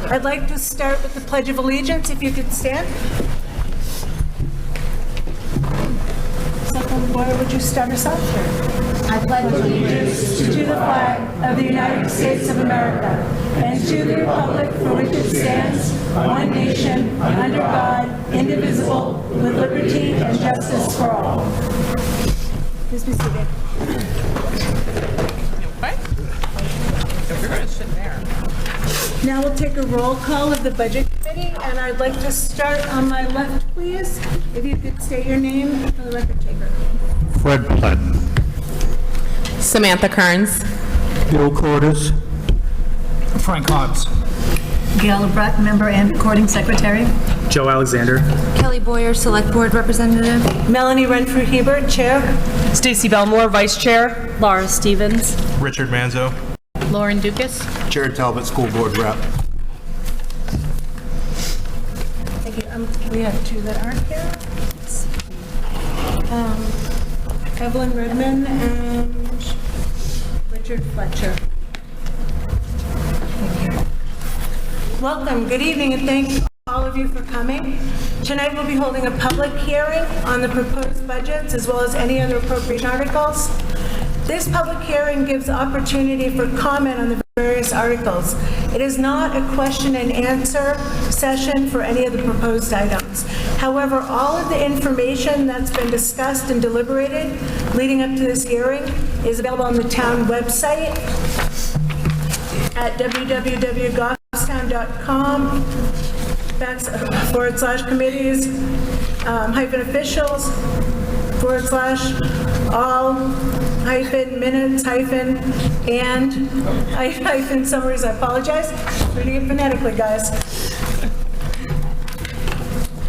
I'd like to start with the Pledge of Allegiance, if you could stand. Selectwoman Boyer, would you start us off? I pledge allegiance to the flag of the United States of America and to the republic for which it stands, one nation, under God, indivisible, with liberty and justice for all. Please be seated. If you're going to sit there. Now we'll take a roll call of the Budget Committee, and I'd like to start on my left, please. If you could state your name for the record taker. Fred Platt. Samantha Kearns. Bill Cordis. Frank Hobbs. Gail LeBrec, member and recording secretary. Joe Alexander. Kelly Boyer, Select Board Representative. Melanie Renfrew Hebert, Chair. Stacy Belmore, Vice Chair. Laura Stevens. Richard Manzo. Lauren Dukas. Jared Talbot, School Board Rep. Thank you. We have two that aren't here. Evelyn Redman and Richard Fletcher. Thank you. Welcome, good evening, and thank all of you for coming. Tonight we'll be holding a public hearing on the proposed budgets as well as any other appropriation articles. This public hearing gives opportunity for comment on the various articles. It is not a question and answer session for any of the proposed items. However, all of the information that's been discussed and deliberated leading up to this hearing is available on the town website at www.goffstown.com/committees officials /all-minutes-and-summaries. I apologize. Reading it phonetically, guys.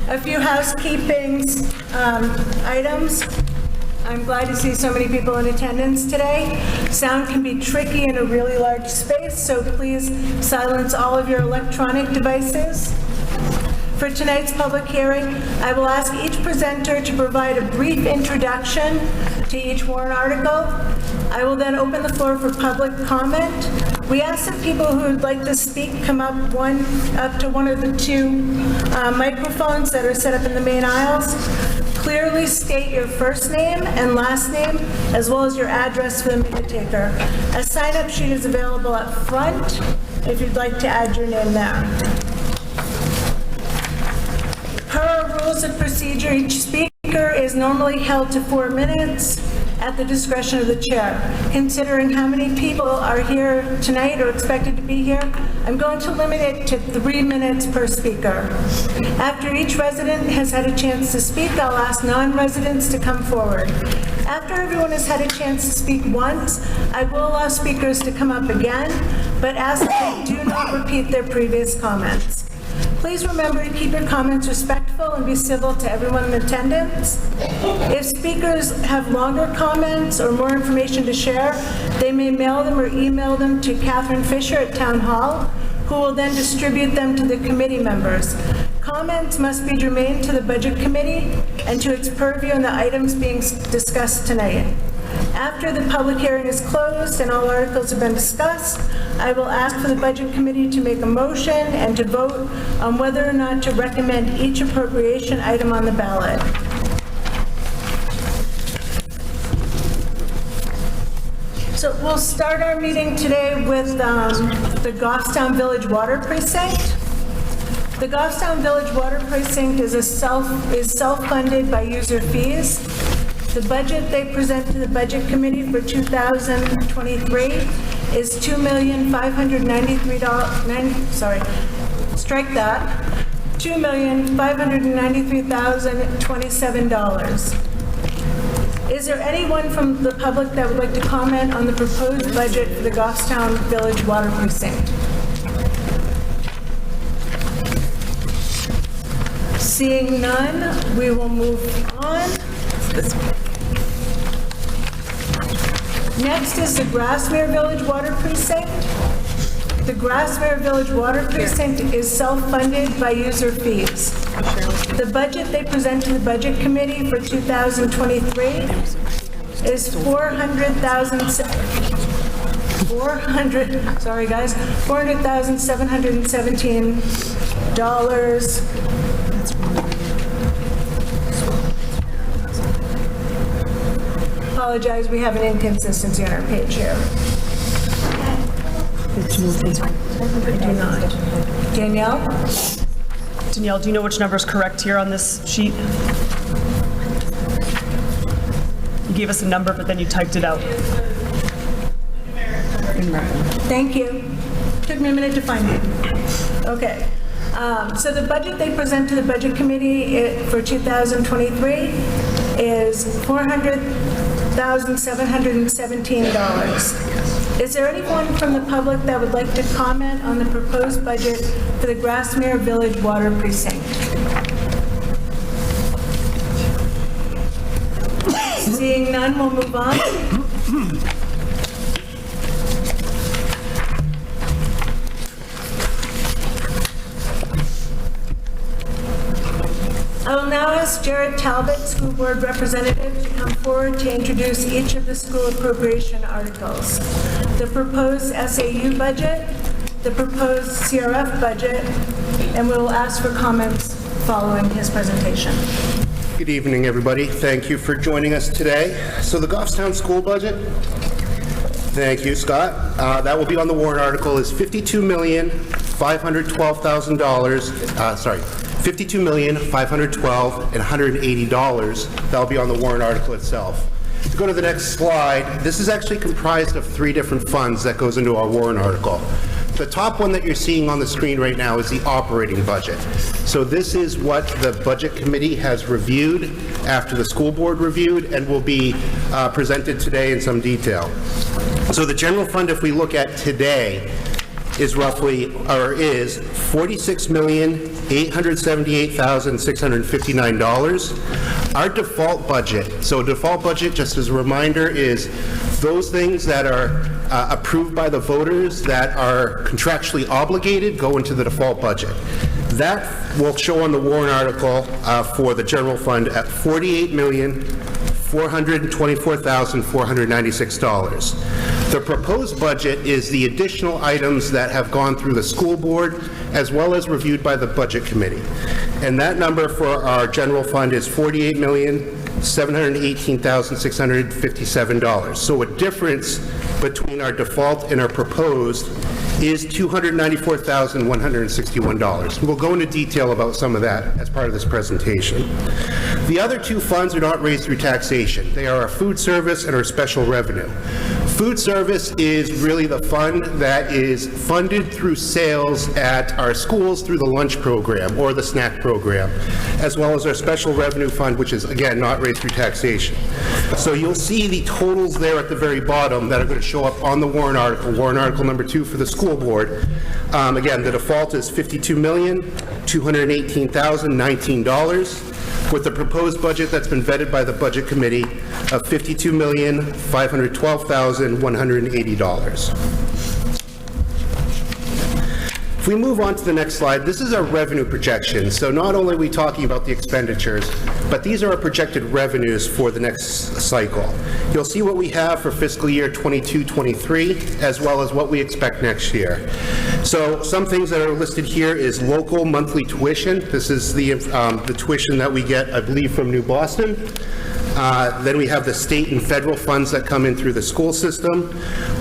A few housekeeping items. I'm glad to see so many people in attendance today. Sound can be tricky in a really large space, so please silence all of your electronic devices. For tonight's public hearing, I will ask each presenter to provide a brief introduction to each warrant article. I will then open the floor for public comment. We ask that people who would like to speak come up to one of the two microphones that are set up in the main aisles. Clearly state your first name and last name, as well as your address for the minute taker. A sign-up sheet is available up front if you'd like to add your name there. Per our rules of procedure, each speaker is normally held to 4 minutes at the discretion of the chair. Considering how many people are here tonight or expected to be here, I'm going to limit it to 3 minutes per speaker. After each resident has had a chance to speak, I'll ask non-residents to come forward. After everyone has had a chance to speak once, I will allow speakers to come up again, but ask that they do not repeat their previous comments. Please remember to keep your comments respectful and be civil to everyone in attendance. If speakers have longer comments or more information to share, they may mail them or email them to Catherine Fisher at Town Hall, who will then distribute them to the committee members. Comments must be germane to the Budget Committee and to its purview on the items being discussed tonight. After the public hearing is closed and all articles have been discussed, I will ask for the Budget Committee to make a motion and to vote on whether or not to recommend each appropriation item on the ballot. So we'll start our meeting today with the Goffstown Village Water Precinct. The Goffstown Village Water Precinct is self-funded by user fees. The budget they present to the Budget Committee for 2023 is $2,593,27. Is there anyone from the public that would like to comment on the proposed budget for the Goffstown Village Water Precinct? Seeing none, we will move on. Next is the Grassmere Village Water Precinct. The Grassmere Village Water Precinct is self-funded by user fees. The budget they present to the Budget Committee for 2023 is $400,000. sorry guys, $400,717. Apologize, we have an inconsistency on our page here. I do not. Danielle? Danielle, do you know which number is correct here on this sheet? You gave us a number, but then you typed it out. Thank you. Took me a minute to find it. Okay. So the budget they present to the Budget Committee for 2023 is $400,717. Is there anyone from the public that would like to comment on the proposed budget for the Grassmere Village Water Precinct? Seeing none, we'll move on. I will now ask Jared Talbot, School Board Representative, to come forward to introduce each of the school appropriation articles. The proposed SAU budget, the proposed CRF budget, and we will ask for comments following his presentation. Good evening, everybody. Thank you for joining us today. So the Goffstown school budget, thank you, Scott. That will be on the warrant article is $52,512,000, sorry, $52,512,180. That'll be on the warrant article itself. To go to the next slide, this is actually comprised of 3 different funds that goes into our warrant article. The top one that you're seeing on the screen right now is the operating budget. So this is what the Budget Committee has reviewed after the school board reviewed and will be presented today in some detail. So the general fund, if we look at today, is roughly, or is $46,878,659. Our default budget, so default budget, just as a reminder, is those things that are approved by the voters that are contractually obligated go into the default budget. That will show on the warrant article for the general fund at $48,424,496. The proposed budget is the additional items that have gone through the school board as well as reviewed by the Budget Committee. And that number for our general fund is $48,718,657. So a difference between our default and our proposed is $294,161. We'll go into detail about some of that as part of this presentation. The other 2 funds are not raised through taxation. They are our food service and our special revenue. Food service is really the fund that is funded through sales at our schools through the lunch program or the snack program, as well as our special revenue fund, which is, again, not raised through taxation. So you'll see the totals there at the very bottom that are going to show up on the warrant article number 2 for the school board. Again, the default is $52,218,019. with the proposed budget that's been vetted by the Budget Committee of $52,512,180. If we move on to the next slide, this is our revenue projection. So not only are we talking about the expenditures, but these are our projected revenues for the next cycle. You'll see what we have for fiscal year 22-23, as well as what we expect next year. So some things that are listed here is local monthly tuition. This is the tuition that we get, I believe, from New Boston. Then we have the state and federal funds that come in through the school system.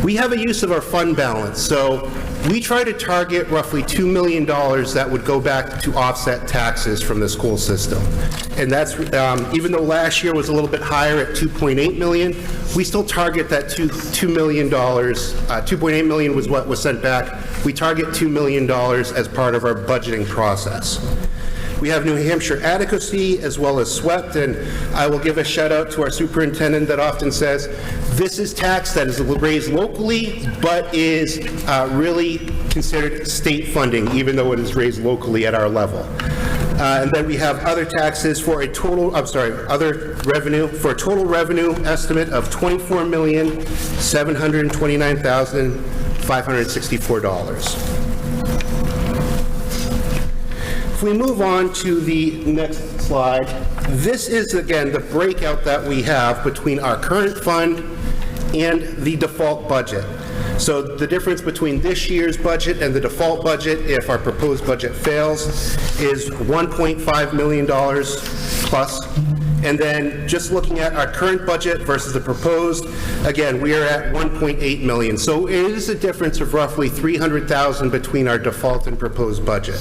We have a use of our fund balance. So we try to target roughly $2 million that would go back to offset taxes from the school system. And that's, even though last year was a little bit higher at $2.8 million, we still target that $2 million. $2.8 million was what was sent back. We target $2 million as part of our budgeting process. We have New Hampshire adequacy as well as SWEPT, and I will give a shout out to our superintendent that often says, this is tax that is raised locally, but is really considered state funding, even though it is raised locally at our level. And then we have other taxes for a total, other revenue, for a total revenue estimate of $24,729,564. If we move on to the next slide, this is, again, the breakout that we have between our current fund and the default budget. So the difference between this year's budget and the default budget, if our proposed budget fails, is $1.5 million plus. And then just looking at our current budget versus the proposed, again, we are at 1.8 million. So it is a difference of roughly 300,000 between our default and proposed budget.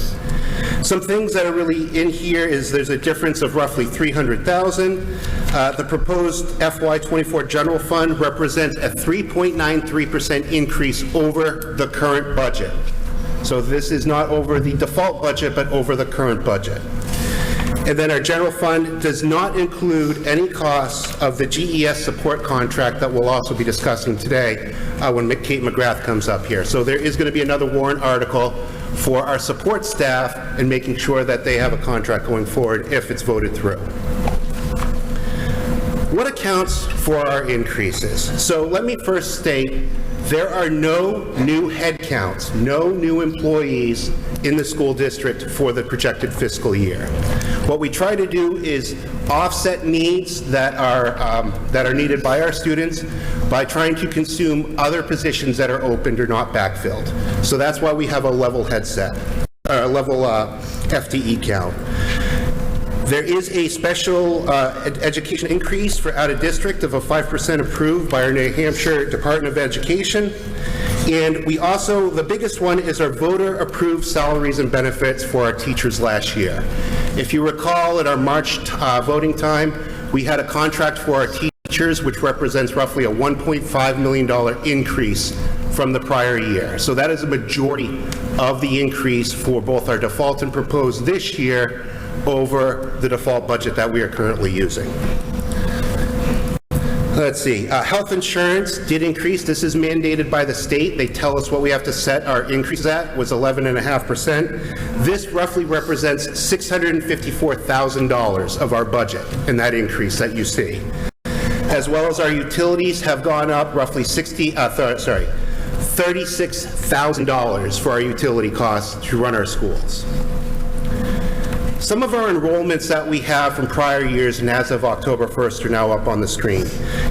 Some things that are really in here is there's a difference of roughly 300,000. The proposed FY24 general fund represents a 3.93% increase over the current budget. So this is not over the default budget, but over the current budget. And then our general fund does not include any costs of the GES support contract that we'll also be discussing today when Kate McGrath comes up here. So there is going to be another warrant article for our support staff and making sure that they have a contract going forward if it's voted through. What accounts for our increases? So let me first state there are no new headcounts, no new employees in the school district for the projected fiscal year. What we try to do is offset needs that are needed by our students by trying to consume other positions that are opened or not backfilled. So that's why we have a level FTE count. There is a special education increase for out of district of a 5% approved by our New Hampshire Department of Education. And we also, the biggest one is our voter approved salaries and benefits for our teachers last year. If you recall at our March voting time, we had a contract for our teachers which represents roughly a $1.5 million increase from the prior year. So that is a majority of the increase for both our default and proposed this year over the default budget that we are currently using. Let's see, health insurance did increase. This is mandated by the state. They tell us what we have to set our increase at, was 11.5%. This roughly represents $654,000 of our budget in that increase that you see. As well as our utilities have gone up roughly $36,000 for our utility costs to run our schools. Some of our enrollments that we have from prior years and as of October 1st are now up on the screen.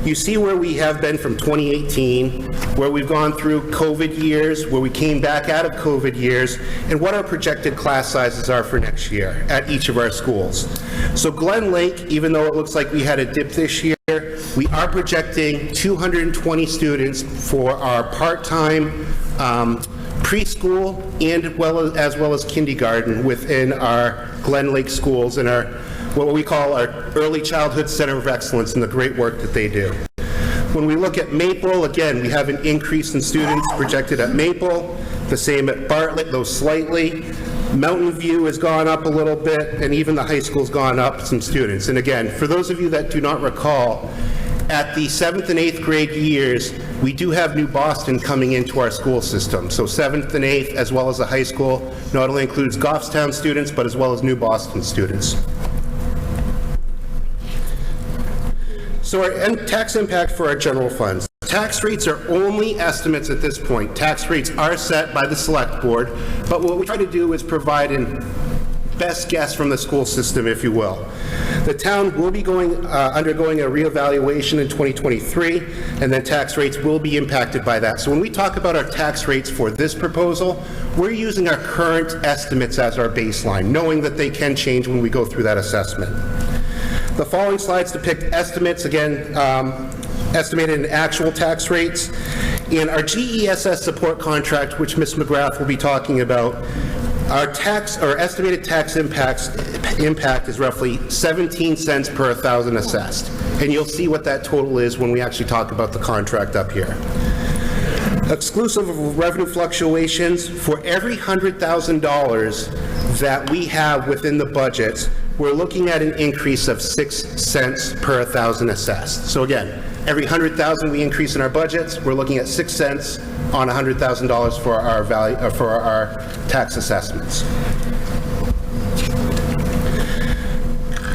You see where we have been from 2018, where we've gone through COVID years, where we came back out of COVID years, and what our projected class sizes are for next year at each of our schools. So Glen Lake, even though it looks like we had a dip this year, we are projecting 220 students for our part-time preschool and as well as kindergarten within our Glen Lake schools and our what we call our Early Childhood Center of Excellence and the great work that they do. When we look at Maple, again, we have an increase in students projected at Maple, the same at Bartlett, though slightly. Mountain View has gone up a little bit, and even the high school's gone up some students. And again, for those of you that do not recall, at the 7th and 8th grade years, we do have New Boston coming into our school system. So 7th and 8th, as well as the high school, not only includes Goffstown students, but as well as New Boston students. So our tax impact for our general funds. Tax rates are only estimates at this point. Tax rates are set by the select board, but what we try to do is provide an best guess from the school system, if you will. The town will be undergoing a reevaluation in 2023, and then tax rates will be impacted by that. So when we talk about our tax rates for this proposal, we're using our current estimates as our baseline, knowing that they can change when we go through that assessment. The following slides depict estimates, again, estimated and actual tax rates. In our GESS support contract, which Ms. McGrath will be talking about, our estimated tax impact is roughly 17 cents per 1,000 assessed. And you'll see what that total is when we actually talk about the contract up here. Exclusive of revenue fluctuations, for every $100,000 that we have within the budget, we're looking at an increase of 6 cents per 1,000 assessed. So again, every $100,000 we increase in our budgets, we're looking at 6 cents on $100,000 for our value for our tax assessments.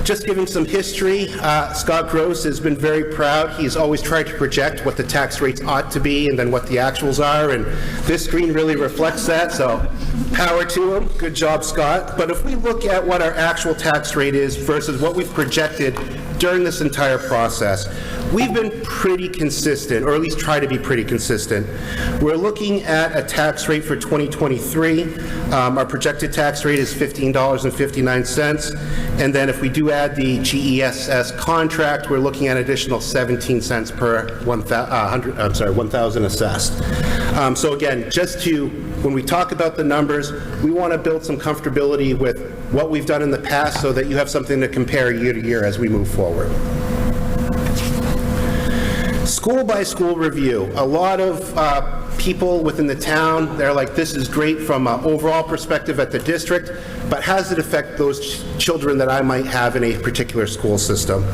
Just giving some history, Scott Gross has been very proud. He's always tried to project what the tax rates ought to be and then what the actuals are, and this screen really reflects that, so power to him. Good job, Scott. But if we look at what our actual tax rate is versus what we've projected during this entire process, we've been pretty consistent, or at least try to be pretty consistent. We're looking at a tax rate for 2023. Our projected tax rate is $15.59. And then if we do add the GESS contract, we're looking at an additional 17 cents per 1,000 assessed. So again, when we talk about the numbers, we want to build some comfortability with what we've done in the past so that you have something to compare year to year as we move forward. School by school review. A lot of people within the town, they're like, this is great from an overall perspective at the district, but how does it affect those children that I might have in a particular school system?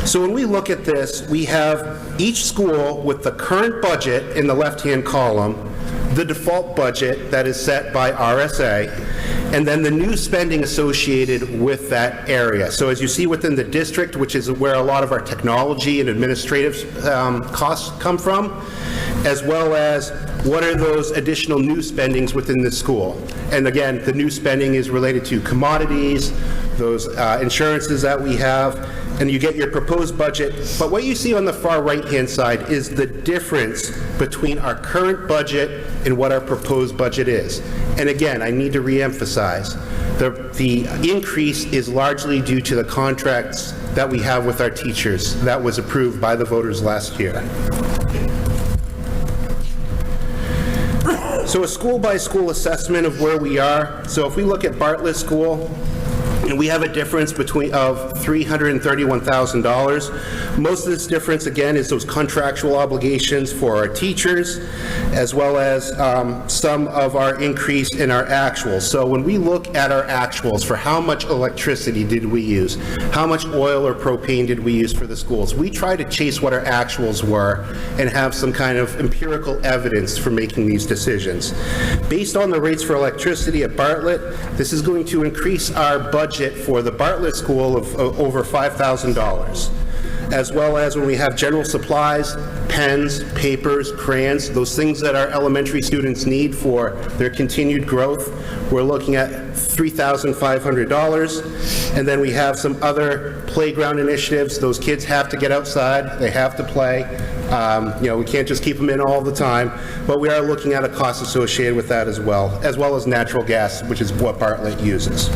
So when we look at this, we have each school with the current budget in the left-hand column, the default budget that is set by RSA, and then the new spending associated with that area. So as you see within the district, which is where a lot of our technology and administrative costs come from, as well as what are those additional new spendings within the school. And again, the new spending is related to commodities, those insurances that we have, and you get your proposed budget. But what you see on the far right-hand side is the difference between our current budget and what our proposed budget is. And again, I need to reemphasize, the increase is largely due to the contracts that we have with our teachers that was approved by the voters last year. So a school-by-school assessment of where we are. So if we look at Bartlett School, and we have a difference of $331,000. Most of this difference, again, is those contractual obligations for our teachers, as well as some of our increase in our actuals. So when we look at our actuals for how much electricity did we use, how much oil or propane did we use for the schools, we try to chase what our actuals were and have some kind of empirical evidence for making these decisions. Based on the rates for electricity at Bartlett, this is going to increase our budget for the Bartlett School of over $5,000, as well as when we have general supplies, pens, papers, crayons, those things that our elementary students need for their continued growth. We're looking at $3,500. And then we have some other playground initiatives. Those kids have to get outside, they have to play. We can't just keep them in all the time, but we are looking at a cost associated with that as well as natural gas, which is what Bartlett uses.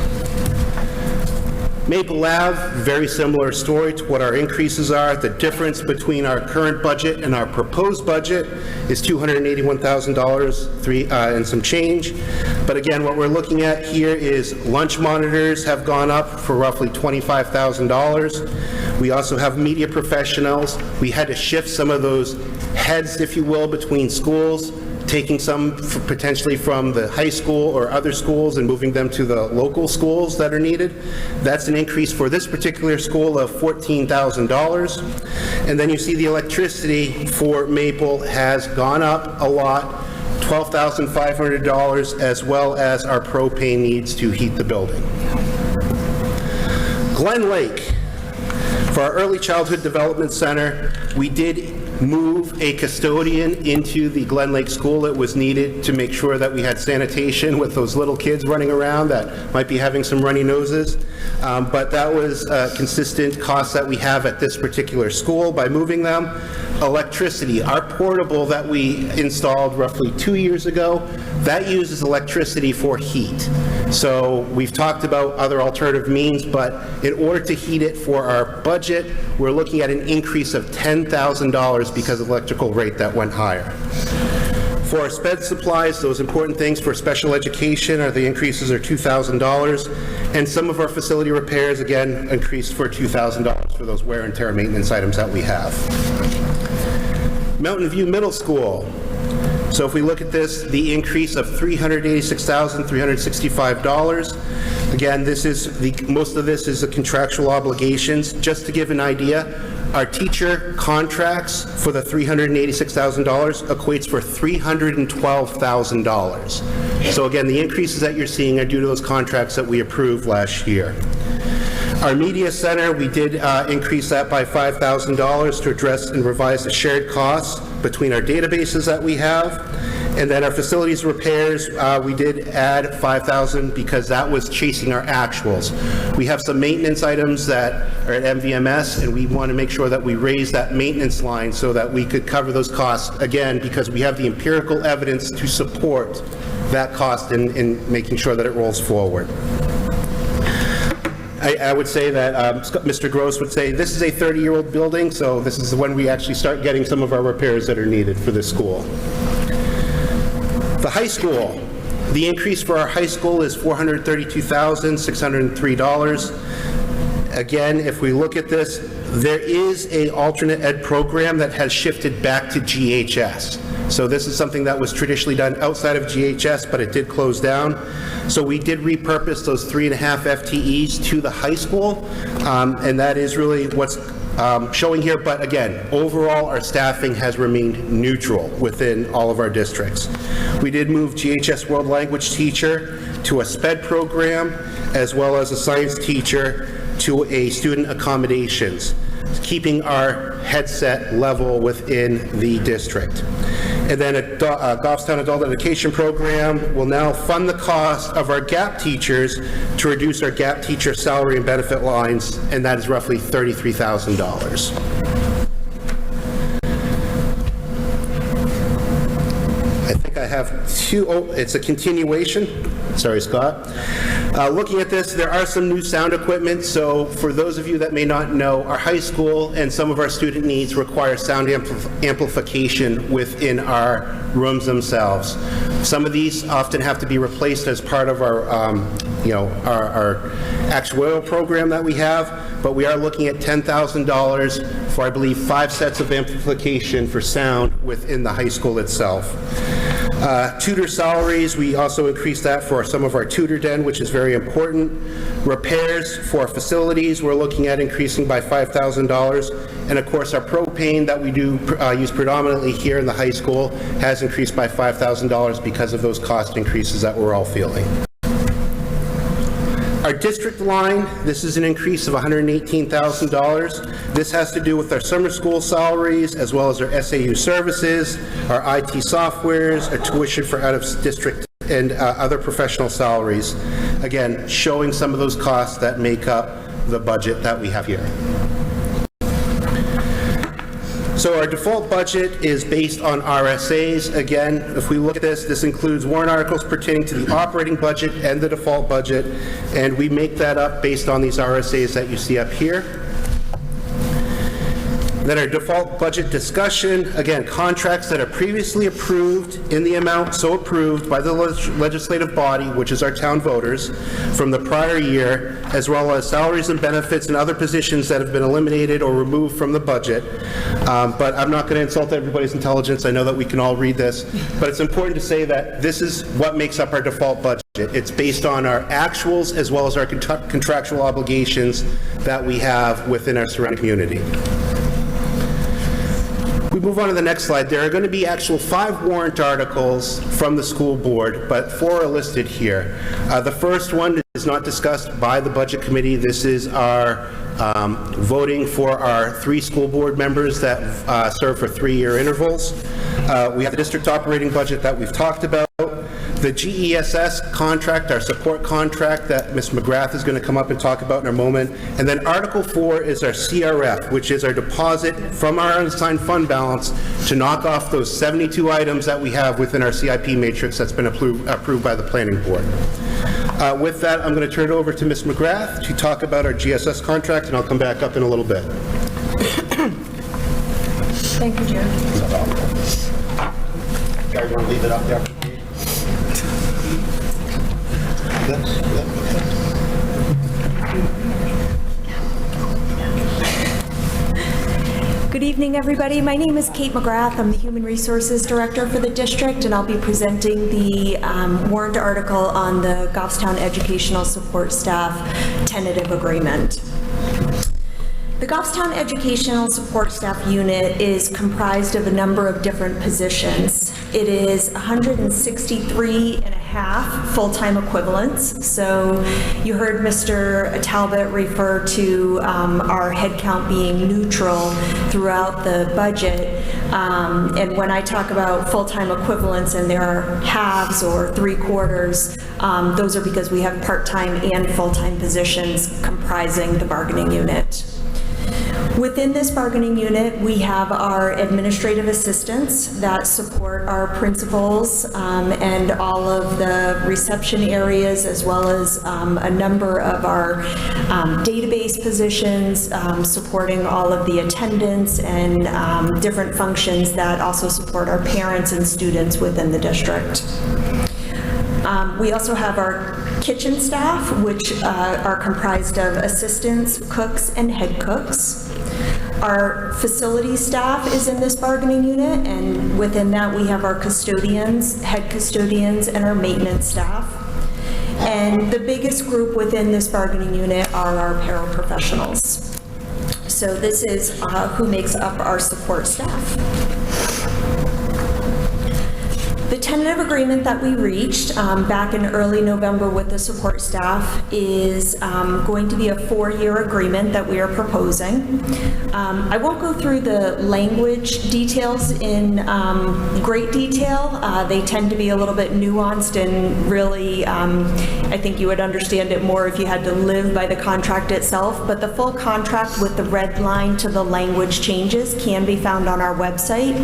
Maple Ave, very similar story to what our increases are. The difference between our current budget and our proposed budget is $281,000 and some change. But again, what we're looking at here is lunch monitors have gone up for roughly $25,000. We also have media professionals. We had to shift some of those heads, if you will, between schools, taking some potentially from the high school or other schools and moving them to the local schools that are needed. That's an increase for this particular school of $14,000. And then you see the electricity for Maple has gone up a lot, $12,500, as well as our propane needs to heat the building. Glen Lake. For our Early Childhood Development Center, we did move a custodian into the Glen Lake School. It was needed to make sure that we had sanitation with those little kids running around that might be having some runny noses. But that was a consistent cost that we have at this particular school by moving them. Electricity, our portable that we installed roughly 2 years ago, that uses electricity for heat. So we've talked about other alternative means, but in order to heat it for our budget, we're looking at an increase of $10,000 because of electrical rate that went higher. For our sped supplies, those important things for special education, the increases are $2,000. And some of our facility repairs, again, increased for $2,000 for those wear and tear maintenance items that we have. Mountain View Middle School. So if we look at this, the increase of $386,365. Again, most of this is the contractual obligations. Just to give an idea, our teacher contracts for the $386,000 equates for $312,000. So again, the increases that you're seeing are due to those contracts that we approved last year. Our media center, we did increase that by $5,000 to address and revise the shared costs between our databases that we have. And then our facilities repairs, we did add 5,000 because that was chasing our actuals. We have some maintenance items that are at MVMS, and we want to make sure that we raise that maintenance line so that we could cover those costs, again, because we have the empirical evidence to support that cost in making sure that it rolls forward. I would say that Mr. Gross would say this is a 30-year-old building, so this is when we actually start getting some of our repairs that are needed for this school. The high school, the increase for our high school is $432,603. Again, if we look at this, there is an alternate ed program that has shifted back to GHS. So this is something that was traditionally done outside of GHS, but it did close down. So we did repurpose those 3.5 FTEs to the high school, and that is really what's showing here. But again, overall, our staffing has remained neutral within all of our districts. We did move GHS World Language teacher to a SPED program, as well as a science teacher to a student accommodations, keeping our headset level within the district. And then a Goffstown Adult Education Program will now fund the cost of our GAP teachers to reduce our GAP teacher salary and benefit lines, and that is roughly $33,000. I think I have two, it's a continuation. Sorry, Scott. Looking at this, there are some new sound equipment, so for those of you that may not know, our high school and some of our student needs require sound amplification within our rooms themselves. Some of these often have to be replaced as part of our, our actuarial program that we have, but we are looking at $10,000 for, I believe, 5 sets of amplification for sound within the high school itself. Tutor salaries, we also increased that for some of our tutor den, which is very important. Repairs for facilities, we're looking at increasing by $5,000. And of course, our propane that we do use predominantly here in the high school has increased by $5,000 because of those cost increases that we're all feeling. Our district line, this is an increase of $118,000. This has to do with our summer school salaries, as well as our SAU services, our IT softwares, our tuition for out-of-district and other professional salaries. Again, showing some of those costs that make up the budget that we have here. So our default budget is based on RSAs. Again, if we look at this, this includes warrant articles pertaining to the operating budget and the default budget, and we make that up based on these RSAs that you see up here. Then our default budget discussion, again, contracts that are previously approved in the amount so approved by the legislative body, which is our town voters, from the prior year, as well as salaries and benefits and other positions that have been eliminated or removed from the budget. But I'm not going to insult everybody's intelligence. I know that we can all read this, but it's important to say that this is what makes up our default budget. It's based on our actuals as well as our contractual obligations that we have within our surrounding community. We move on to the next slide. There are going to be actual 5 warrant articles from the school board, but 4 are listed here. The first one is not discussed by the budget committee. This is our voting for our 3 school board members that serve for 3-year intervals. We have the district operating budget that we've talked about. The GESS contract, our support contract that Ms. McGrath is going to come up and talk about in a moment. And then Article 4 is our CRF, which is our deposit from our unassigned fund balance to knock off those 72 items that we have within our CIP matrix that's been approved by the planning board. With that, I'm going to turn it over to Ms. McGrath to talk about our GSS contract, and I'll come back up in a little bit. Thank you, Jim. Guys want to leave it up there? Good evening, everybody. My name is Kate McGrath. I'm the Human Resources Director for the district, and I'll be presenting the warrant article on the Goffstown Educational Support Staff tentative agreement. The Goffstown Educational Support Staff unit is comprised of a number of different positions. It is 163.5 half full-time equivalents. So you heard Mr. Talbot refer to our headcount being neutral throughout the budget. And when I talk about full-time equivalents and there are halves or three-quarters, those are because we have part-time and full-time positions comprising the bargaining unit. Within this bargaining unit, we have our administrative assistants that support our principals and all of the reception areas, as well as a number of our database positions, supporting all of the attendance and different functions that also support our parents and students within the district. We also have our kitchen staff, which are comprised of assistants, cooks, and head cooks. Our facility staff is in this bargaining unit, and within that we have our custodians, head custodians, and our maintenance staff. And the biggest group within this bargaining unit are our paraprofessionals. So this is who makes up our support staff. The tentative agreement that we reached back in early November with the support staff is going to be a 4-year agreement that we are proposing. I won't go through the language details in great detail. They tend to be a little bit nuanced, and really I think you would understand it more if you had to live by the contract itself. But the full contract with the red line to the language changes can be found on our website.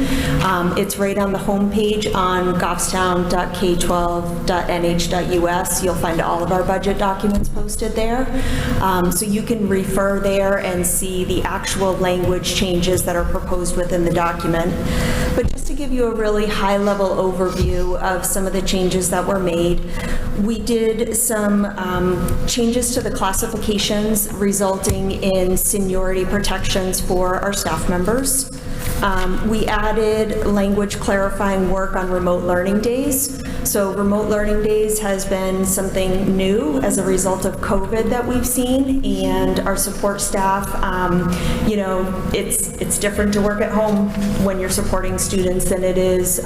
It's right on the homepage on goffstown.k12.nh.us. You'll find all of our budget documents posted there. So you can refer there and see the actual language changes that are proposed within the document. But just to give you a really high-level overview of some of the changes that were made, we did some changes to the classifications resulting in seniority protections for our staff members. We added language clarifying work on remote learning days. So remote learning days has been something new as a result of COVID that we've seen, and our support staff, you know, it's different to work at home when you're supporting students than it is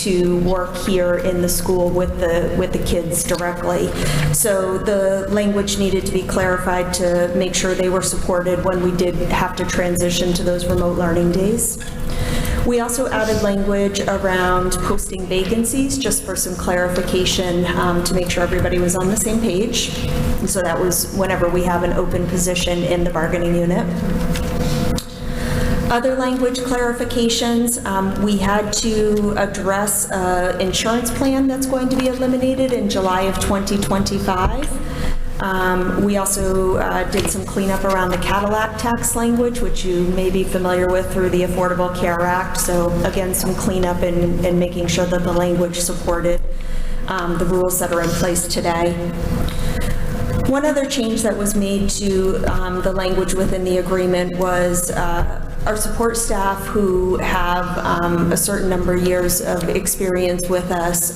to work here in the school with the kids directly. So the language needed to be clarified to make sure they were supported when we did have to transition to those remote learning days. We also added language around posting vacancies, just for some clarification, to make sure everybody was on the same page. And so that was whenever we have an open position in the bargaining unit. Other language clarifications, we had to address an insurance plan that's going to be eliminated in July of 2025. We also did some cleanup around the Cadillac tax language, which you may be familiar with through the Affordable Care Act. So again, some cleanup and making sure that the language supported the rules that are in place today. One other change that was made to the language within the agreement was our support staff who have a certain number of years of experience with us,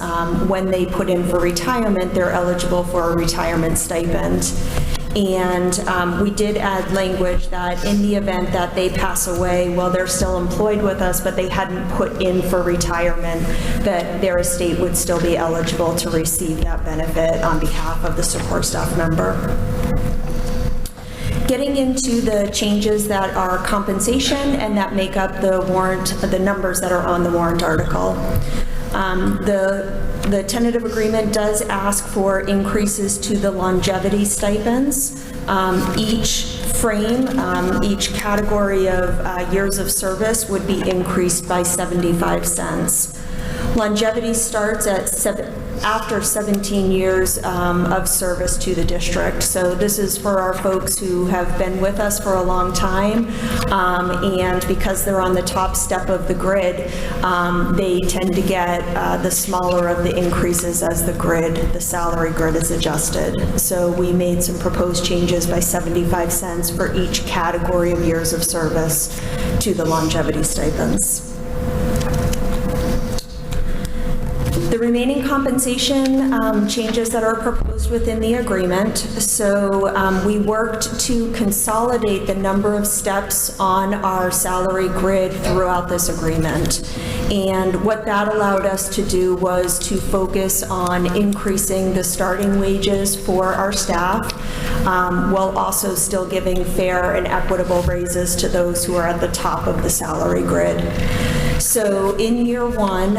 when they put in for retirement, they're eligible for a retirement stipend. And we did add language that in the event that they pass away while they're still employed with us, but they hadn't put in for retirement, that their estate would still be eligible to receive that benefit on behalf of the support staff member. Getting into the changes that are compensation and that make up the warrant, the numbers that are on the warrant article. The tentative agreement does ask for increases to the longevity stipends. Each frame, each category of years of service would be increased by 75 cents. Longevity starts at after 17 years of service to the district. So this is for our folks who have been with us for a long time, and because they're on the top step of the grid, they tend to get the smaller of the increases as the salary grid is adjusted. So we made some proposed changes by 75 cents for each category of years of service to the longevity stipends. The remaining compensation changes that are proposed within the agreement. So we worked to consolidate the number of steps on our salary grid throughout this agreement. And what that allowed us to do was to focus on increasing the starting wages for our staff, while also still giving fair and equitable raises to those who are at the top of the salary grid. So in year one,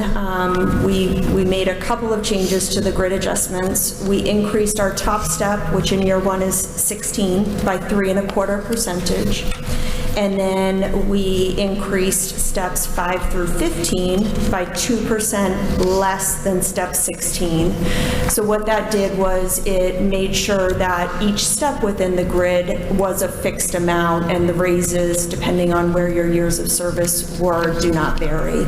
we made a couple of changes to the grid adjustments. We increased our top step, which in year one is 16, by 3.25%. And then we increased steps 5 through 15 by 2% less than step 16. So what that did was it made sure that each step within the grid was a fixed amount, and the raises, depending on where your years of service were, do not vary.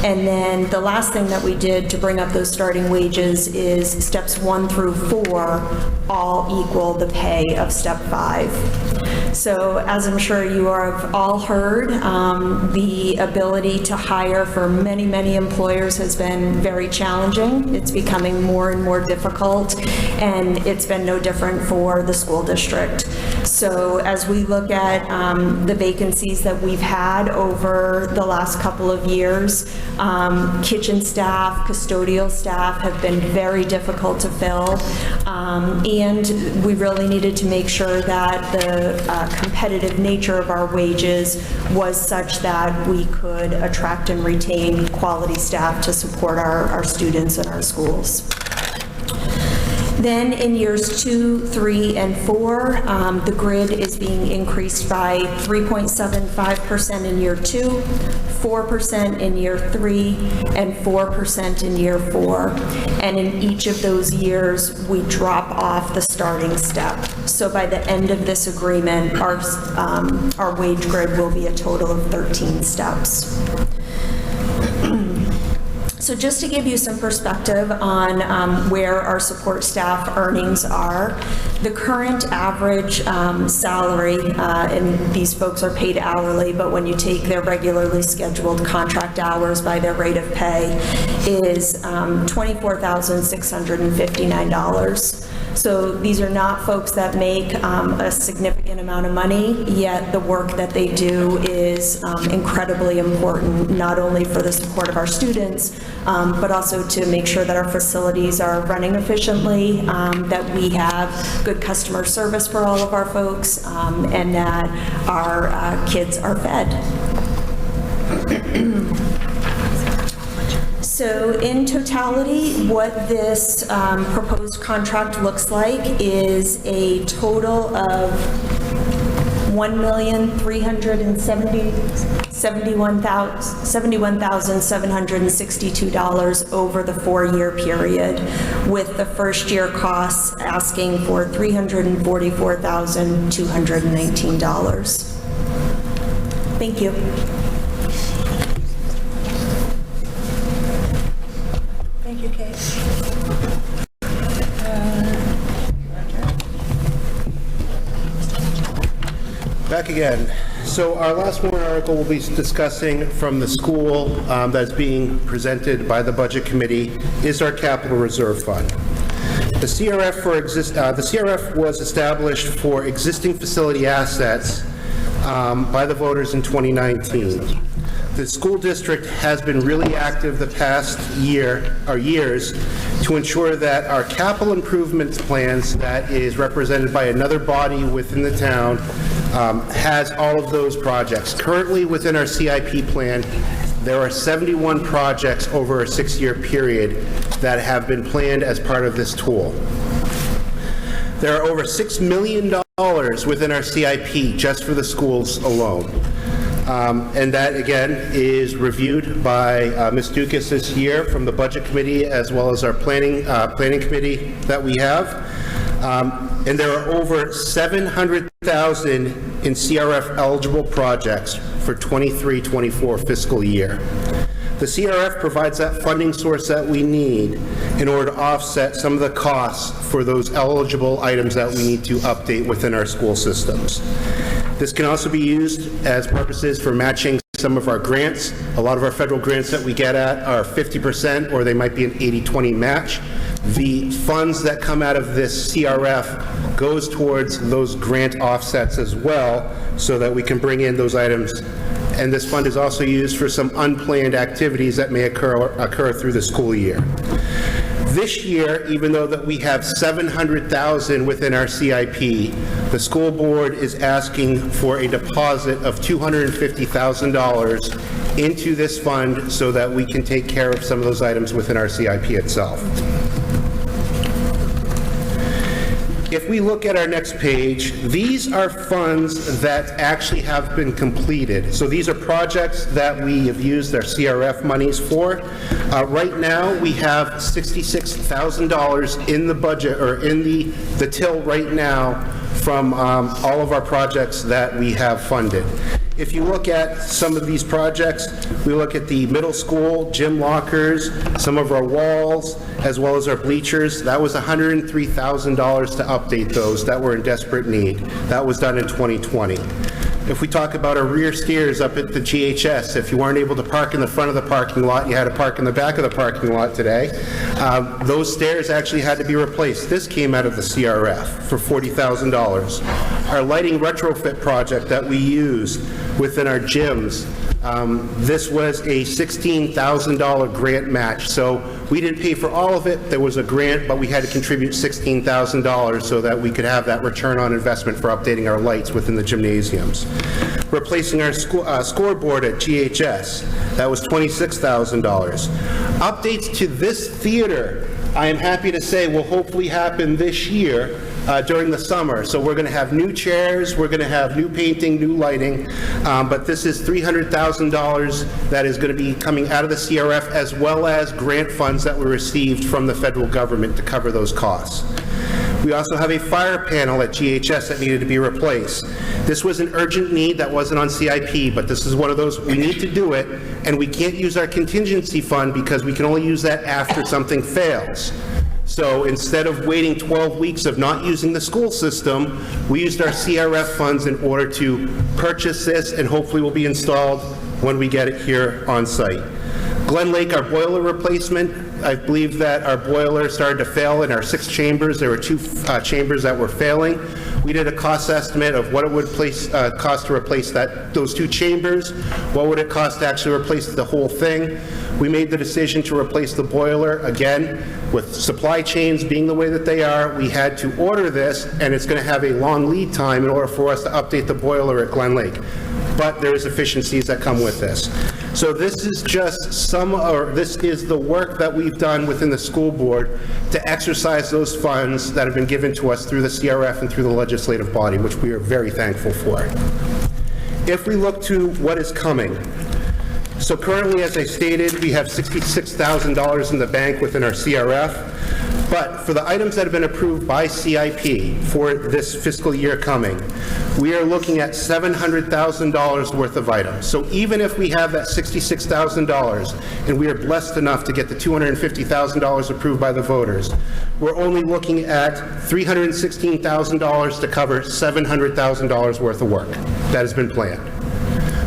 And then the last thing that we did to bring up those starting wages is steps 1 through 4 all equal the pay of step 5. So as I'm sure you have all heard, the ability to hire for many, many employers has been very challenging. It's becoming more and more difficult, and it's been no different for the school district. So as we look at the vacancies that we've had over the last couple of years, kitchen staff, custodial staff have been very difficult to fill, and we really needed to make sure that the competitive nature of our wages was such that we could attract and retain quality staff to support our students in our schools. Then in years 2, 3, and 4, the grid is being increased by 3.75% in year 2, 4% in year 3, and 4% in year 4. And in each of those years, we drop off the starting step. So by the end of this agreement, our wage grid will be a total of 13 steps. So just to give you some perspective on where our support staff earnings are, the current average salary, and these folks are paid hourly, but when you take their regularly scheduled contract hours by their rate of pay, is $24,659. So these are not folks that make a significant amount of money, yet the work that they do is incredibly important, not only for the support of our students, but also to make sure that our facilities are running efficiently, that we have good customer service for all of our folks, and that our kids are fed. So in totality, what this proposed contract looks like is a total of $1,371,762 over the 4-year period, with the first year costs asking for $344,219. Thank you. Thank you, Kate. Back again. So our last warrant article we'll be discussing from the school that's being presented by the Budget Committee is our Capital Reserve Fund. The CRF was established for existing facility assets by the voters in 2019. The school district has been really active the past year or years to ensure that our capital improvements plans that is represented by another body within the town has all of those projects. Currently within our CIP plan, there are 71 projects over a 6-year period that have been planned as part of this tool. There are over $6 million within our CIP just for the schools alone. And that, again, is reviewed by Ms. Dukas this year from the Budget Committee, as well as our planning committee that we have. And there are over 700,000 in CRF eligible projects for 23-24 fiscal year. The CRF provides that funding source that we need in order to offset some of the costs for those eligible items that we need to update within our school systems. This can also be used as purposes for matching some of our grants. A lot of our federal grants that we get at are 50%, or they might be an 80-20 match. The funds that come out of this CRF goes towards those grant offsets as well, so that we can bring in those items And this fund is also used for some unplanned activities that may occur through the school year. This year, even though that we have $700,000 within our CIP, the school board is asking for a deposit of $250,000 into this fund so that we can take care of some of those items within our CIP itself. If we look at our next page, these are funds that actually have been completed. So these are projects that we have used our CRF monies for. Right now, we have $66,000 in the budget, or in the till right now, from all of our projects that we have funded. If you look at some of these projects, we look at the middle school, gym lockers, some of our walls, as well as our bleachers. That was $103,000 to update those that were in desperate need. That was done in 2020. If we talk about our rear stairs up at the GHS, if you weren't able to park in the front of the parking lot, you had to park in the back of the parking lot today. Those stairs actually had to be replaced. This came out of the CRF for $40,000. Our lighting retrofit project that we used within our gyms, this was a $16,000 grant match. So we didn't pay for all of it. There was a grant, but we had to contribute $16,000 so that we could have that return on investment for updating our lights within the gymnasiums. Replacing our scoreboard at GHS, that was $26,000. Updates to this theater, I am happy to say, will hopefully happen this year during the summer. So we're going to have new chairs, we're going to have new painting, new lighting, but this is $300,000 that is going to be coming out of the CRF, as well as grant funds that were received from the federal government to cover those costs. We also have a fire panel at GHS that needed to be replaced. This was an urgent need that wasn't on CIP, but this is one of those, we need to do it, and we can't use our contingency fund because we can only use that after something fails. So instead of waiting 12 weeks of not using the school system, we used our CRF funds in order to purchase this, and hopefully will be installed when we get it here on site. Glen Lake, our boiler replacement, I believe that our boiler started to fail in our 6 chambers. There were 2 chambers that were failing. We did a cost estimate of what it would cost to replace those 2 chambers. What would it cost to actually replace the whole thing? We made the decision to replace the boiler. Again, with supply chains being the way that they are, we had to order this, and it's going to have a long lead time in order for us to update the boiler at Glen Lake. But there is efficiencies that come with this. So this is just this is the work that we've done within the school board to exercise those funds that have been given to us through the CRF and through the legislative body, which we are very thankful for. If we look to what is coming, so currently, as I stated, we have $66,000 in the bank within our CRF. But for the items that have been approved by CIP for this fiscal year coming, we are looking at $700,000 worth of items. So even if we have that $66,000 and we are blessed enough to get the $250,000 approved by the voters, we're only looking at $316,000 to cover $700,000 worth of work that has been planned.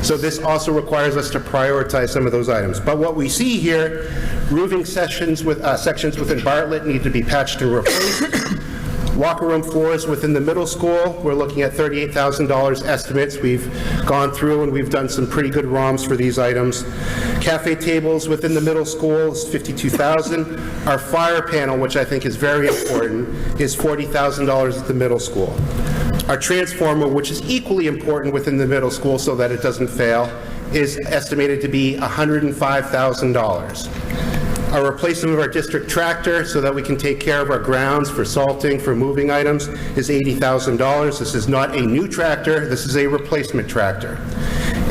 So this also requires us to prioritize some of those items. But what we see here, roofing sections within Bartlett need to be patched and replaced. Locker room floors within the middle school, we're looking at $38,000 estimates. We've gone through and we've done some pretty good ROMs for these items. Cafe tables within the middle school is $52,000. Our fire panel, which I think is very important, is $40,000 at the middle school. Our transformer, which is equally important within the middle school so that it doesn't fail, is estimated to be $105,000. Our replacement of our district tractor so that we can take care of our grounds for salting, for moving items, is $80,000. This is not a new tractor, this is a replacement tractor.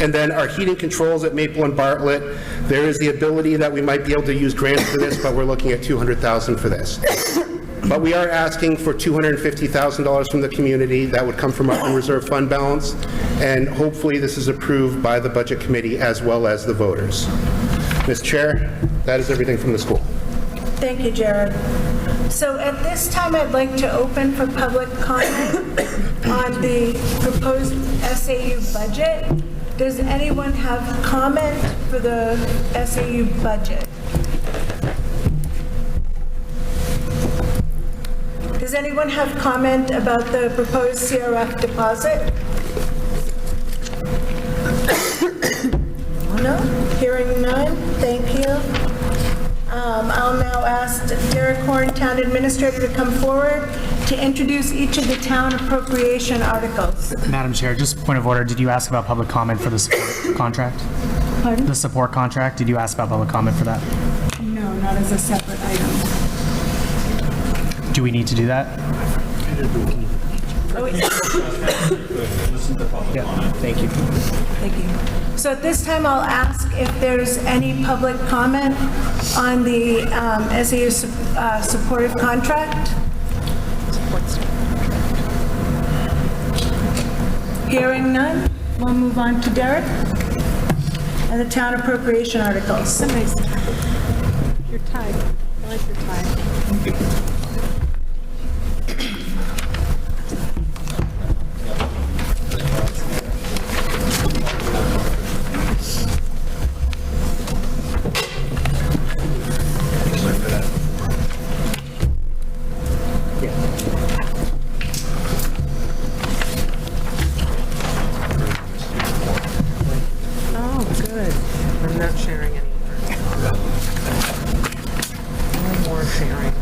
And then our heating controls at Maple and Bartlett, there is the ability that we might be able to use grants for this, but we're looking at $200,000 for this. But we are asking for $250,000 from the community. That would come from our unreserved fund balance, and hopefully this is approved by the Budget Committee as well as the voters. Ms. Chair, that is everything from the school. Thank you, Jared. So at this time, I'd like to open for public comment on the proposed SAU budget. Does anyone have comment for the SAU budget? Does anyone have comment about the proposed CRF deposit? No? Hearing none? Thank you. I'll now ask Derek Horn, Town Administrator, to come forward to introduce each of the town appropriation articles. Madam Chair, just point of order, did you ask about public comment for the support contract? Pardon? The support contract, did you ask about public comment for that? No, not as a separate item. Do we need to do that? Oh, wait. Yeah, thank you. Thank you. So at this time, I'll ask if there's any public comment on the SAU supportive contract. Hearing none, we'll move on to Derek and the town appropriation articles. You're tied. I like your tie. Oh, good. I'm not sharing anymore. No more sharing.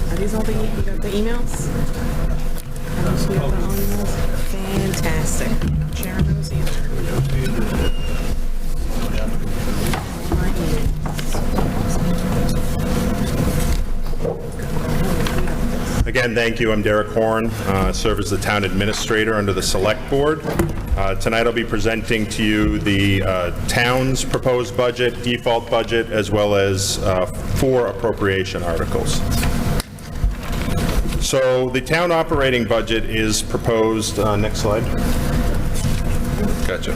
Are these all you got the emails? Are those you got all emails? Fantastic. Not sharing those either. My emails. Again, thank you. I'm Derek Horn, serve as the Town Administrator under the Select Board. Tonight I'll be presenting to you the town's proposed budget, default budget, as well as 4 appropriation articles. So the town operating budget is proposed, next slide. Gotcha.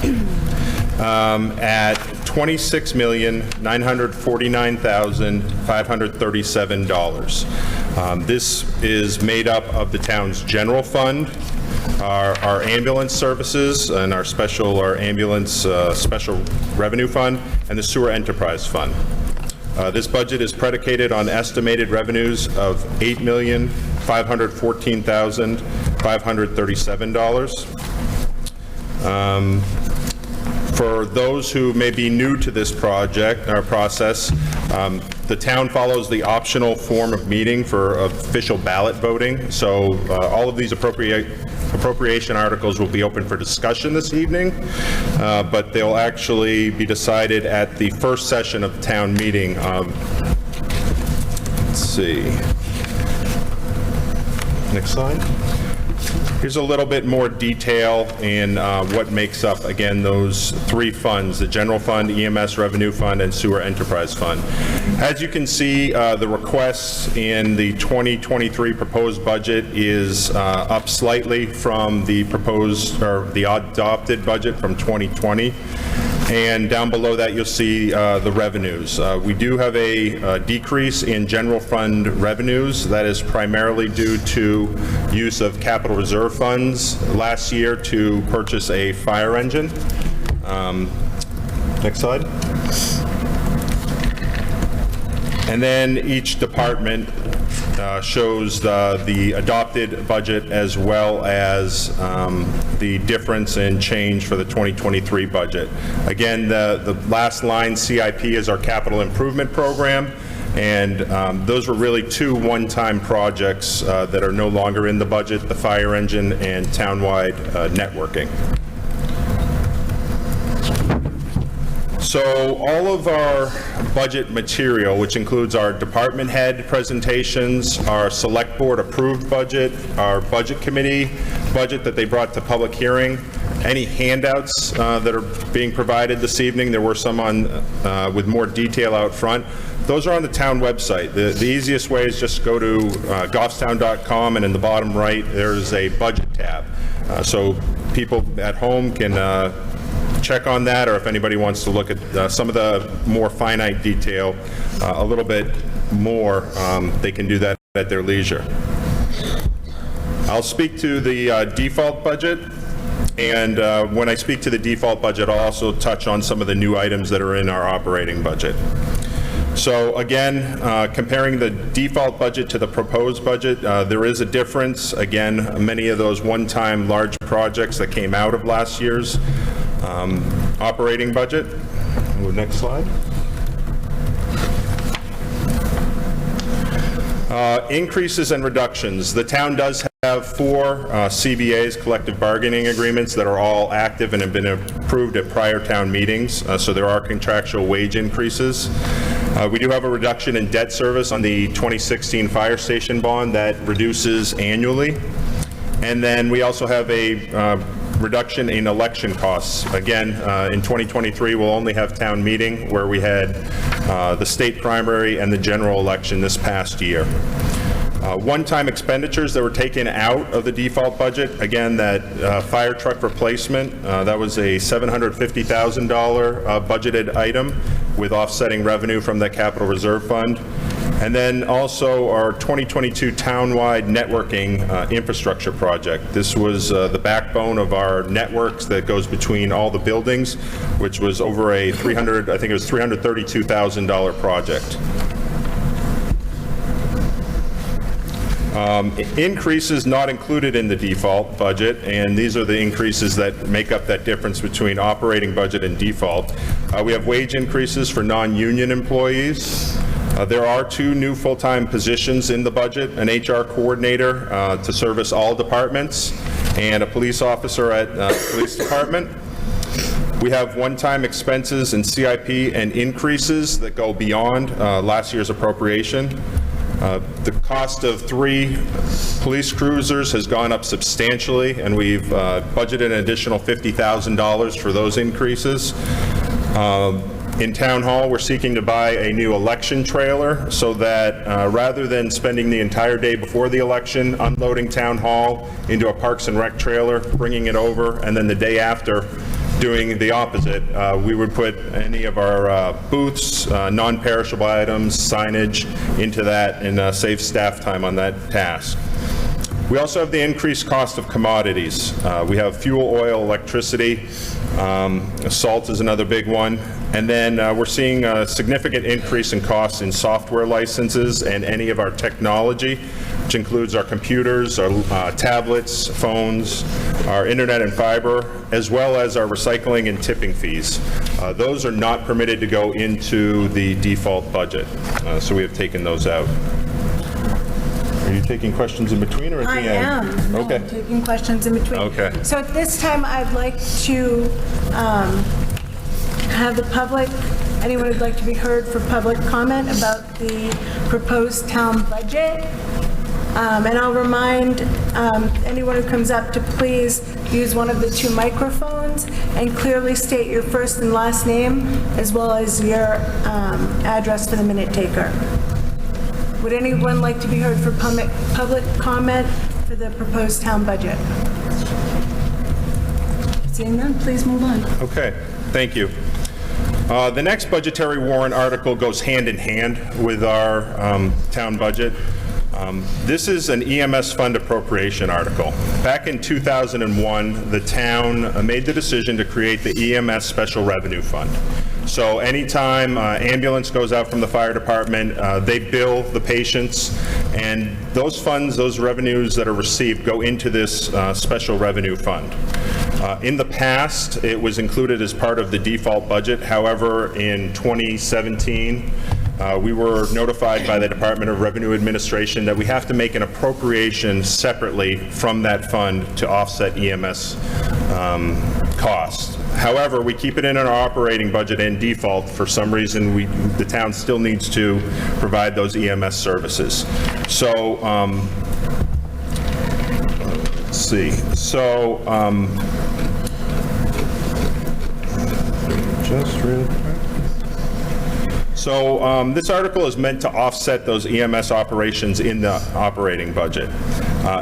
At $26,949,537. This is made up of the town's general fund, our ambulance services, and our ambulance special revenue fund, and the sewer enterprise fund. This budget is predicated on estimated revenues of $8,514,537. For those who may be new to this process, the town follows the optional form of meeting for official ballot voting. So all of these appropriation articles will be open for discussion this evening, but they'll actually be decided at the first session of the town meeting. Let's see. Next slide. Here's a little bit more detail in what makes up, again, those 3 funds, the general fund, EMS revenue fund, and sewer enterprise fund. As you can see, the requests in the 2023 proposed budget is up slightly from the proposed, or the adopted budget from 2020. And down below that, you'll see the revenues. We do have a decrease in general fund revenues. That is primarily due to use of capital reserve funds last year to purchase a fire engine. Next slide. And then each department shows the adopted budget as well as the difference in change for the 2023 budget. Again, the last line, CIP, is our capital improvement program, and those were really 2 one-time projects that are no longer in the budget, the fire engine and townwide networking. So all of our budget material, which includes our department head presentations, our select board approved budget, our budget committee budget that they brought to public hearing, any handouts that are being provided this evening, there were some on with more detail out front, those are on the town website. The easiest way is just go to goffstown.com, and in the bottom right there's a budget tab. So people at home can check on that, or if anybody wants to look at some of the more finite detail a little bit more, they can do that at their leisure. I'll speak to the default budget, and when I speak to the default budget, I'll also touch on some of the new items that are in our operating budget. So again, comparing the default budget to the proposed budget, there is a difference. Again, many of those one-time large projects that came out of last year's operating budget. Next slide. Increases and reductions. The town does have 4 CBAs, collective bargaining agreements, that are all active and have been approved at prior town meetings, so there are contractual wage increases. We do have a reduction in debt service on the 2016 fire station bond that reduces annually. And then we also have a reduction in election costs. Again, in 2023, we'll only have town meeting, where we had the state primary and the general election this past year. One-time expenditures that were taken out of the default budget, again, that fire truck replacement, that was a $750,000 budgeted item with offsetting revenue from the capital reserve fund. And then also our 2022 townwide networking infrastructure project. This was the backbone of our networks that goes between all the buildings, which was over a $332,000 project. Increases not included in the default budget, and these are the increases that make up that difference between operating budget and default. We have wage increases for non-union employees. There are 2 new full-time positions in the budget, an HR coordinator to service all departments, and a police officer at the police department. We have one-time expenses in CIP and increases that go beyond last year's appropriation. The cost of 3 police cruisers has gone up substantially, and we've budgeted an additional $50,000 for those increases. In Town Hall, we're seeking to buy a new election trailer so that rather than spending the entire day before the election unloading Town Hall into a Parks and Rec trailer, bringing it over, and then the day after doing the opposite, we would put any of our booths, non-perishable items, signage into that and save staff time on that task. We also have the increased cost of commodities. We have fuel, oil, electricity, salt is another big one, and then we're seeing a significant increase in costs in software licenses and any of our technology, which includes our computers, our tablets, phones, our internet and fiber, as well as our recycling and tipping fees. Those are not permitted to go into the default budget, so we have taken those out. Are you taking questions in between or at the end? I am. No, Okay. I'm taking questions in between. Okay. So at this time, I'd like to have the public, anyone who'd like to be heard for public comment about the proposed town budget. And I'll remind anyone who comes up to please use one of the 2 microphones and clearly state your first and last name, as well as your address for the minute taker. Would anyone like to be heard for public comment for the proposed town budget? Seeing none, please move on. Okay, thank you. The next budgetary warrant article goes hand in hand with our town budget. This is an EMS fund appropriation article. Back in 2001, the town made the decision to create the EMS Special Revenue Fund. So anytime ambulance goes out from the fire department, they bill the patients, and those funds, those revenues that are received go into this special revenue fund. In the past, it was included as part of the default budget. However, in 2017, we were notified by the Department of Revenue Administration that we have to make an appropriation separately from that fund to offset EMS costs. However, we keep it in our operating budget and default. For some reason, the town still needs to provide those EMS services. So, let's see. So, just real quick. So this article is meant to offset those EMS operations in the operating budget.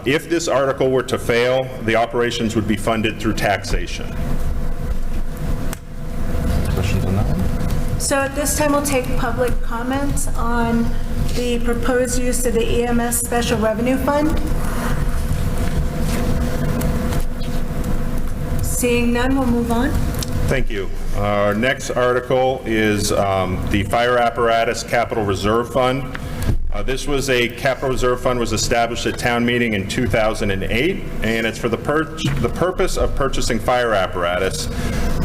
If this article were to fail, the operations would be funded through taxation. Questions on that one? So at this time, we'll take public comments on the proposed use of the EMS Special Revenue Fund. Seeing none, we'll move on. Thank you. Our next article is the Fire Apparatus Capital Reserve Fund. This was a capital reserve fund was established at town meeting in 2008, and it's for the purpose of purchasing fire apparatus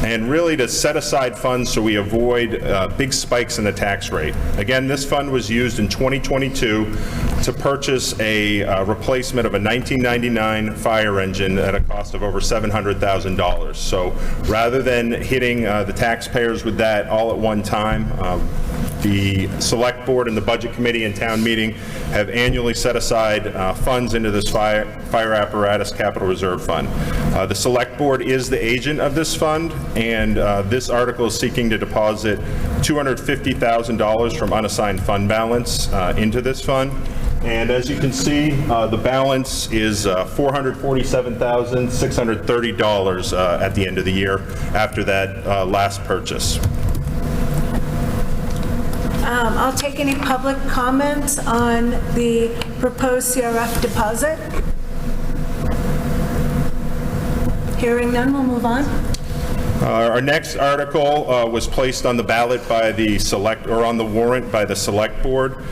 and really to set aside funds so we avoid big spikes in the tax rate. Again, this fund was used in 2022 to purchase a replacement of a 1999 fire engine at a cost of over $700,000. So rather than hitting the taxpayers with that all at one time, the Select Board and the Budget Committee and Town Meeting have annually set aside funds into this fire apparatus capital reserve fund. The Select Board is the agent of this fund, and this article is seeking to deposit $250,000 from unassigned fund balance into this fund. And as you can see, the balance is $447,630 at the end of the year after that last purchase. I'll take any public comments on the proposed CRF deposit. Hearing none, we'll move on. Our next article was placed on the ballot by the on the warrant by the Select Board.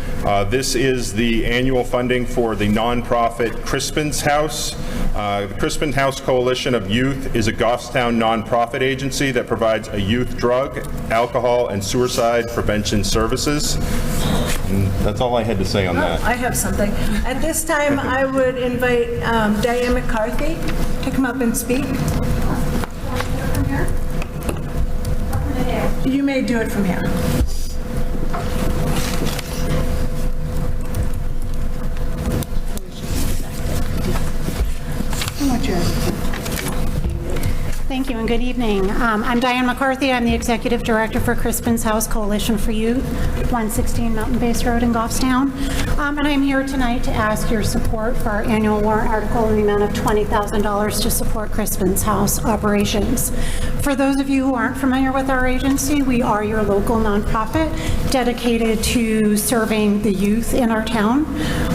This is the annual funding for the nonprofit Crispin's House. The Crispin House Coalition of Youth is a Goffstown nonprofit agency that provides a youth drug, alcohol, and suicide prevention services. And that's all I had to say on that. I have something. At this time, I would invite Diane McCarthy to come up and speak. You may do it from here. Thank you and good evening. I'm Diane McCarthy. I'm the Executive Director for Crispin's House Coalition for Youth, 116 Mountain Base Road in Goffstown. And I'm here tonight to ask your support for our annual warrant article in the amount of $20,000 to support Crispin's House operations. For those of you who aren't familiar with our agency, we are your local nonprofit dedicated to serving the youth in our town.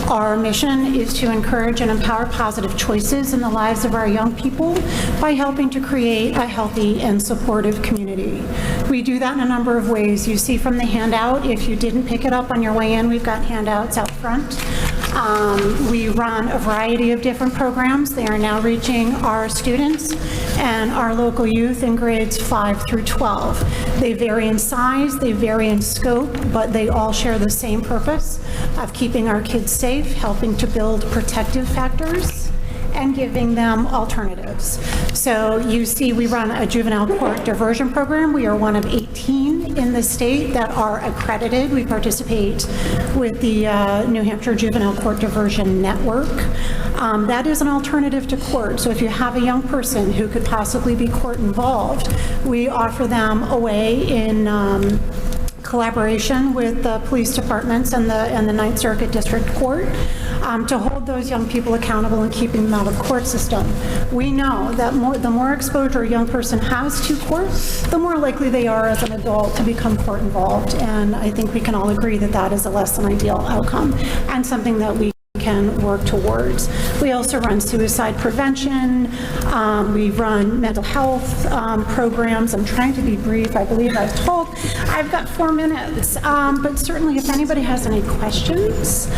Our mission is to encourage and empower positive choices in the lives of our young people by helping to create a healthy and supportive community. We do that in a number of ways. You see from the handout, if you didn't pick it up on your way in, we've got handouts out front. We run a variety of different programs. They are now reaching our students and our local youth in grades 5 through 12. They vary in size, they vary in scope, but they all share the same purpose of keeping our kids safe, helping to build protective factors, and giving them alternatives. So you see we run a juvenile court diversion program. We are one of 18 in the state that are accredited. We participate with the New Hampshire Juvenile Court Diversion Network. That is an alternative to court. So if you have a young person who could possibly be court involved, we offer them a way in collaboration with the police departments and the Ninth Circuit District Court to hold those young people accountable and keeping them out of the court system. We know that the more exposure a young person has to court, the more likely they are as an adult to become court involved. And I think we can all agree that that is a less than ideal outcome and something that we can work towards. We also run suicide prevention. We run mental health programs. I'm trying to be brief. I believe I've told. I've got 4 minutes, but certainly if anybody has any questions,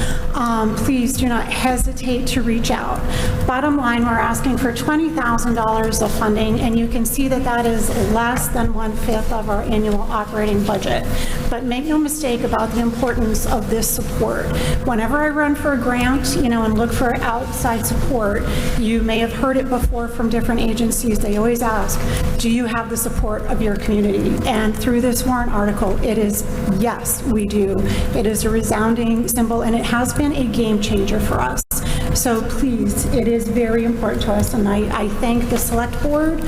please do not hesitate to reach out. Bottom line, we're asking for $20,000 of funding, and you can see that that is less than 1/5 of our annual operating budget. But make no mistake about the importance of this support. Whenever I run for a grant, and look for outside support, you may have heard it before from different agencies. They always ask, do you have the support of your community? And through this warrant article, it is, yes, we do. It is a resounding symbol, and it has been a game changer for us. So please, it is very important to us, and I thank the Select Board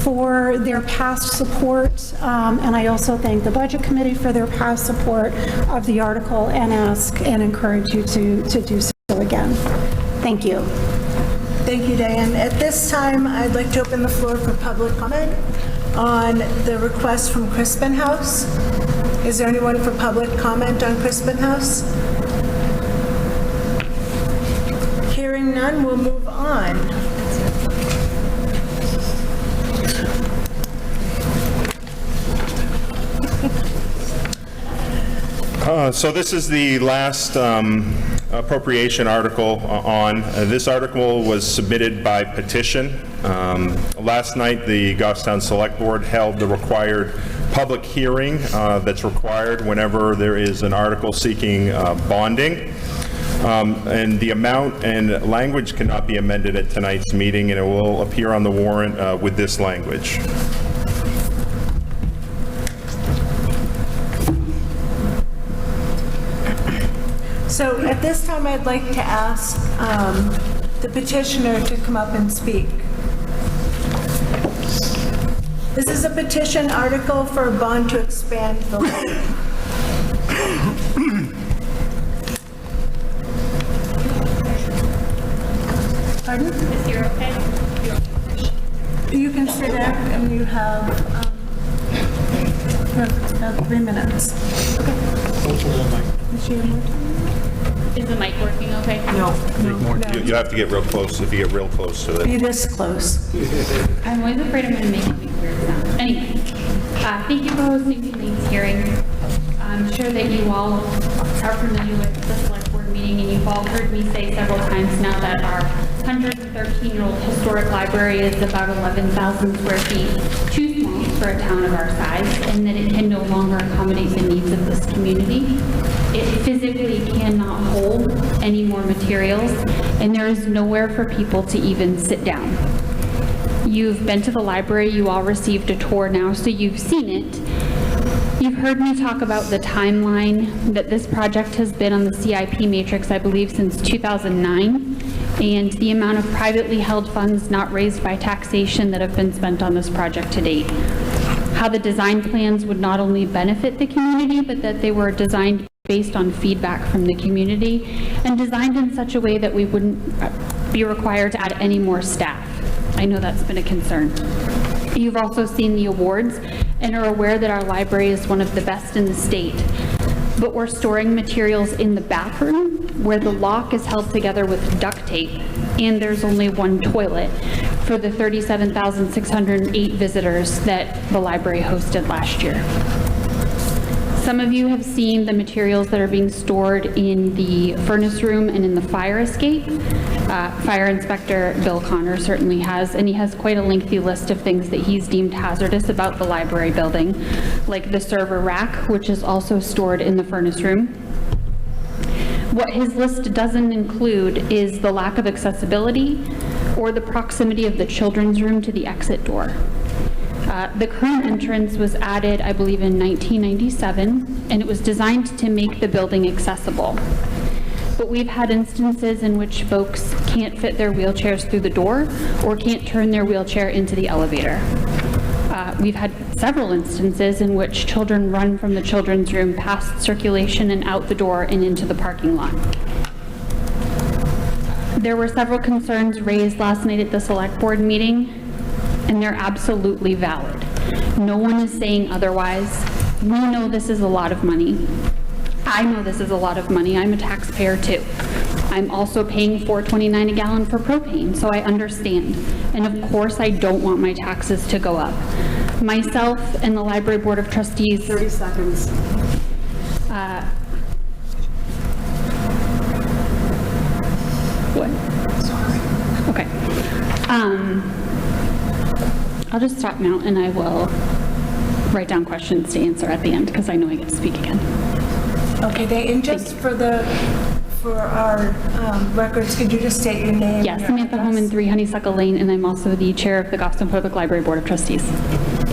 for their past support, and I also thank the Budget Committee for their past support of the article, and ask and encourage you to do so again. Thank you. Thank you, Diane. At this time, I'd like to open the floor for public comment on the request from Crispin House. Is there anyone for public comment on Crispin House? Hearing none, we'll move on. So this is the last appropriation article on. This article was submitted by petition. Last night, the Goffstown Select Board held the required public hearing that's required whenever there is an article seeking bonding. And the amount and language cannot be amended at tonight's meeting, and it will appear on the warrant with this language. So at this time, I'd like to ask the petitioner to come up and speak. This is a petition article for a bond to expand the lake. Pardon? Is here okay? You can sit there and you have about 3 minutes. Okay. Is she more time? Is the mic working okay? No. You have to get real close, if you get real close to it. Be this close. I'm always afraid I'm going to make a weird sound. Anyway, thank you for hosting tonight's hearing. I'm sure that you all are familiar with the select board meeting, and you've all heard me say several times now that our 113-year-old historic library is about 11,000 square feet, too small for a town of our size, and that it can no longer accommodate the needs of this community. It physically cannot hold any more materials, and there is nowhere for people to even sit down. You've been to the library, you all received a tour now, so you've seen it. You've heard me talk about the timeline that this project has been on the CIP matrix, I believe, since 2009, and the amount of privately held funds not raised by taxation that have been spent on this project to date. How the design plans would not only benefit the community, but that they were designed based on feedback from the community and designed in such a way that we wouldn't be required to add any more staff. I know that's been a concern. You've also seen the awards and are aware that our library is one of the best in the state. But we're storing materials in the bathroom where the lock is held together with duct tape and there's only one toilet for the 37,608 visitors that the library hosted last year. Some of you have seen the materials that are being stored in the furnace room and in the fire escape. Fire Inspector Bill Connor certainly has, and he has quite a lengthy list of things that he's deemed hazardous about the library building, like the server rack, which is also stored in the furnace room. What his list doesn't include is the lack of accessibility or the proximity of the children's room to the exit door. The current entrance was added, I believe, in 1997, and it was designed to make the building accessible. But we've had instances in which folks can't fit their wheelchairs through the door or can't turn their wheelchair into the elevator. We've had several instances in which children run from the children's room past circulation and out the door and into the parking lot. There were several concerns raised last night at the select board meeting, and they're absolutely valid. No one is saying otherwise. We know this is a lot of money. I know this is a lot of money. I'm a taxpayer too. I'm also paying $4.29 a gallon for propane, so I understand. And of course, I don't want my taxes to go up. Myself and the Library Board of Trustees. 30 seconds. What? Sorry. Okay. I'll just stop now and I will write down questions to answer at the end because I know I get to speak again. Okay, and just for our records, could you just state your name? Yes, Samantha Holman, 3 Honeysuckle Lane, and I'm also the chair of the Goffstown Public Library Board of Trustees.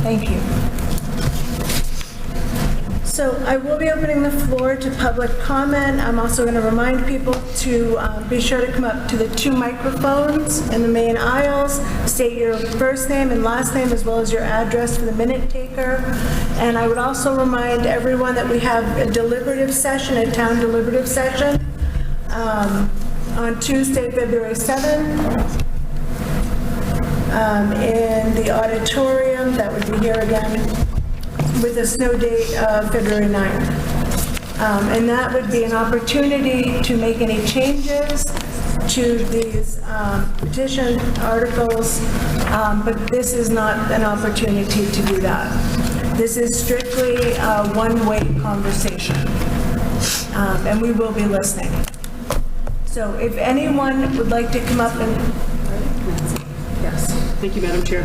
Thank you. So I will be opening the floor to public comment. I'm also going to remind people to be sure to come up to the 2 microphones in the main aisles, state your first name and last name as well as your address for the minute taker. And I would also remind everyone that we have a deliberative session, a town deliberative session on Tuesday, February 7th in the auditorium. That would be here again, with a snow date of February 9th. And that would be an opportunity to make any changes to these petition articles, but this is not an opportunity to do that. This is strictly a one-way conversation, and we will be listening. So if anyone would like to come up and, Yes. Thank you, Madam Chair.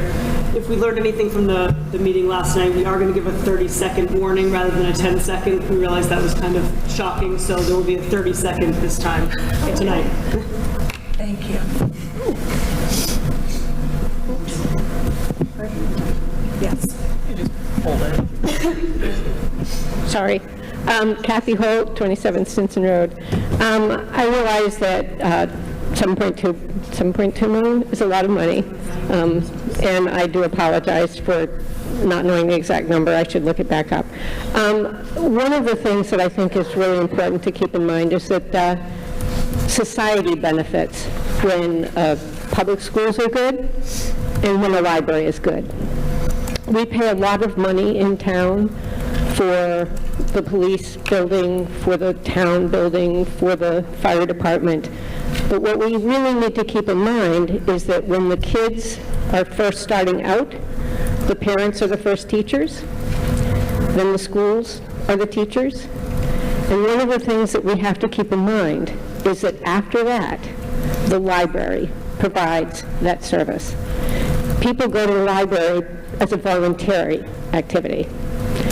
If we learned anything from the meeting last night, we are going to give a 30-second warning rather than a 10-second. We realized that was kind of shocking, so there will be a 30-second this time, tonight. thank you. Yes. Sorry. Kathy Holt, 27 Stinson Road. I realize that 7.2 million is a lot of money, and I do apologize for not knowing the exact number. I should look it back up. One of the things that I think is really important to keep in mind is that society benefits when public schools are good and when a library is good. We pay a lot of money in town for the police building, for the town building, for the fire department. But what we really need to keep in mind is that when the kids are first starting out, the parents are the first teachers, then the schools are the teachers. And one of the things that we have to keep in mind is that after that, the library provides that service. People go to the library as a voluntary activity.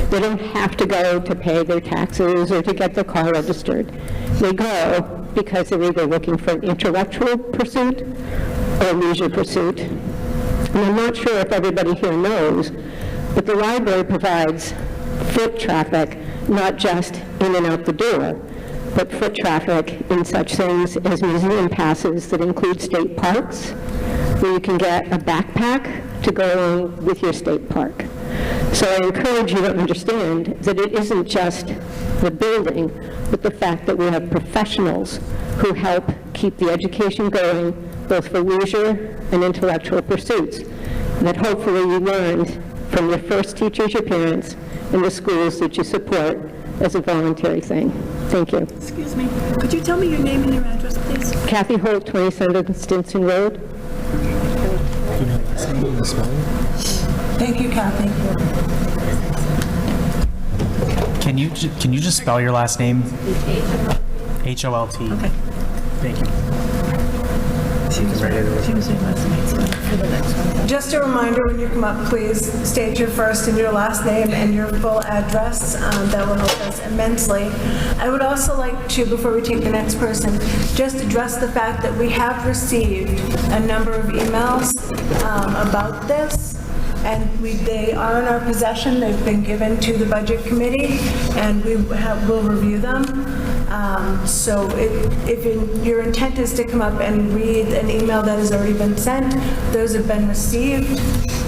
They don't have to go to pay their taxes or to get their car registered. They go because they're either looking for an intellectual pursuit or a leisure pursuit. And I'm not sure if everybody here knows, but the library provides foot traffic, not just in and out the door, but foot traffic in such things as museum passes that include state parks, where you can get a backpack to go along with your state park. So I encourage you to understand that it isn't just the building, but the fact that we have professionals who help keep the education going, both for leisure and intellectual pursuits, that hopefully you learned from your first teachers, your parents, and the schools that you support as a voluntary thing. Thank you. Excuse me, could you tell me your name and your address, please? Kathy Holt, 27 Stinson Road. Thank you, Kathy. Can you just spell your last name? Holt. Okay. Thank you. Just a reminder, when you come up, please state your first and your last name and your full address. That will help us immensely. I would also like to, before we take the next person, just address the fact that we have received a number of emails about this, and they are in our possession. They've been given to the Budget Committee, and we'll review them. So if your intent is to come up and read an email that has already been sent, those have been received,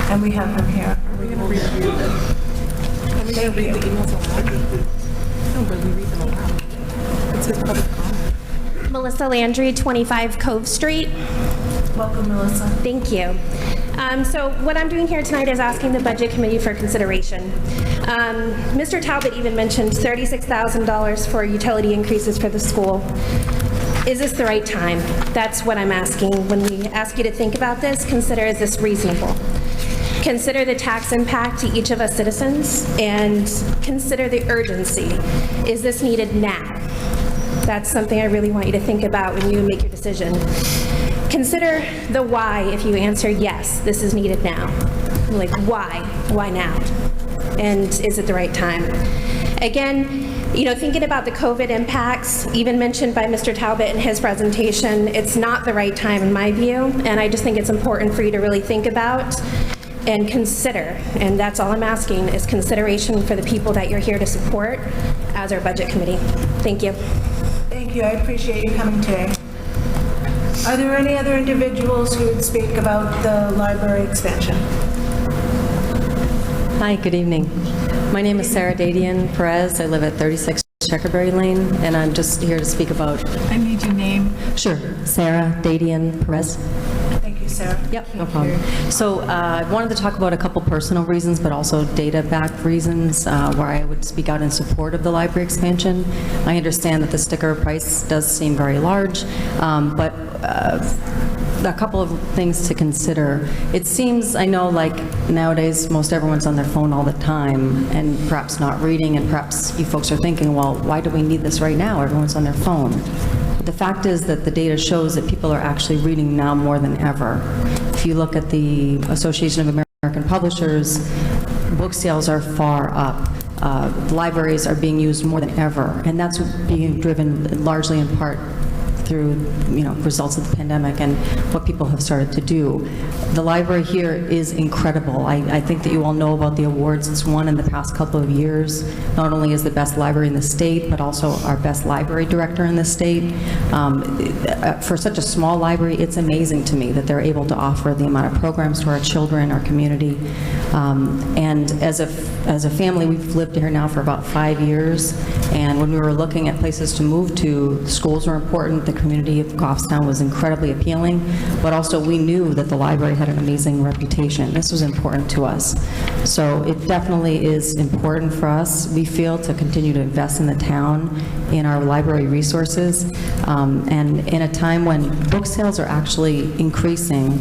and we have them here. Are we going to review them? Are we going to read the emails aloud? No, but we read them aloud. It says public comment. Melissa Landry, 25 Cove Street. Welcome, Melissa. Thank you. So what I'm doing here tonight is asking the Budget Committee for consideration. Mr. Talbot even mentioned $36,000 for utility increases for the school. Is this the right time? That's what I'm asking. When we ask you to think about this, consider, is this reasonable? Consider the tax impact to each of us citizens, and consider the urgency. Is this needed now? That's something I really want you to think about when you make your decision. Consider the why if you answer yes, this is needed now. Like, why? Why now? And is it the right time? Again, thinking about the COVID impacts, even mentioned by Mr. Talbot in his presentation, it's not the right time in my view, and I just think it's important for you to really think about and consider, and that's all I'm asking, is consideration for the people that you're here to support as our Budget Committee. Thank you. Thank you. I appreciate you coming today. Are there any other individuals who would speak about the library expansion? Hi, good evening. My name is Sarah Dadian Perez. I live at 36 Checkerberry Lane, and I'm just here to speak about... I need your name. Sure. Sarah Dadian Perez. Thank you, Sarah. Yep, no problem. So I wanted to talk about a couple personal reasons, but also data-backed reasons where I would speak out in support of the library expansion. I understand that the sticker price does seem very large, but a couple of things to consider. It seems, I know, like nowadays most everyone's on their phone all the time and perhaps not reading, and perhaps you folks are thinking, well, why do we need this right now? Everyone's on their phone. the fact is that the data shows that people are actually reading now more than ever. If you look at the Association of American Publishers, book sales are far up. Libraries are being used more than ever, and that's being driven largely in part through, results of the pandemic and what people have started to do. The library here is incredible. I think that you all know about the awards it's won in the past couple of years. Not only is the best library in the state, but also our best library director in the state. For such a small library, it's amazing to me that they're able to offer the amount of programs to our children, our community. And as a family, we've lived here now for about 5 years, and when we were looking at places to move to, schools were important, the community of Goffstown was incredibly appealing, but also we knew that the library had an amazing reputation. This was important to us. So it definitely is important for us, we feel, to continue to invest in the town, in our library resources, and in a time when book sales are actually increasing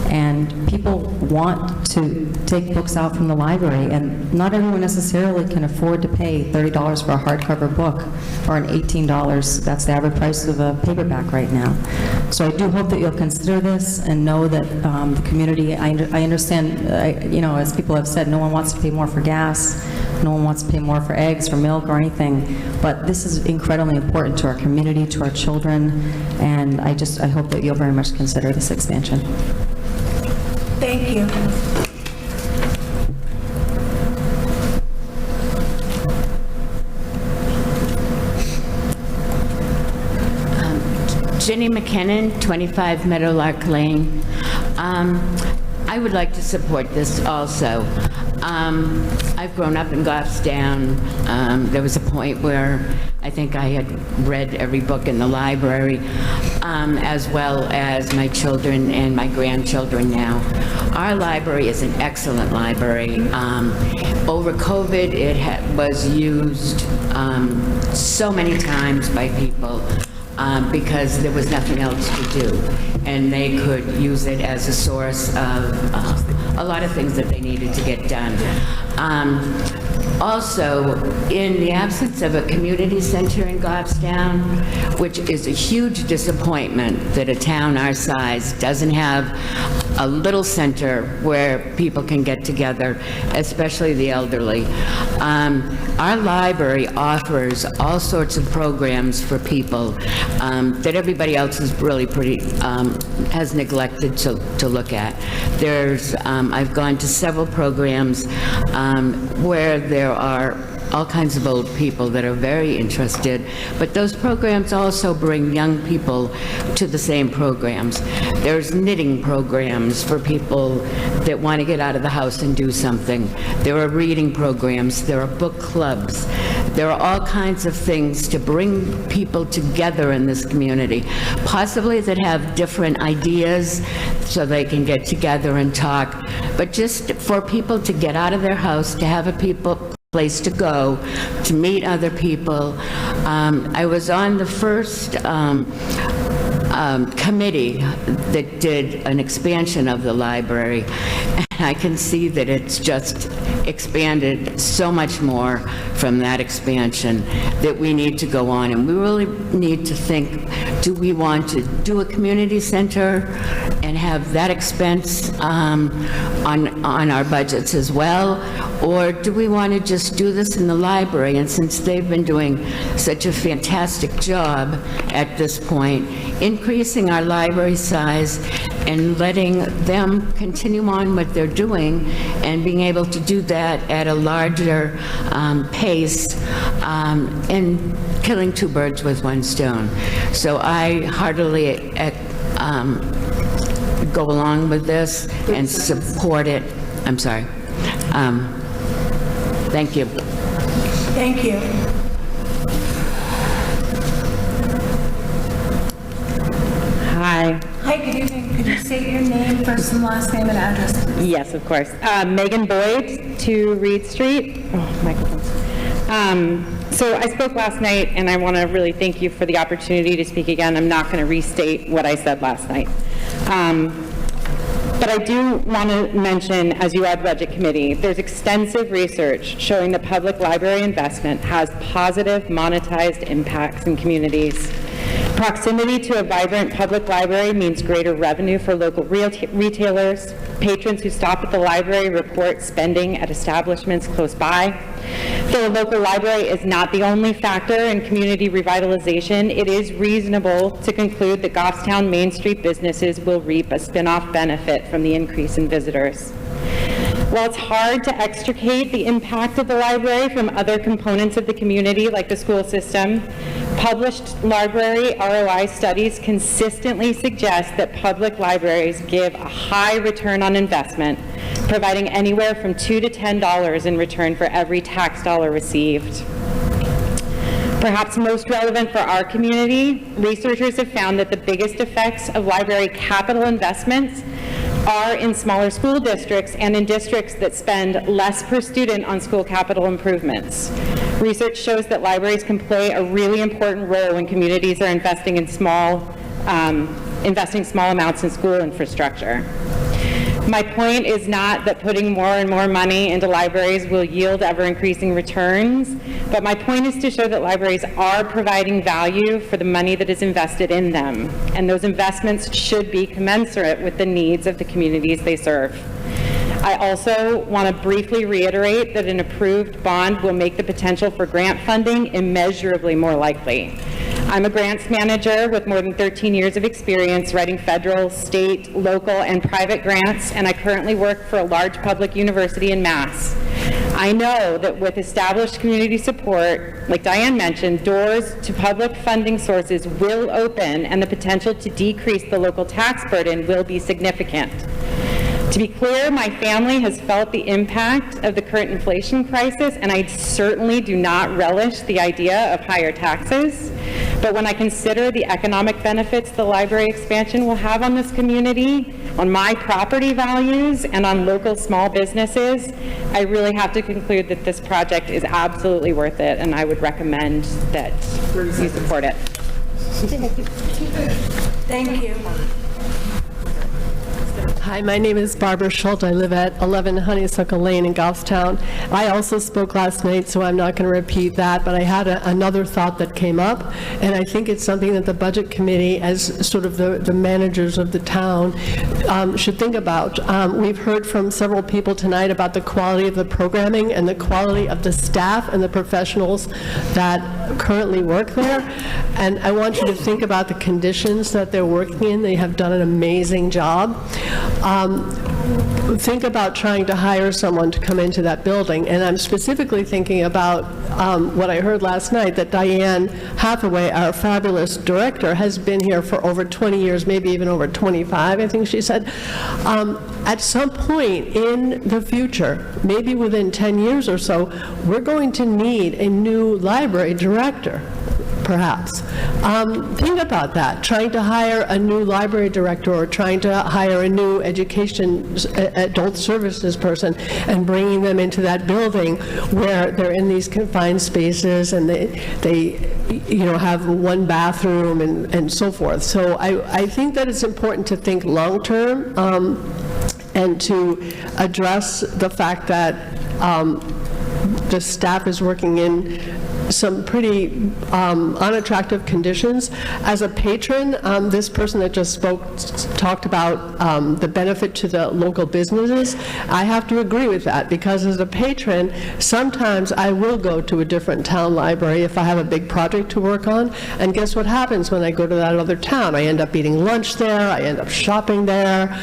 and people want to take books out from the library, and not everyone necessarily can afford to pay $30 for a hardcover book or an $18. That's the average price of a paperback right now. So I do hope that you'll consider this and know that the community, I understand, as people have said, no one wants to pay more for gas, no one wants to pay more for eggs, for milk, or anything, but this is incredibly important to our community, to our children, and I hope that you'll very much consider this expansion. Thank you. Jenny McKinnon, 25 Meadowlark Lane. I would like to support this also. I've grown up in Goffstown. There was a point where I think I had read every book in the library, as well as my children and my grandchildren now. Our library is an excellent library. Over COVID, it was used so many times by people because there was nothing else to do, and they could use it as a source of a lot of things that they needed to get done. Also, in the absence of a community center in Goffstown, which is a huge disappointment that a town our size doesn't have a little center where people can get together, especially the elderly. Our library offers all sorts of programs for people that everybody else is really has neglected to look at. I've gone to several programs where there are all kinds of old people that are very interested, but those programs also bring young people to the same programs. There's knitting programs for people that want to get out of the house and do something. There are reading programs, there are book clubs. There are all kinds of things to bring people together in this community, possibly that have different ideas so they can get together and talk, but just for people to get out of their house, to have a place to go, to meet other people. I was on the first committee that did an expansion of the library, and I can see that it's just expanded so much more from that expansion that we need to go on, and we really need to think, do we want to do a community center and have that expense on our budgets as well, or do we want to just do this in the library? And since they've been doing such a fantastic job at this point, increasing our library size and letting them continue on what they're doing and being able to do that at a larger pace and killing two birds with one stone. So I heartily go along with this and support it. I'm sorry. Thank you. Thank you. Hi. Hi, good evening. Could you state your name, first and last name, and address, please? Yes, of course. Megan Boyd, 2 Reed Street. Oh, microphones. So I spoke last night, and I want to really thank you for the opportunity to speak again. I'm not going to restate what I said last night. But I do want to mention, as you add Budget Committee, there's extensive research showing the public library investment has positive monetized impacts in communities. Proximity to a vibrant public library means greater revenue for local retailers. Patrons who stop at the library report spending at establishments close by. Though a local library is not the only factor in community revitalization, it is reasonable to conclude that Goffstown Main Street businesses will reap a spin-off benefit from the increase in visitors. While it's hard to extricate the impact of the library from other components of the community, like the school system, published library ROI studies consistently suggest that public libraries give a high return on investment, providing anywhere from $2 to $10 in return for every tax dollar received. Perhaps most relevant for our community, researchers have found that the biggest effects of library capital investments are in smaller school districts and in districts that spend less per student on school capital improvements. Research shows that libraries can play a really important role when communities are investing small amounts in school infrastructure. My point is not that putting more and more money into libraries will yield ever-increasing returns, but my point is to show that libraries are providing value for the money that is invested in them, and those investments should be commensurate with the needs of the communities they serve. I also want to briefly reiterate that an approved bond will make the potential for grant funding immeasurably more likely. I'm a grants manager with more than 13 years of experience writing federal, state, local, and private grants, and I currently work for a large public university in Mass. I know that with established community support, like Diane mentioned, doors to public funding sources will open and the potential to decrease the local tax burden will be significant. To be clear, my family has felt the impact of the current inflation crisis, and I certainly do not relish the idea of higher taxes. But when I consider the economic benefits the library expansion will have on this community, on my property values, and on local small businesses, I really have to conclude that this project is absolutely worth it, and I would recommend that you support it. Thank you. Hi, my name is Barbara Schultz. I live at 11 Honeysuckle Lane in Goffstown. I also spoke last night, so I'm not going to repeat that, but I had another thought that came up, and I think it's something that the Budget Committee, as sort of the managers of the town, should think about. We've heard from several people tonight about the quality of the programming and the quality of the staff and the professionals that currently work there, and I want you to think about the conditions that they're working in. They have done an amazing job. Think about trying to hire someone to come into that building, and I'm specifically thinking about what I heard last night, that Diane Hathaway, our fabulous director, has been here for over 20 years, maybe even over 25, I think she said. At some point in the future, maybe within 10 years or so, we're going to need a new library director, perhaps. Think about that, trying to hire a new library director or trying to hire a new education, adult services person and bringing them into that building where they're in these confined spaces and they have one bathroom and so forth. So I think that it's important to think long-term and to address the fact that the staff is working in some pretty unattractive conditions. As a patron, this person that just spoke talked about the benefit to the local businesses. I have to agree with that, because as a patron, sometimes I will go to a different town library if I have a big project to work on, and guess what happens when I go to that other town? I end up eating lunch there, I end up shopping there.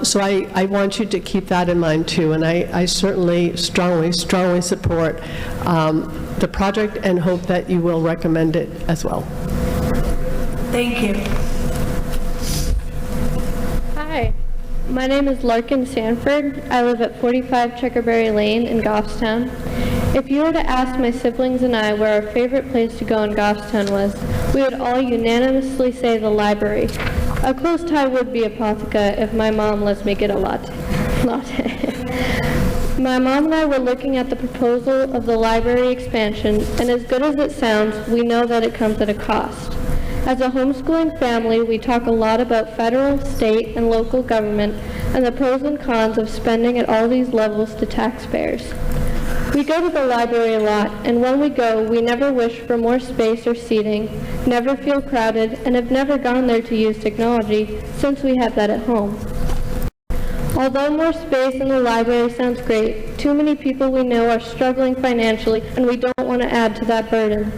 So I want you to keep that in mind too, and I certainly strongly support the project and hope that you will recommend it as well. Thank you. Hi, my name is Larkin Sanford. I live at 45 Checkerberry Lane in Goffstown. If you were to ask my siblings and I where our favorite place to go in Goffstown was, we would all unanimously say the library. A close tie would be Apotheca if my mom lets me get a latte. My mom and I were looking at the proposal of the library expansion, and as good as it sounds, we know that it comes at a cost. As a homeschooling family, we talk a lot about federal, state, and local government and the pros and cons of spending at all these levels to taxpayers. We go to the library a lot, and when we go, we never wish for more space or seating, never feel crowded, and have never gone there to use technology since we have that at home. Although more space in the library sounds great, too many people we know are struggling financially, and we don't want to add to that burden.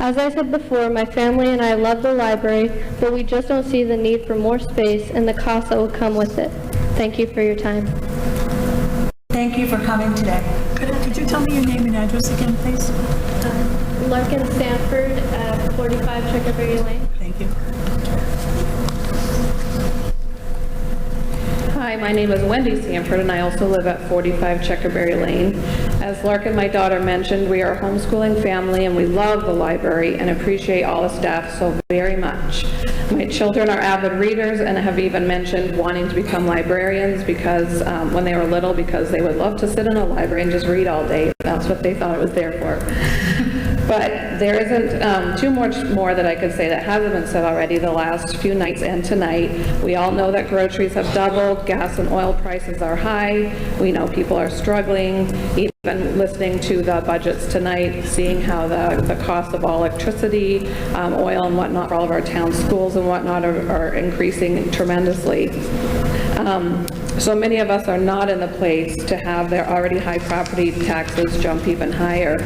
As I said before, my family and I love the library, but we just don't see the need for more space and the cost that will come with it. Thank you for your time. Thank you for coming today. Could you tell me your name and address again, please? Larkin Sanford at 45 Checkerberry Lane. Thank you. Hi, my name is Wendy Sanford, and I also live at 45 Checkerberry Lane. As Larkin, my daughter, mentioned, we are a homeschooling family, and we love the library and appreciate all the staff so very much. My children are avid readers and have even mentioned wanting to become librarians because when they were little, because they would love to sit in a library and just read all day. That's what they thought it was there for. But there isn't too much more that I could say that hasn't been said already the last few nights and tonight. We all know that groceries have doubled, gas and oil prices are high, we know people are struggling, even listening to the budgets tonight, seeing how the cost of all electricity, oil and whatnot for all of our town schools and whatnot are increasing tremendously. So many of us are not in the place to have their already high property taxes jump even higher.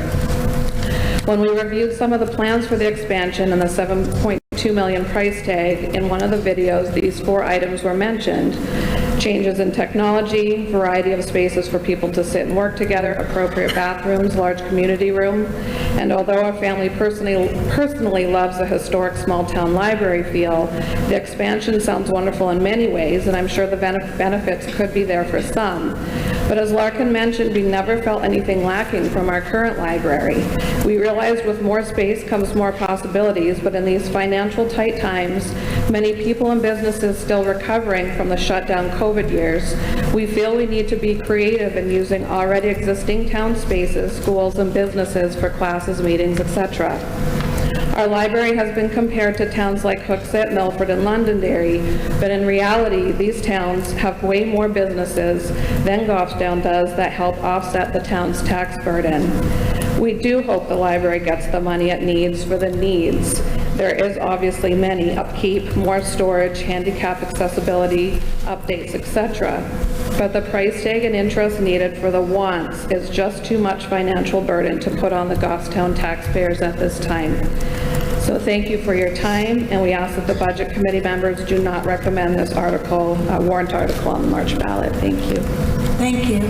When we reviewed some of the plans for the expansion and the $7.2 million price tag, in one of the videos, these 4 items were mentioned. Changes in technology, variety of spaces for people to sit and work together, appropriate bathrooms, large community room. And although our family personally loves the historic small-town library feel, the expansion sounds wonderful in many ways, and I'm sure the benefits could be there for some. But as Larkin mentioned, we never felt anything lacking from our current library. We realized with more space comes more possibilities, but in these financial tight times, many people and businesses still recovering from the shutdown COVID years, we feel we need to be creative in using already existing town spaces, schools, and businesses for classes, meetings, etc. Our library has been compared to towns like Hooksett, Milford, and Londonderry, but in reality, these towns have way more businesses than Goffstown does that help offset the town's tax burden. We do hope the library gets the money it needs for the needs. There is obviously many: upkeep, more storage, handicap accessibility, updates, etc. But the price tag and interest needed for the wants is just too much financial burden to put on the Goffstown taxpayers at this time. So thank you for your time, and we ask that the Budget Committee members do not recommend this article, warrant article on the March ballot. Thank you. Thank you.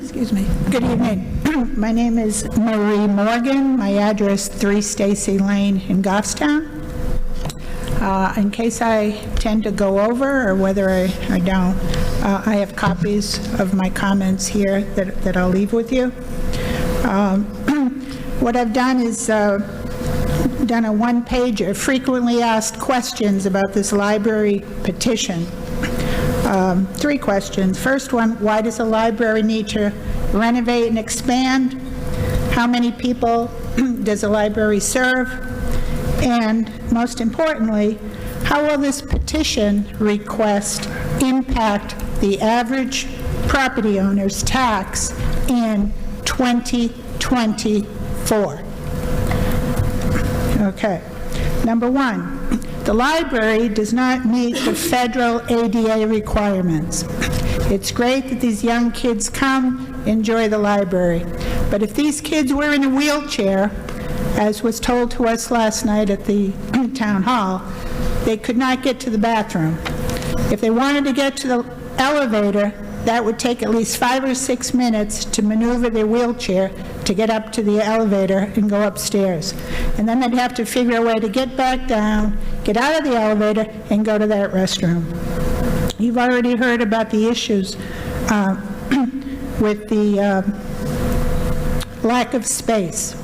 Excuse me. Good evening. My name is Marie Morgan. My address 3 Stacy Lane in Goffstown. In case I tend to go over, or whether I don't, I have copies of my comments here that I'll leave with you. What I've done is done a one-pager, frequently asked questions about this library petition. 3 questions. First one, why does a library need to renovate and expand? How many people does a library serve? And most importantly, how will this petition request impact the average property owner's tax in 2024? Okay. Number 1, the library does not meet the federal ADA requirements. It's great that these young kids come, enjoy the library, but if these kids were in a wheelchair, as was told to us last night at the town hall, they could not get to the bathroom. If they wanted to get to the elevator, that would take at least 5 or 6 minutes to maneuver their wheelchair to get up to the elevator and go upstairs. And then they'd have to figure a way to get back down, get out of the elevator, and go to that restroom. You've already heard about the issues with the lack of space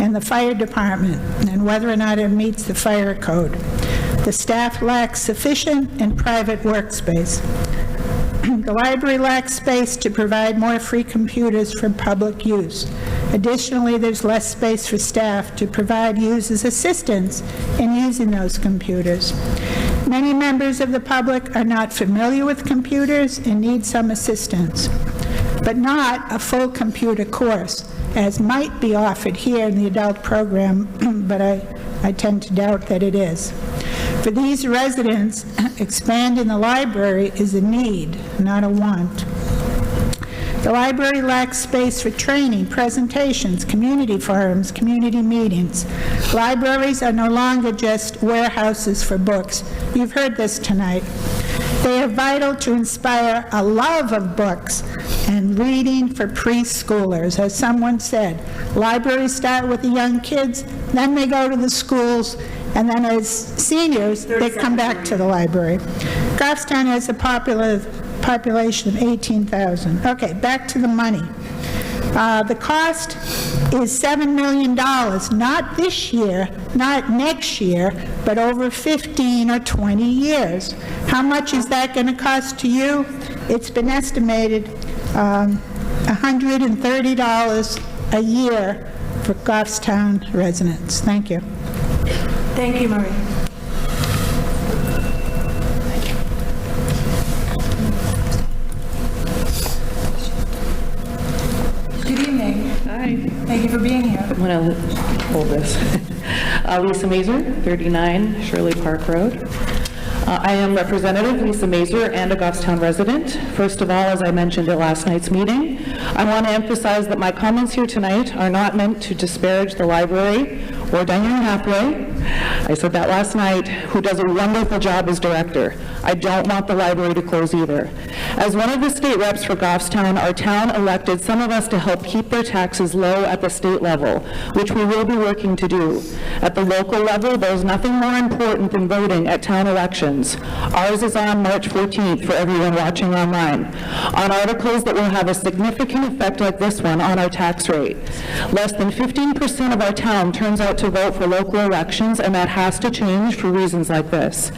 and the fire department and whether or not it meets the fire code. The staff lacks sufficient and private workspace. The library lacks space to provide more free computers for public use. Additionally, there's less space for staff to provide users assistance in using those computers. Many members of the public are not familiar with computers and need some assistance, but not a full computer course, as might be offered here in the adult program, but I tend to doubt that it is. For these residents, expanding the library is a need, not a want. The library lacks space for training, presentations, community forums, community meetings. Libraries are no longer just warehouses for books. You've heard this tonight. They are vital to inspire a love of books and reading for preschoolers. As someone said, libraries start with the young kids, then they go to the schools, and then as seniors, they come back to the library. Goffstown has a population of 18,000. Okay, back to the money. The cost is $7 million, not this year, not next year, but over 15 or 20 years. How much is that going to cost to you? It's been estimated $130 a year for Goffstown residents. Thank you. Thank you, Marie. Good evening. Hi. Thank you for being here. I'm going to hold this. Lisa Mazur, 39 Shirley Park Road. I am Representative Lisa Mazur and a Goffstown resident. First of all, as I mentioned at last night's meeting, I want to emphasize that my comments here tonight are not meant to disparage the library or Diane Hathaway. I said that last night, who does a wonderful job as director. I don't want the library to close either. As one of the state reps for Goffstown, our town elected some of us to help keep their taxes low at the state level, which we will be working to do. At the local level, there's nothing more important than voting at town elections. Ours is on March 14th for everyone watching online, on articles that will have a significant effect like this one on our tax rate. Less than 15% of our town turns out to vote for local elections, and that has to change for reasons like this.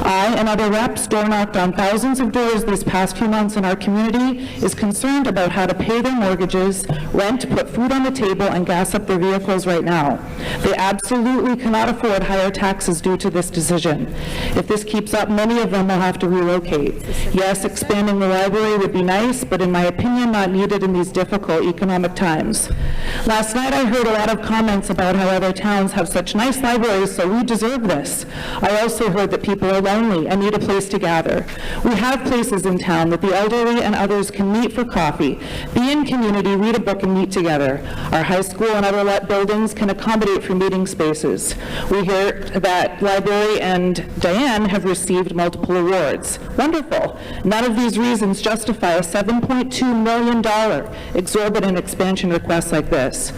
I and other reps door-knocked on thousands of doors these past few months, and our community is concerned about how to pay their mortgages, rent, put food on the table, and gas up their vehicles right now. They absolutely cannot afford higher taxes due to this decision. If this keeps up, many of them will have to relocate. Yes, expanding the library would be nice, but in my opinion, not needed in these difficult economic times. Last night, I heard a lot of comments about how other towns have such nice libraries, so we deserve this. I also heard that people are lonely and need a place to gather. We have places in town that the elderly and others can meet for coffee, be in community, read a book, and meet together. Our high school and other buildings can accommodate for meeting spaces. We hear that library and Diane have received multiple awards. Wonderful. None of these reasons justify a $7.2 million exorbitant expansion request like this.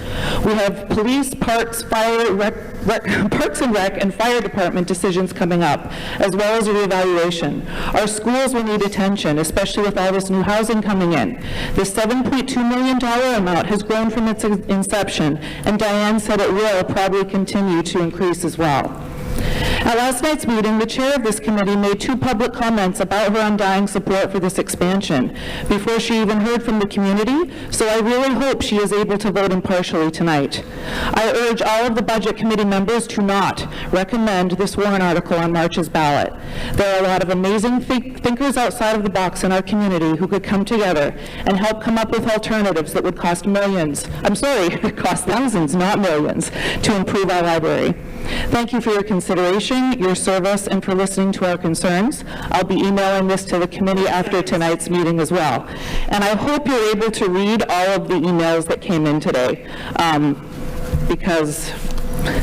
We have police, parks, Parks and Rec and fire department decisions coming up, as well as a reevaluation. Our schools will need attention, especially with all this new housing coming in. This $7.2 million amount has grown from its inception, and Diane said it will probably continue to increase as well. At last night's meeting, the chair of this committee made 2 public comments about her undying support for this expansion before she even heard from the community, so I really hope she is able to vote impartially tonight. I urge all of the Budget Committee members to not recommend this warrant article on March's ballot. There are a lot of amazing thinkers outside of the box in our community who could come together and help come up with alternatives that would cost cost thousands, not millions, to improve our library. Thank you for your consideration, your service, and for listening to our concerns. I'll be emailing this to the committee after tonight's meeting as well. And I hope you're able to read all of the emails that came in today, because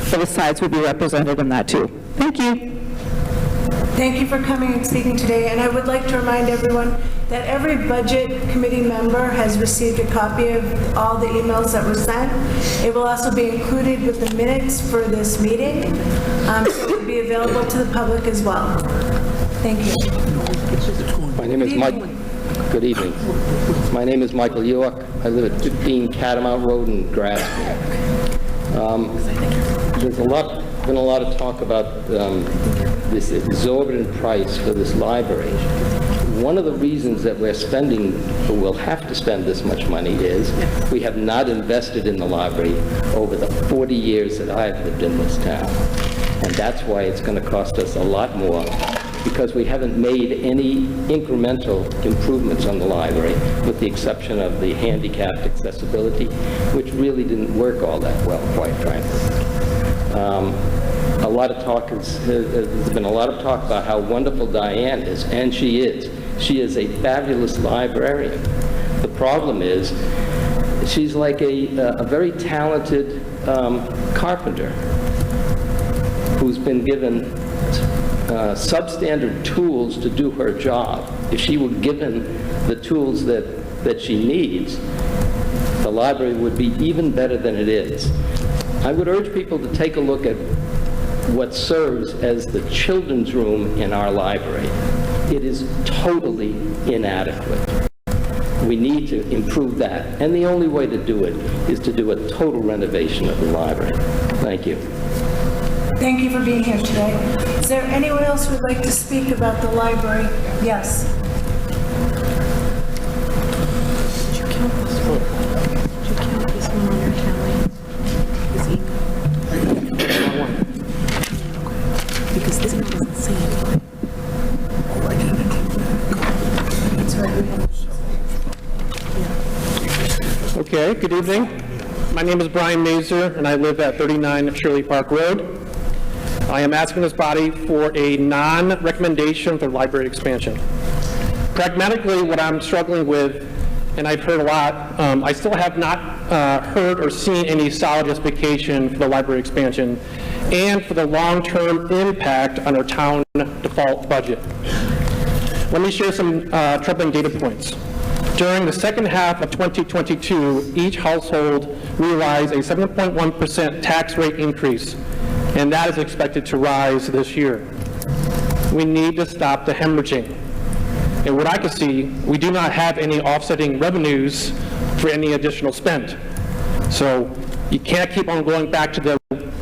both sides would be represented in that too. Thank you. Thank you for coming and speaking today, and I would like to remind everyone that every Budget Committee member has received a copy of all the emails that were sent. It will also be included with the minutes for this meeting, so it will be available to the public as well. Thank you. My name is Mike. Good evening. My name is Michael York. I live at 15 Catamount Road in Grasmere. There's been a lot of talk about this exorbitant price for this library. One of the reasons that we're spending, or will have to spend this much money, is we have not invested in the library over the 40 years that I've lived in this town. And that's why it's going to cost us a lot more because we haven't made any incremental improvements on the library, with the exception of the handicapped accessibility, which really didn't work all that well, quite frankly. A lot of talk there's been a lot of talk about how wonderful Diane is, and she is. She is a fabulous librarian. The problem is, she's like a very talented carpenter who's been given substandard tools to do her job. If she were given the tools that she needs, the library would be even better than it is. I would urge people to take a look at what serves as the children's room in our library. It is totally inadequate. We need to improve that, and the only way to do it is to do a total renovation of the library. Thank you. Thank you for being here today. Is there anyone else who would like to speak about the library? Yes. Did you count this one? Did you count this one on your tally? This email? Because this one doesn't say anything. That's right. Okay, good evening. My name is Brian Mazer, and I live at 39 Shirley Park Road. I am asking this body for a non-recommendation for library expansion. Pragmatically, what I'm struggling with, and I've heard a lot, I still have not heard or seen any solid justification for the library expansion and for the long-term impact on our town default budget. Let me share some troubling data points. During the second half of 2022, each household realized a 7.1% tax rate increase, and that is expected to rise this year. We need to stop the hemorrhaging. And what I can see, we do not have any offsetting revenues for any additional spend. So you can't keep on going back to the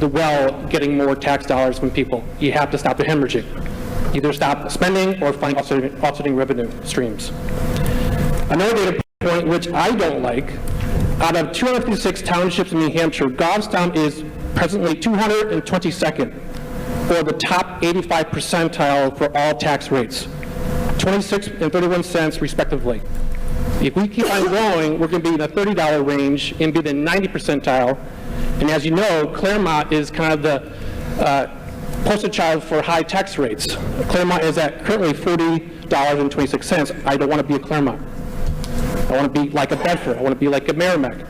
well, getting more tax dollars from people. You have to stop the hemorrhaging. Either stop spending or find offsetting revenue streams. Another data point which I don't like, out of 256 townships in New Hampshire, Goffstown is presently 222nd, or the top 85 percentile for all tax rates, 26 and 31 cents respectively. If we keep on going, we're going to be in the $30 range and be the 90 percentile. And as you know, Claremont is kind of the poster child for high tax rates. Claremont is at currently $40.26. I don't want to be a Claremont. I want to be like a Bedford. I want to be like a Merrimack.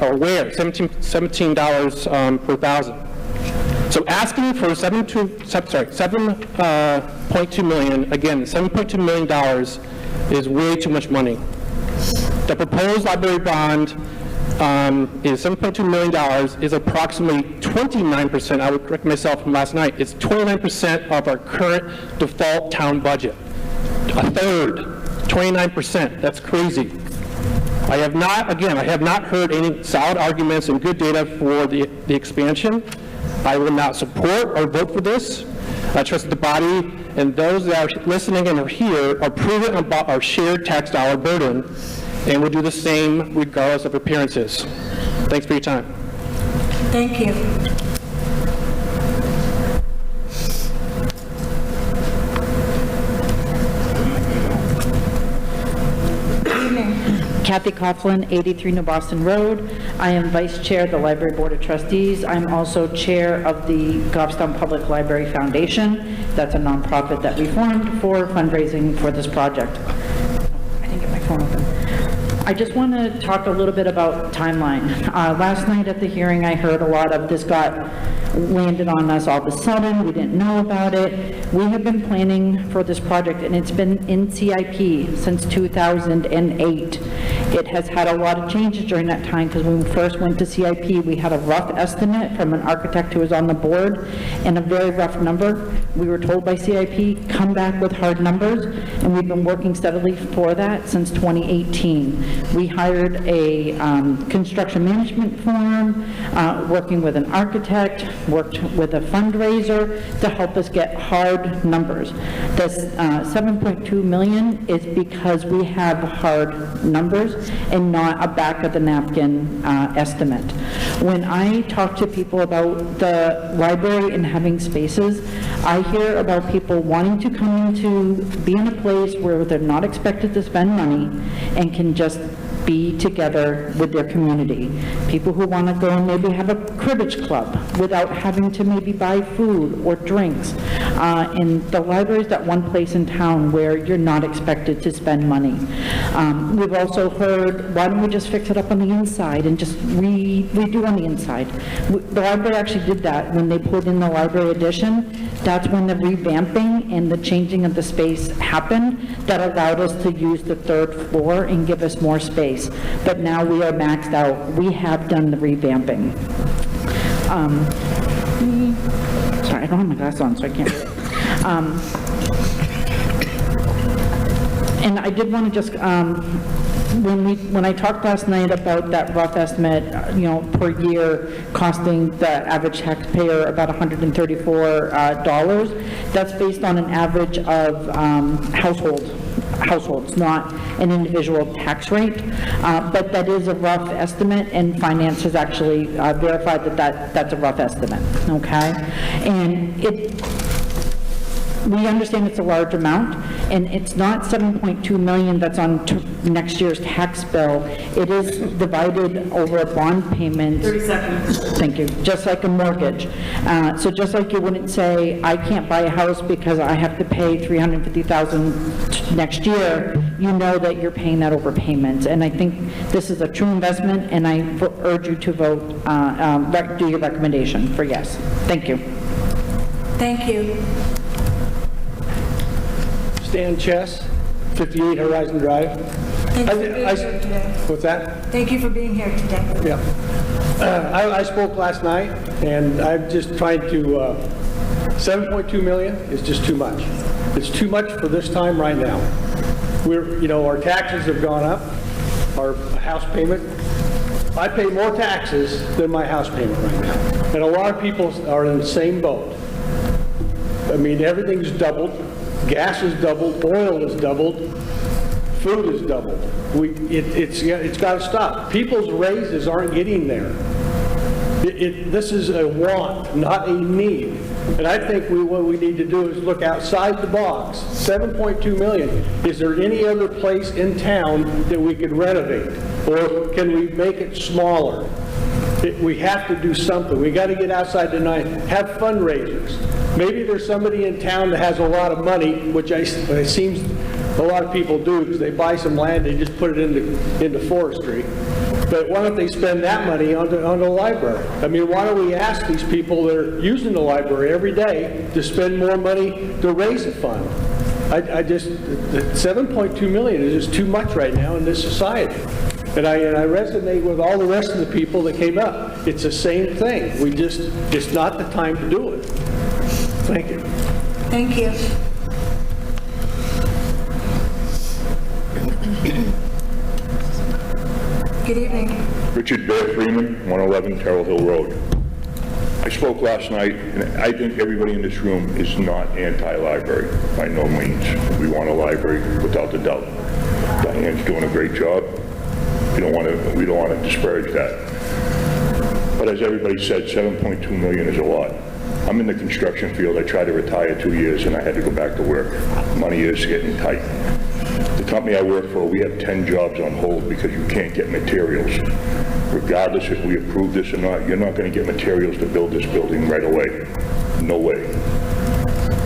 Or Ware, $17 per thousand. So asking for $7.2 million, again, $7.2 million is way too much money. The proposed library bond is $7.2 million, is approximately 29%, I would correct myself from last night, it's 29% of our current default town budget. A third, 29%, that's crazy. I have not heard any solid arguments and good data for the expansion. I will not support or vote for this. I trust the body and those that are listening and are here are prudent about our shared tax dollar burden, and will do the same regardless of appearances. Thanks for your time. Thank you. Kathy Coughlin, 83 New Boston Road. I am Vice Chair of the Library Board of Trustees. I'm also Chair of the Goffstown Public Library Foundation. That's a nonprofit that we formed for fundraising for this project. I didn't get my phone open. I just want to talk a little bit about timeline. Last night at the hearing, I heard a lot of this got landed on us all of a sudden. We didn't know about it. We have been planning for this project, and it's been in CIP since 2008. It has had a lot of changes during that time, because when we first went to CIP, we had a rough estimate from an architect who was on the board and a very rough number. We were told by CIP, come back with hard numbers, and we've been working steadily for that since 2018. We hired a construction management firm, working with an architect, worked with a fundraiser to help us get hard numbers. The 7.2 million is because we have hard numbers. and not a back-of-the-napkin estimate. When I talk to people about the library and having spaces, I hear about people wanting to come into, be in a place where they're not expected to spend money and can just be together with their community. People who want to go and maybe have a cribbage club without having to maybe buy food or drinks. And the library is that one place in town where you're not expected to spend money. We've also heard, why don't we just fix it up on the inside and just redo on the inside? The library actually did that when they put in the library addition. That's when the revamping and the changing of the space happened that allowed us to use the third floor and give us more space. But now we are maxed out. We have done the revamping. Sorry, I don't have my glasses on, so I can't read it. And I did want to just, when I talked last night about that rough estimate, per year costing the average taxpayer about $134, that's based on an average of households, not an individual tax rate. But that is a rough estimate, and finance has actually verified that that's a rough estimate, okay? And we understand it's a large amount, and it's not 7.2 million that's on next year's tax bill. It is divided over a bond payment. 30 seconds. Thank you. Just like a mortgage. So just like you wouldn't say, I can't buy a house because I have to pay $350,000 next year, you know that you're paying that over payments. And I think this is a true investment, and I urge you to vote, do your recommendation for yes. Thank you. Thank you. Stan Chess, 58 Horizon Drive. Thank you for being here today. What's that? Thank you for being here today. Yeah. I spoke last night, and I'm just trying to, 7.2 million is just too much. It's too much for this time right now. Our taxes have gone up, our house payment. I pay more taxes than my house payment right now. And a lot of people are in the same boat. I mean, everything's doubled. Gas is doubled, oil is doubled, food is doubled. It's got to stop. People's raises aren't getting there. This is a want, not a need. And I think what we need to do is look outside the box. 7.2 million. Is there any other place in town that we could renovate? Or can we make it smaller? We have to do something. We got to get outside tonight, have fundraisers. Maybe there's somebody in town that has a lot of money, which it seems a lot of people do, because they buy some land, they just put it into forestry. But why don't they spend that money on the library? I mean, why don't we ask these people that are using the library every day to spend more money to raise a fund? The 7.2 million is just too much right now in this society. And I resonate with all the rest of the people that came up. It's the same thing. It's not the time to do it. Thank you. Thank you. Good evening. Richard Bear Freeman, 111 Terrell Hill Road. I spoke last night, and I think everybody in this room is not anti-library, by no means. We want a library, without a doubt. Diane's doing a great job. We don't want to disparage that. But as everybody said, 7.2 million is a lot. I'm in the construction field. I tried to retire 2 years, and I had to go back to work. Money is getting tight. The company I work for, we have 10 jobs on hold because you can't get materials. Regardless if we approve this or not, you're not going to get materials to build this building right away. No way.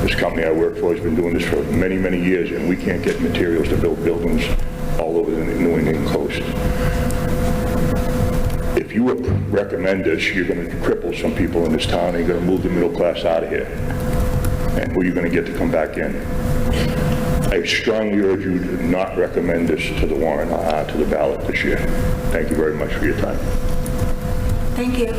This company I work for has been doing this for many, many years, and we can't get materials to build buildings all over the New England coast. If you recommend this, you're going to cripple some people in this town, and you're going to move the middle class out of here. And who are you going to get to come back in? I strongly urge you to not recommend this to the warrant, to the ballot this year. Thank you very much for your time. Thank you.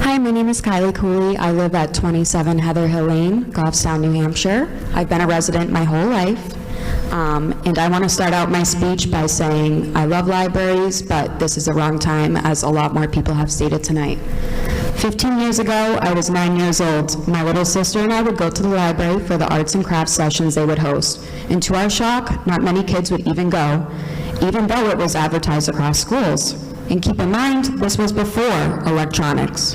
Hi, my name is Kylie Cooley. I live at 27 Heather Hill Lane, Goffstown, New Hampshire. I've been a resident my whole life. And I want to start out my speech by saying I love libraries, but this is the wrong time, as a lot more people have stated tonight. 15 years ago, I was 9 years old. My little sister and I would go to the library for the arts and crafts sessions they would host. And to our shock, not many kids would even go, even though it was advertised across schools. And keep in mind, this was before electronics.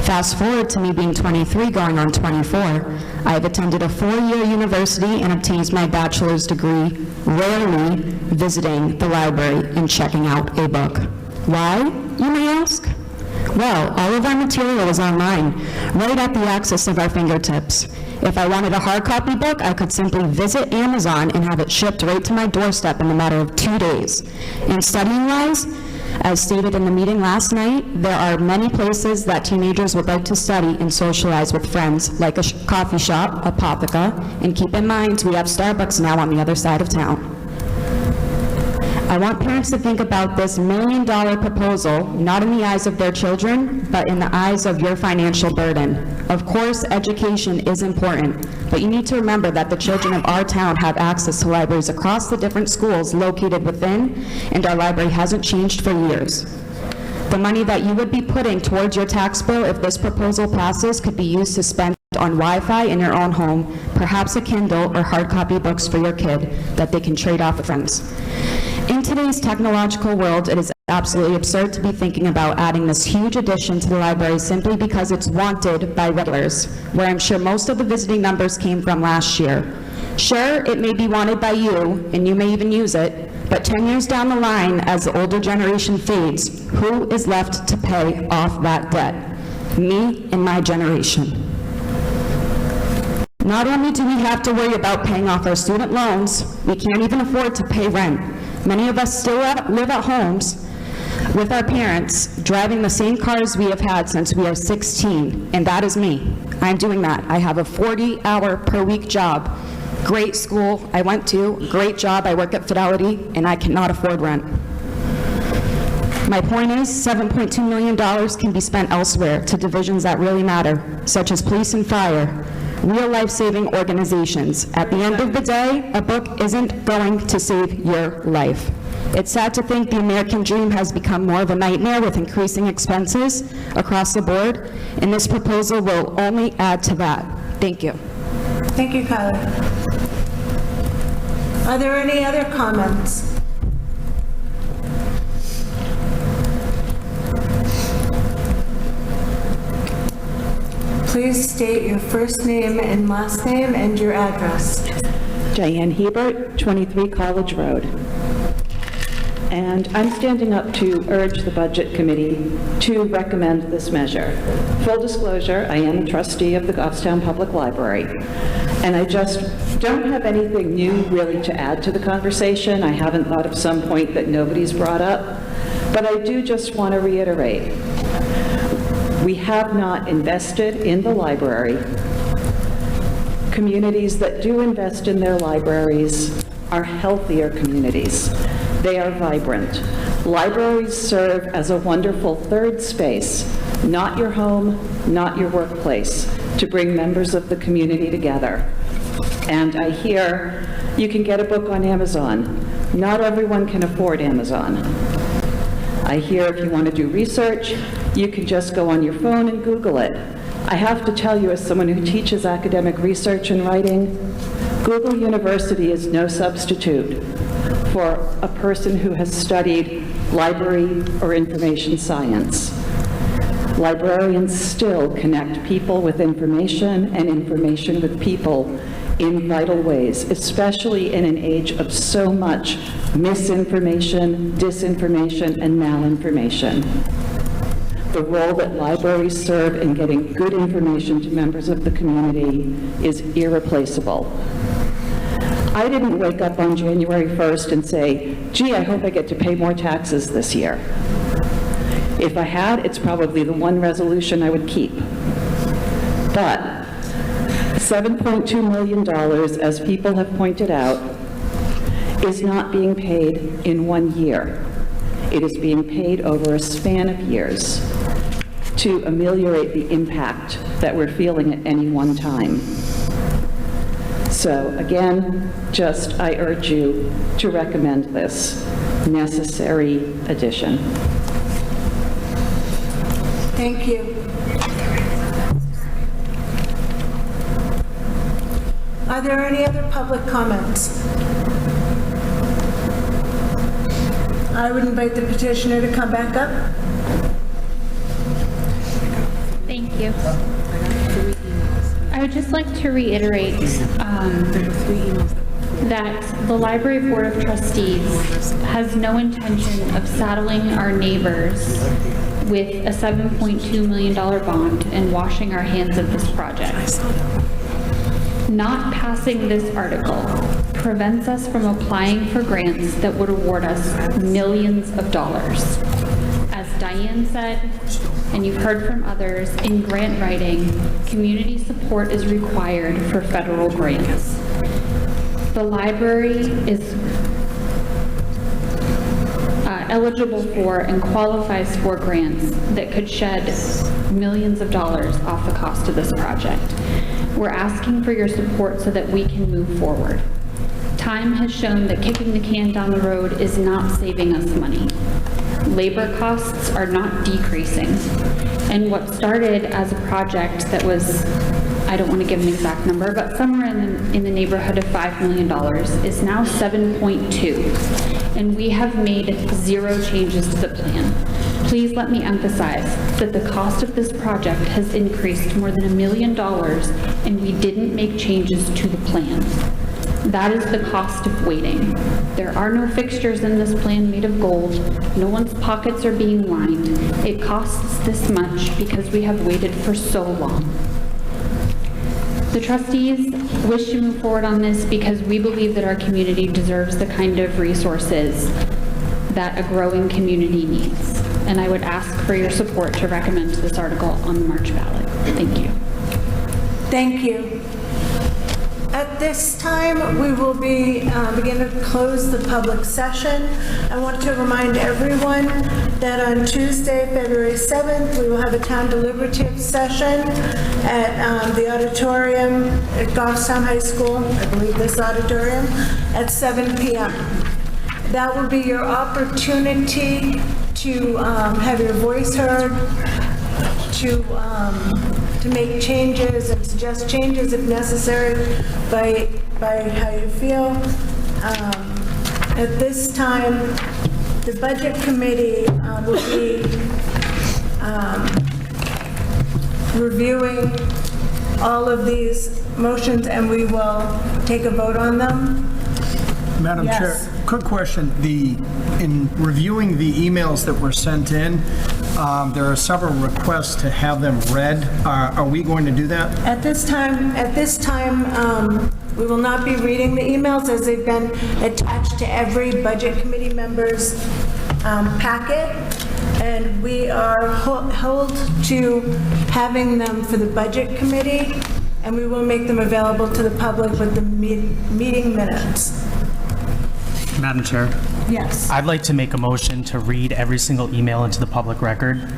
Fast forward to me being 23, going on 24. I have attended a 4-year university and obtained my bachelor's degree, rarely visiting the library and checking out a book. Why, you may ask? Well, all of our material is online, right at the access of our fingertips. If I wanted a hard copy book, I could simply visit Amazon and have it shipped right to my doorstep in a matter of 2 days. And studying-wise, as stated in the meeting last night, there are many places that teenagers would like to study and socialize with friends, like a coffee shop, a Paprika, and keep in mind, we have Starbucks now on the other side of town. I want parents to think about this $1 million proposal, not in the eyes of their children, but in the eyes of your financial burden. Of course, education is important, but you need to remember that the children of our town have access to libraries across the different schools located within, and our library hasn't changed for years. The money that you would be putting towards your tax bill if this proposal passes could be used to spend on Wi-Fi in your own home, perhaps a Kindle or hard copy books for your kid that they can trade off with friends. In today's technological world, it is absolutely absurd to be thinking about adding this huge addition to the library simply because it's wanted by regulars, where I'm sure most of the visiting numbers came from last year. Sure, it may be wanted by you, and you may even use it, but 10 years down the line, as the older generation fades, who is left to pay off that debt? Me and my generation. Not only do we have to worry about paying off our student loans, we can't even afford to pay rent. Many of us still live at homes with our parents, driving the same cars we have had since we are 16, and that is me. I'm doing that. I have a 40-hour-per-week job. Great school I went to, great job, I work at Fidelity, and I cannot afford rent. My point is, $7.2 million can be spent elsewhere to divisions that really matter, such as police and fire, real life-saving organizations. At the end of the day, a book isn't going to save your life. It's sad to think the American dream has become more of a nightmare with increasing expenses across the board, and this proposal will only add to that. Thank you. Thank you, Kylie. Are there any other comments? Please state your first name and last name and your address. Diane Hebert, 23 College Road. And I'm standing up to urge the Budget Committee to recommend this measure. Full disclosure, I am a trustee of the Goffstown Public Library, and I just don't have anything new really to add to the conversation. I haven't thought of some point that nobody's brought up, but I do just want to reiterate. We have not invested in the library. Communities that do invest in their libraries are healthier communities. They are vibrant. Libraries serve as a wonderful third space, not your home, not your workplace, to bring members of the community together. And I hear you can get a book on Amazon. Not everyone can afford Amazon. I hear if you want to do research, you can just go on your phone and Google it. I have to tell you, as someone who teaches academic research and writing, Google University is no substitute for a person who has studied library or information science. Librarians still connect people with information and information with people in vital ways, especially in an age of so much misinformation, disinformation, and malinformation. The role that libraries serve in getting good information to members of the community is irreplaceable. I didn't wake up on January 1st and say, gee, I hope I get to pay more taxes this year. If I had, it's probably the one resolution I would keep. But $7.2 million, as people have pointed out, is not being paid in 1 year. It is being paid over a span of years to ameliorate the impact that we're feeling at any one time. So again, I urge you to recommend this necessary addition. Thank you. Are there any other public comments? I would invite the petitioner to come back up. Thank you. I would just like to reiterate that the Library Board of Trustees has no intention of saddling our neighbors with a $7.2 million bond and washing our hands of this project. Not passing this article prevents us from applying for grants that would award us millions of dollars. As Diane said, and you've heard from others, in grant writing, community support is required for federal grants. The library is eligible for and qualifies for grants that could shed millions of dollars off the cost of this project. We're asking for your support so that we can move forward. Time has shown that kicking the can down the road is not saving us money. Labor costs are not decreasing. And what started as a project that was, I don't want to give an exact number, but somewhere in the neighborhood of $5 million is now 7.2. And we have made 0 changes to the plan. Please let me emphasize that the cost of this project has increased more than $1 million, and we didn't make changes to the plan. That is the cost of waiting. There are no fixtures in this plan made of gold. No one's pockets are being lined. It costs this much because we have waited for so long. The trustees wish to move forward on this because we believe that our community deserves the kind of resources that a growing community needs. And I would ask for your support to recommend this article on the March ballot. Thank you. Thank you. At this time, we will begin to close the public session. I want to remind everyone that on Tuesday, February 7th, we will have a town deliberative session at the auditorium at Goffstown High School, I believe this auditorium, at 7 p.m. That will be your opportunity to have your voice heard, to make changes and suggest changes if necessary by how you feel. At this time, the Budget Committee will be reviewing all of these motions, and we will take a vote on them. Madam Yes. Chair, quick question. In reviewing the emails that were sent in, there are several requests to have them read. Are we going to do that? At this time, we will not be reading the emails as they've been attached to every Budget Committee member's packet, and we are held to having them for the Budget Committee, and we will make them available to the public with the meeting minutes. Madam Chair? Yes. I'd like to make a motion to read every single email into the public record.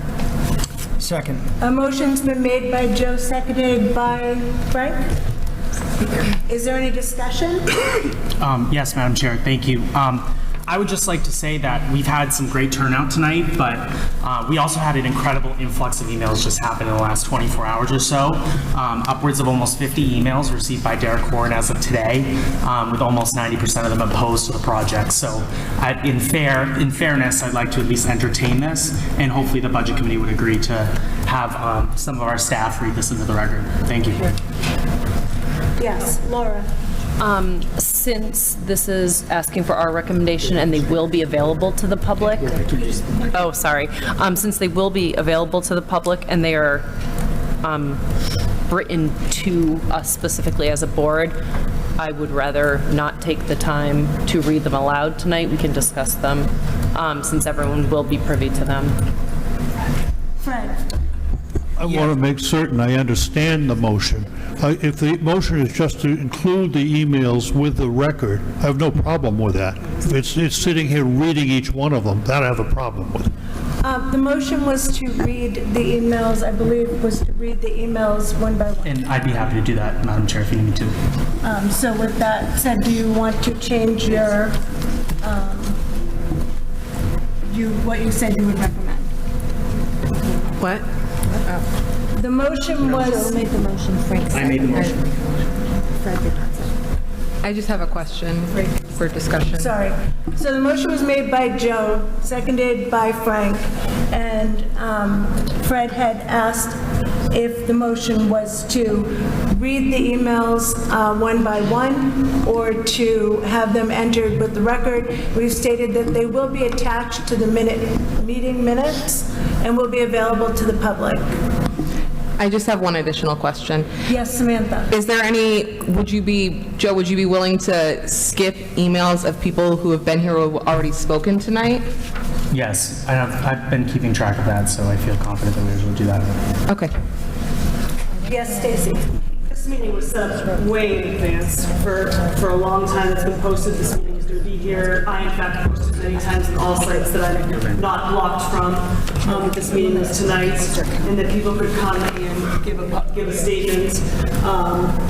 Second. A motion's been made by Joe, seconded by Frank. Is there any discussion? Yes, Madam Chair, thank you. I would just like to say that we've had some great turnout tonight, but we also had an incredible influx of emails just happen in the last 24 hours or so. Upwards of almost 50 emails received by Derek Horn as of today, with almost 90% of them opposed to the project. So in fairness, I'd like to at least entertain this, and hopefully the Budget Committee would agree to have some of our staff read this into the record. Thank you. Yes, Laura. Since this is asking for our recommendation and they will be available to the public, since they will be available to the public and they are written to us specifically as a board, I would rather not take the time to read them aloud tonight. We can discuss them since everyone will be privy to them. Fred. I want to make certain I understand the motion. If the motion is just to include the emails with the record, I have no problem with that. If it's sitting here reading each one of them, that I have a problem with. The motion was to read the emails, I believe, was to read the emails one by one. And I'd be happy to do that, Madam Chair, if you need me to. So with that said, do you want to change your, what you said you would recommend? What? The motion was... Joe made the motion, Frank I made the motion. Fred did not second. I just have a question for discussion. Sorry. So the motion was made by Joe, seconded by Frank, and Fred had asked if the motion was to read the emails one by one or to have them entered with the record. We've stated that they will be attached to the meeting minutes and will be available to the public. I just have one additional question. Yes, Samantha. Is there any, Joe, would you be willing to skip emails of people who have been here who have already spoken tonight? Yes, I've been keeping track of that, so I feel confident that we're able to do that. Okay. Yes, Stacy. This meeting was set up way in advance for a long time. It's been posted. This meeting is going to be here. I, in fact, posted many times on all sites that I'm not blocked from. This meeting was tonight, and that people could come and give a statement.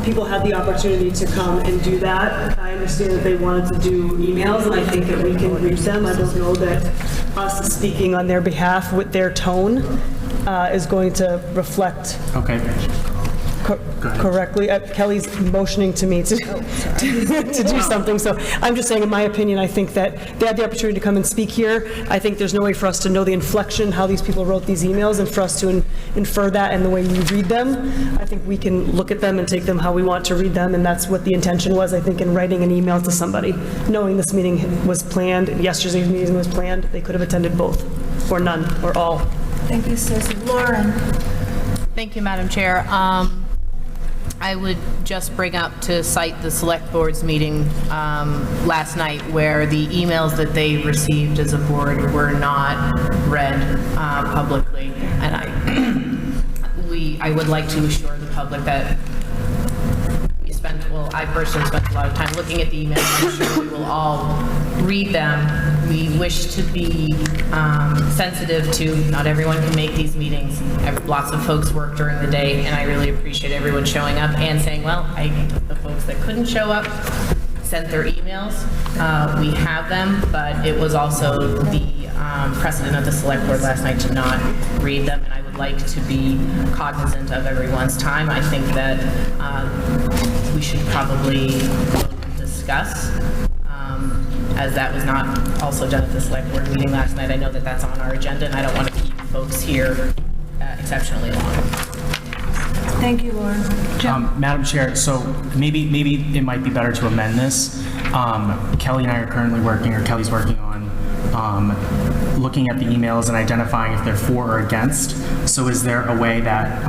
People had the opportunity to come and do that. I understand that they wanted to do emails, and I think that we can reach them. I don't know that us speaking on their behalf with their tone is going to reflect Okay. correctly. Kelly's motioning to me to do something, so I'm just saying, in my opinion, I think that they had the opportunity to come and speak here. I think there's no way for us to know the inflection, how these people wrote these emails, and for us to infer that in the way we read them. I think we can look at them and take them how we want to read them, and that's what the intention was, I think, in writing an email to somebody. Knowing this meeting was planned, yesterday's meeting was planned, they could have attended both, or none, or all. Thank you, Stacey. Lauren. Thank you, Madam Chair. I would just bring up to cite the Select Board's meeting last night, where the emails that they received as a board were not read publicly, and I would like to assure the public that I personally spent a lot of time looking at the emails. I'm sure we will all read them. We wish to be sensitive to, not everyone can make these meetings. Lots of folks work during the day, and I really appreciate everyone showing up and saying, well, the folks that couldn't show up sent their emails. We have them, but it was also the precedent of the Select Board last night to not read them, and I would like to be cognizant of everyone's time. I think that we should probably discuss, as that was not also done at the Select Board meeting last night. I know that that's on our agenda, and I don't want to keep folks here exceptionally long. Thank you, Lauren. Madam Chair, so maybe it might be better to amend this. Kelly and I are currently working, or Kelly's working on looking at the emails and identifying if they're for or against. So is there a way that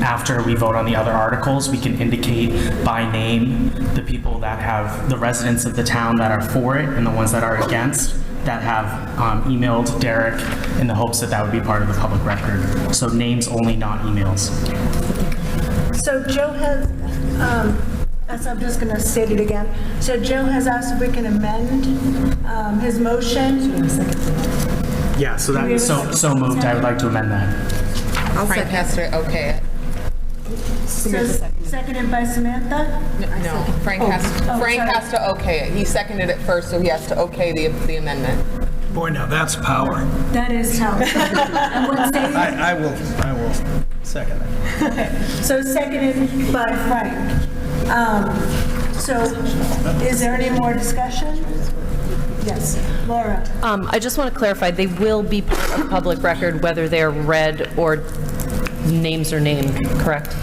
after we vote on the other articles, we can indicate by name the people that have, the residents of the town that are for it and the ones that are against, that have emailed Derek in the hopes that that would be part of the public record? So names only, not emails. So Joe has, I'm just going to state it again. So Joe has asked if we can amend his motion. Yeah, so so moved. I would like to amend that. Frank has to okay it. So, seconded by Samantha? No, Frank has to okay it. He seconded it first, so he has to okay the amendment. Boy, now that's power. That is how. And what's Stacy? I will second it. Okay, so seconded by Frank. So is there any more discussion? Yes, Laura. I just want to clarify, they will be part of public record whether they're read or names are named, correct?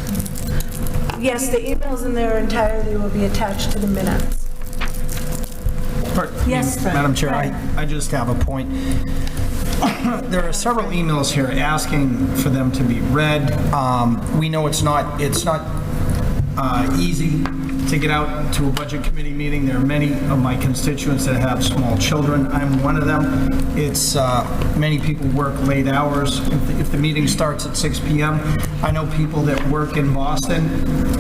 Yes, the emails in their entirety will be attached to the minutes. Yes, Frank. Madam Chair, I just have a point. There are several emails here asking for them to be read. We know it's not easy to get out to a budget committee meeting. There are many of my constituents that have small children. I'm one of them. It's many people work late hours. If the meeting starts at 6 p.m., I know people that work in Boston,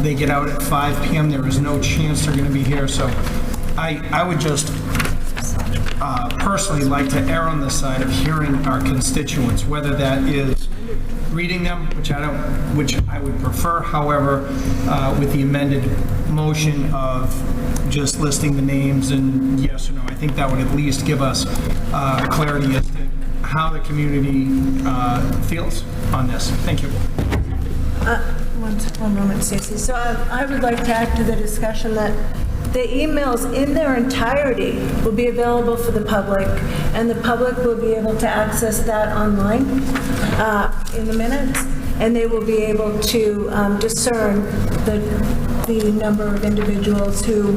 they get out at 5 p.m. There is no chance they're going to be here. So I would just personally like to err on the side of hearing our constituents, whether that is reading them, which I would prefer. However, with the amended motion of just listing the names and yes or no, I think that would at least give us clarity as to how the community feels on this. Thank you. One moment, Stacey. So I would like to add to the discussion that The emails in their entirety will be available for the public, and the public will be able to access that online in the minutes, and they will be able to discern the number of individuals who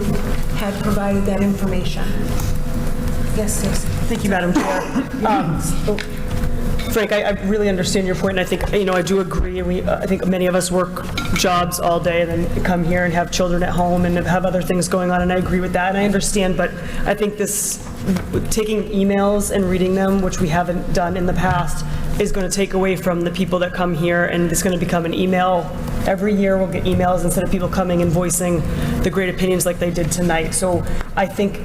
had provided that information. Yes, Stacey. Thank you, Madam Chair. Frank, I really understand your point, and I think, I do agree. I think many of us work jobs all day and then come here and have children at home and have other things going on, and I agree with that, and I understand, but I think this, taking emails and reading them, which we haven't done in the past, is going to take away from the people that come here, and it's going to become an email. Every year we'll get emails instead of people coming and voicing the great opinions like they did tonight. So I think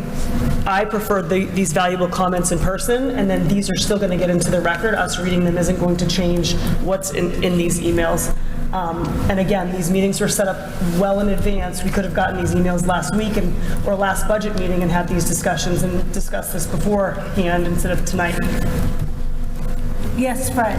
I prefer these valuable comments in person, and then these are still going to get into the record. Us reading them isn't going to change what's in these emails. And again, these meetings were set up well in advance. We could have gotten these emails last week or last budget meeting and had these discussions and discussed this beforehand instead of tonight. Yes, Fred.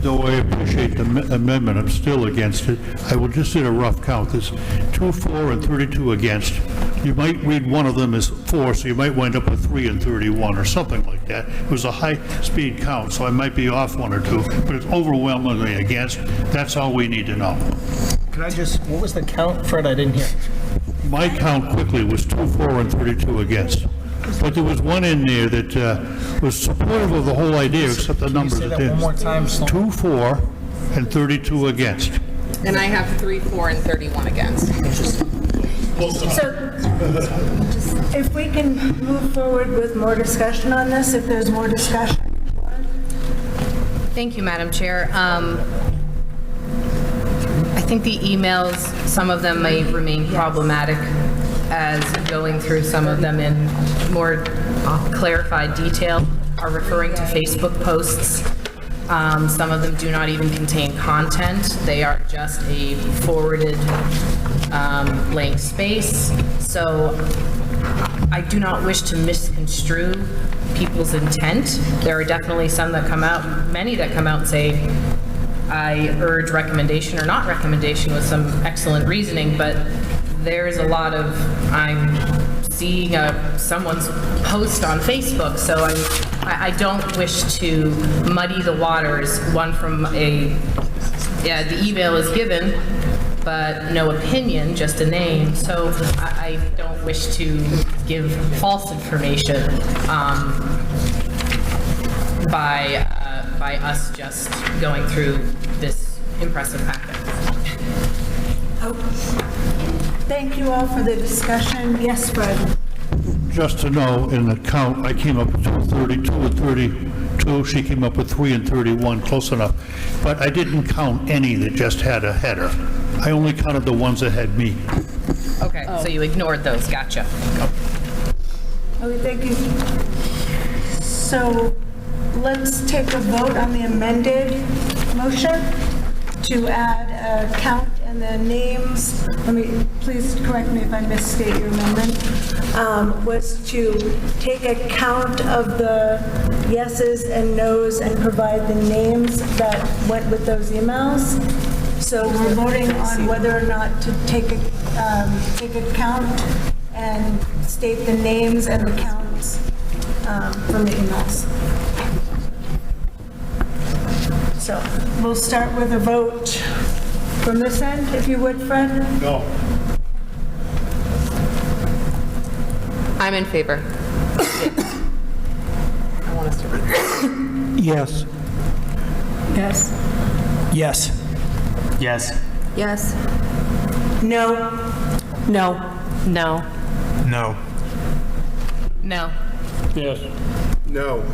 Though I appreciate the amendment, I'm still against it. I will just did a rough count. There's 2 for and 32 against. You might read one of them as 4, so you might wind up with 3 and 31 or something like that. It was a high-speed count, so I might be off 1 or 2, but it's overwhelmingly against. That's all we need to know. Can I just, what was the count, Fred? I didn't hear. My count quickly was 2 for and 32 against. But there was one in there that was supportive of the whole idea, except the numbers say that that didn't. one more time, Sloan? 2 for and 32 against. And I have 3 for and 31 against. So if we can move forward with more discussion on this, if there's more discussion. Thank you, Madam Chair. I think the emails, some of them may remain problematic as going through some of them in more clarified detail are referring to Facebook posts. Some of them do not even contain content. They are just a forwarded blank space. So I do not wish to misconstrue people's intent. There are definitely some that come out, many that come out and say, I urge recommendation or not recommendation with some excellent reasoning, but there's a lot of, I'm seeing someone's post on Facebook, so I don't wish to muddy the waters. One from the email is given, but no opinion, just a name. So I don't wish to give false information by us just going through this impressive packet. Thank you all for the discussion. Yes, Fred. Just to know, in the count, I came up with 32 and 32. She came up with 3 and 31, close enough. But I didn't count any that just had a header. I only counted the ones that had me. Okay, so you ignored those. Gotcha. Okay, thank you. So let's take a vote on the amended motion to add a count and the names. Let me, please correct me if I misstate your amendment. Was to take a count of the yeses and nos and provide the names that went with those emails. So we're voting on whether or not to take a count and state the names and the counts from the emails. So we'll start with a vote from this end, if you would, Fred. No. I'm in favor. I want us to read. Yes. Yes. Yes. Yes. Yes. No. No. No. No. No. Yes. No.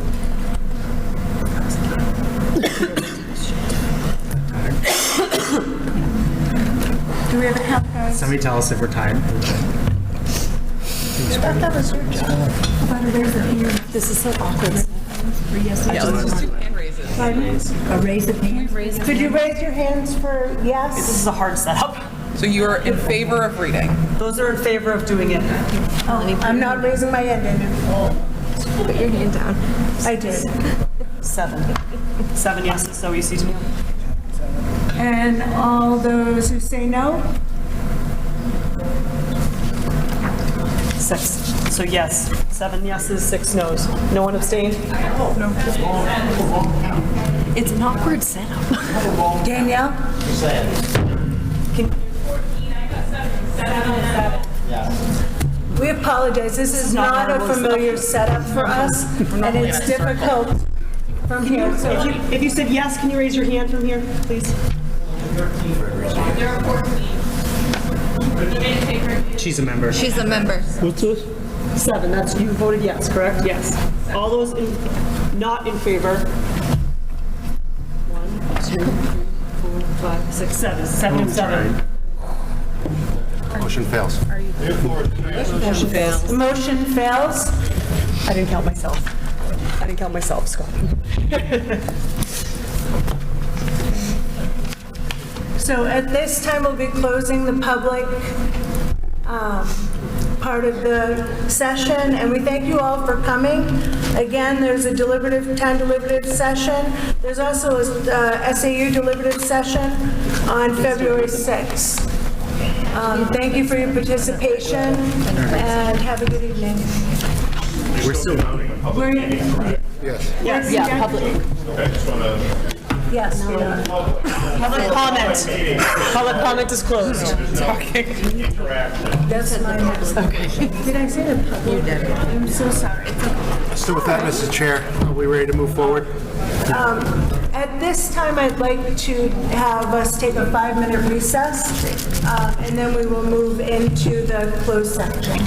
Do we have a count, guys? Somebody tell us if we're tied. I thought that was your job. But it isn't. This is so awkward. Yeah, let's just do hand raises. A raise of hands. Could you raise your hands for yes? This is a hard setup. So you are in favor of reading? Those are in favor of doing it. Oh, I'm not raising my hand anymore. Put your hand down. I did. 7. 7 yeses, so you see to me. And all those who say no? 6. So yes, 7 yeses, 6 noes. No one abstained? No. It's an awkward setup. Danielle? We apologize, this is not a familiar setup for us, and it's difficult from here. So If you said yes, can you raise your hand from here, please? She's a member. She's a member. What's this? 7, that's, you voted yes, correct? Yes. All those not in favor? 1, 2, 3, 4, 5, 6, 7. 7 and 7. Motion fails. Motion fails. the motion fails. I didn't count myself. Scott. So at this time, we'll be closing the public part of the session, and we thank you all for coming. Again, there's a town deliberative session. There's also a SAU deliberative session on February 6th. Thank you for your participation, and have a good evening. We're still voting. Yes. Yes, yeah, public. Yes. Public comment. Public comment is closed. That's my next. Okay. Did I say the public? You did. I'm so sorry. So with that, Mrs. Chair, are we ready to move forward? At this time, I'd like to have us take a 5-minute recess, and then we will move into the closed section.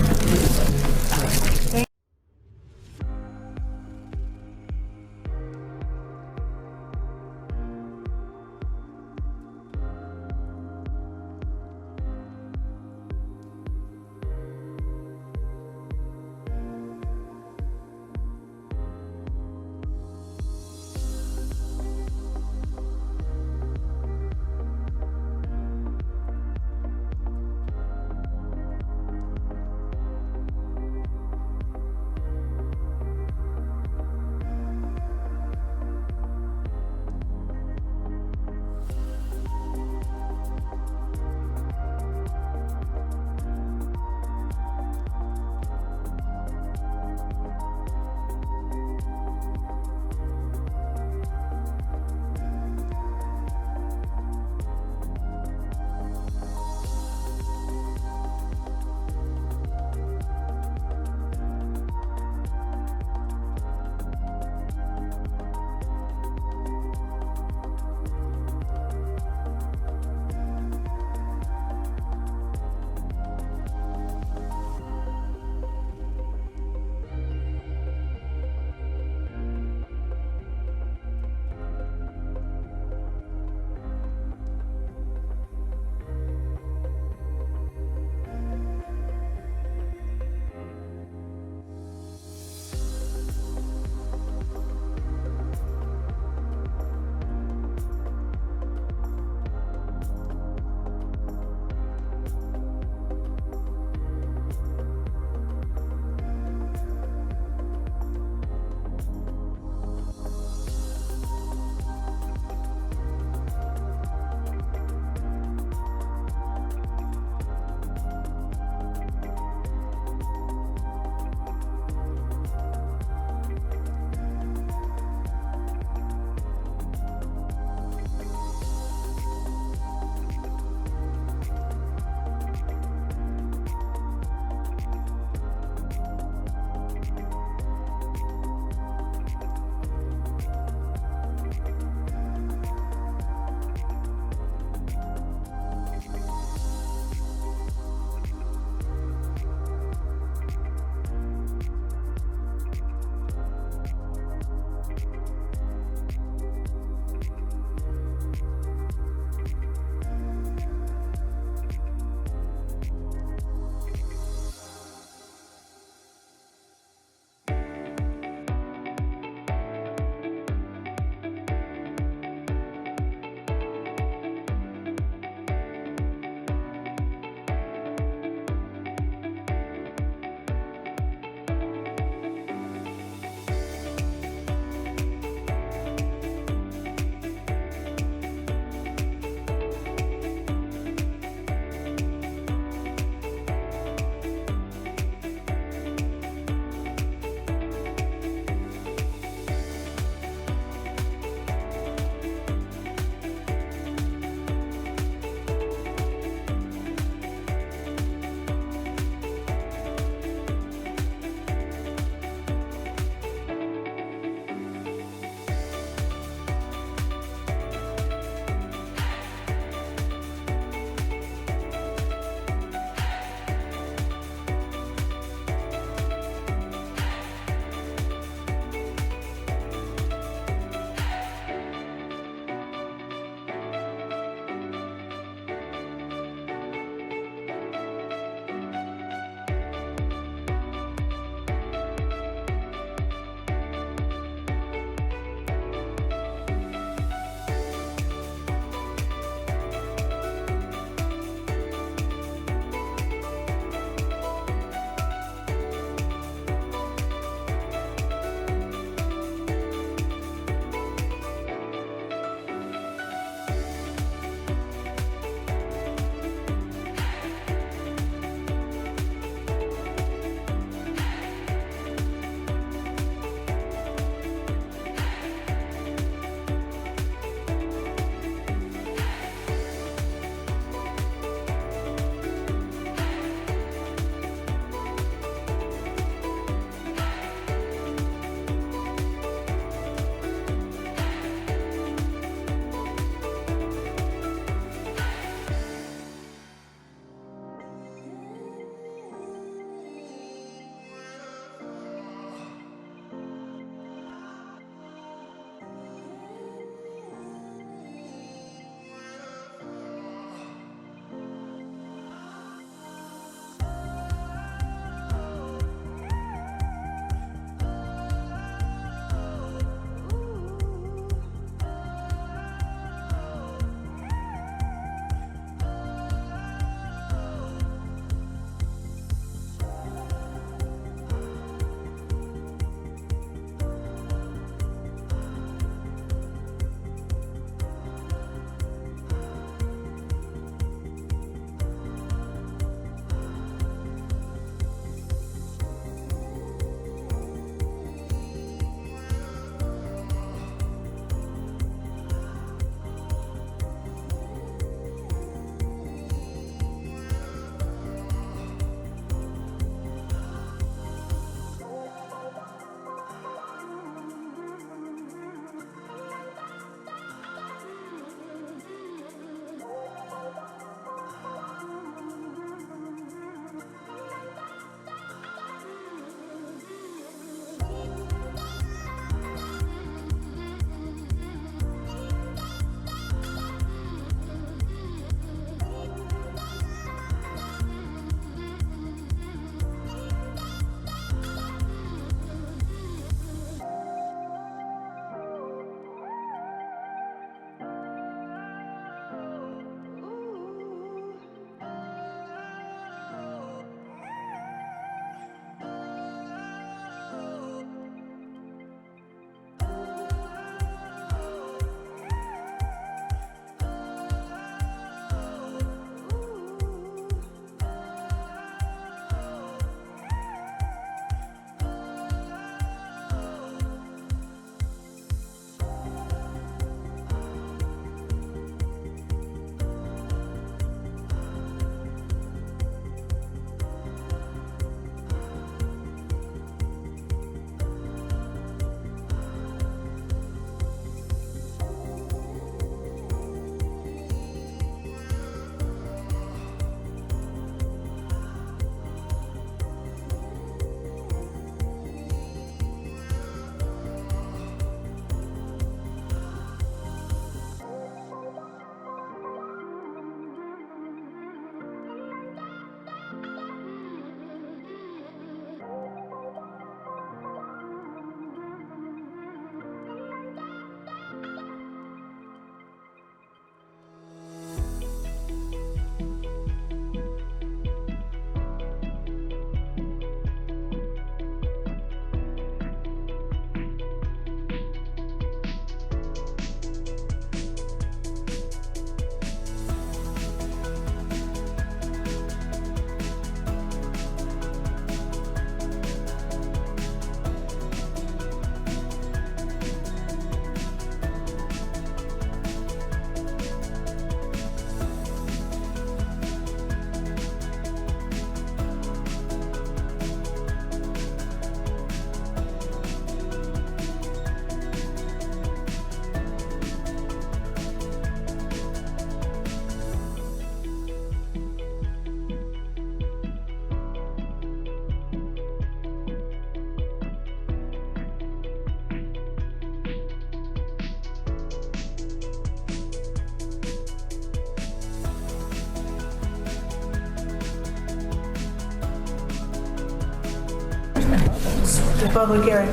the public hearing.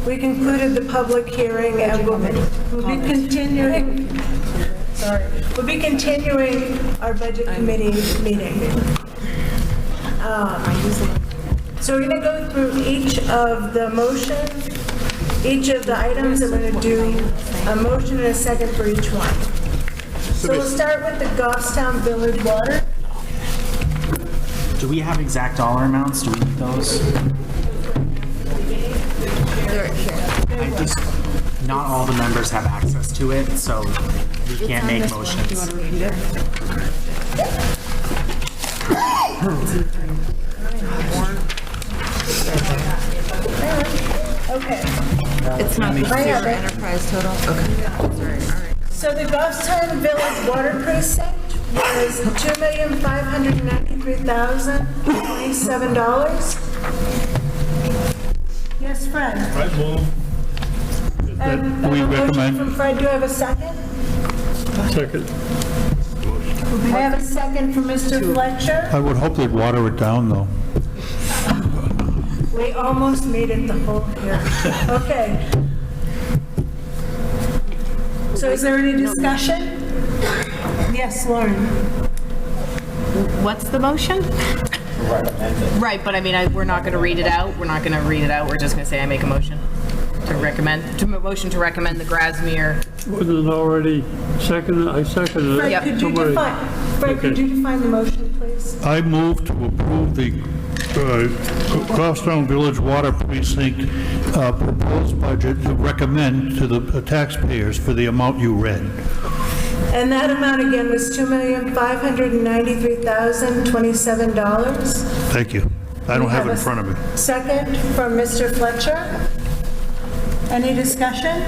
We concluded the public hearing and we'll be continuing, we'll be continuing our budget committee meeting. So we're going to go through each of the motions, each of the items, and we're going to do a motion and a second for each one. So we'll start with the Goffstown Village Water. Do we have exact dollar amounts? Do we need those? Not all the members have access to it, so we can't make motions. Do you want to repeat it? Okay. It's not the I have it. enterprise total? Okay. Sorry, all right. So the Goffstown Village Water Precinct was $2,593,027. Yes, Fred? I move. I have a We motion recommend. from Fred. Do I have a second? Second. I have a second from Mr. Fletcher. I would hope they'd water it down, though. We almost made it the whole year. Okay. So is there any discussion? Yes, Lauren. What's the motion? Right, but I mean, we're not going to read it out. We're not going to read it out. We're just going to say I make a motion to recommend, motion to recommend the Grasmere. Wasn't it already seconded? I seconded it. Fred, could you define, Fred, could you define the motion, please? I move to approve the Goffstown Village Water Precinct proposed budget to recommend to the taxpayers for the amount you read. And that amount again was $2,593,027. Thank you. I don't have it in front of me. Second from Mr. Fletcher. Any discussion?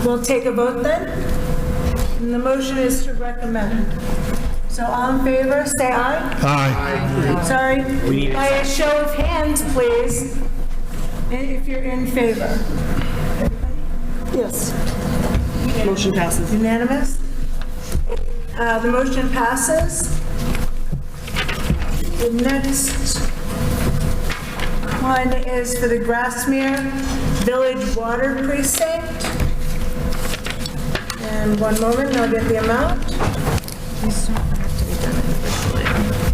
We'll take a vote then. And the motion is to recommend. So all in favor, say aye. Aye. Sorry. We need a By a show of hands, please, if you're in favor. Yes. Motion passes. Unanimous? The motion passes. The next one is for the Grasmere Village Water Precinct. And one moment, I'll get the amount.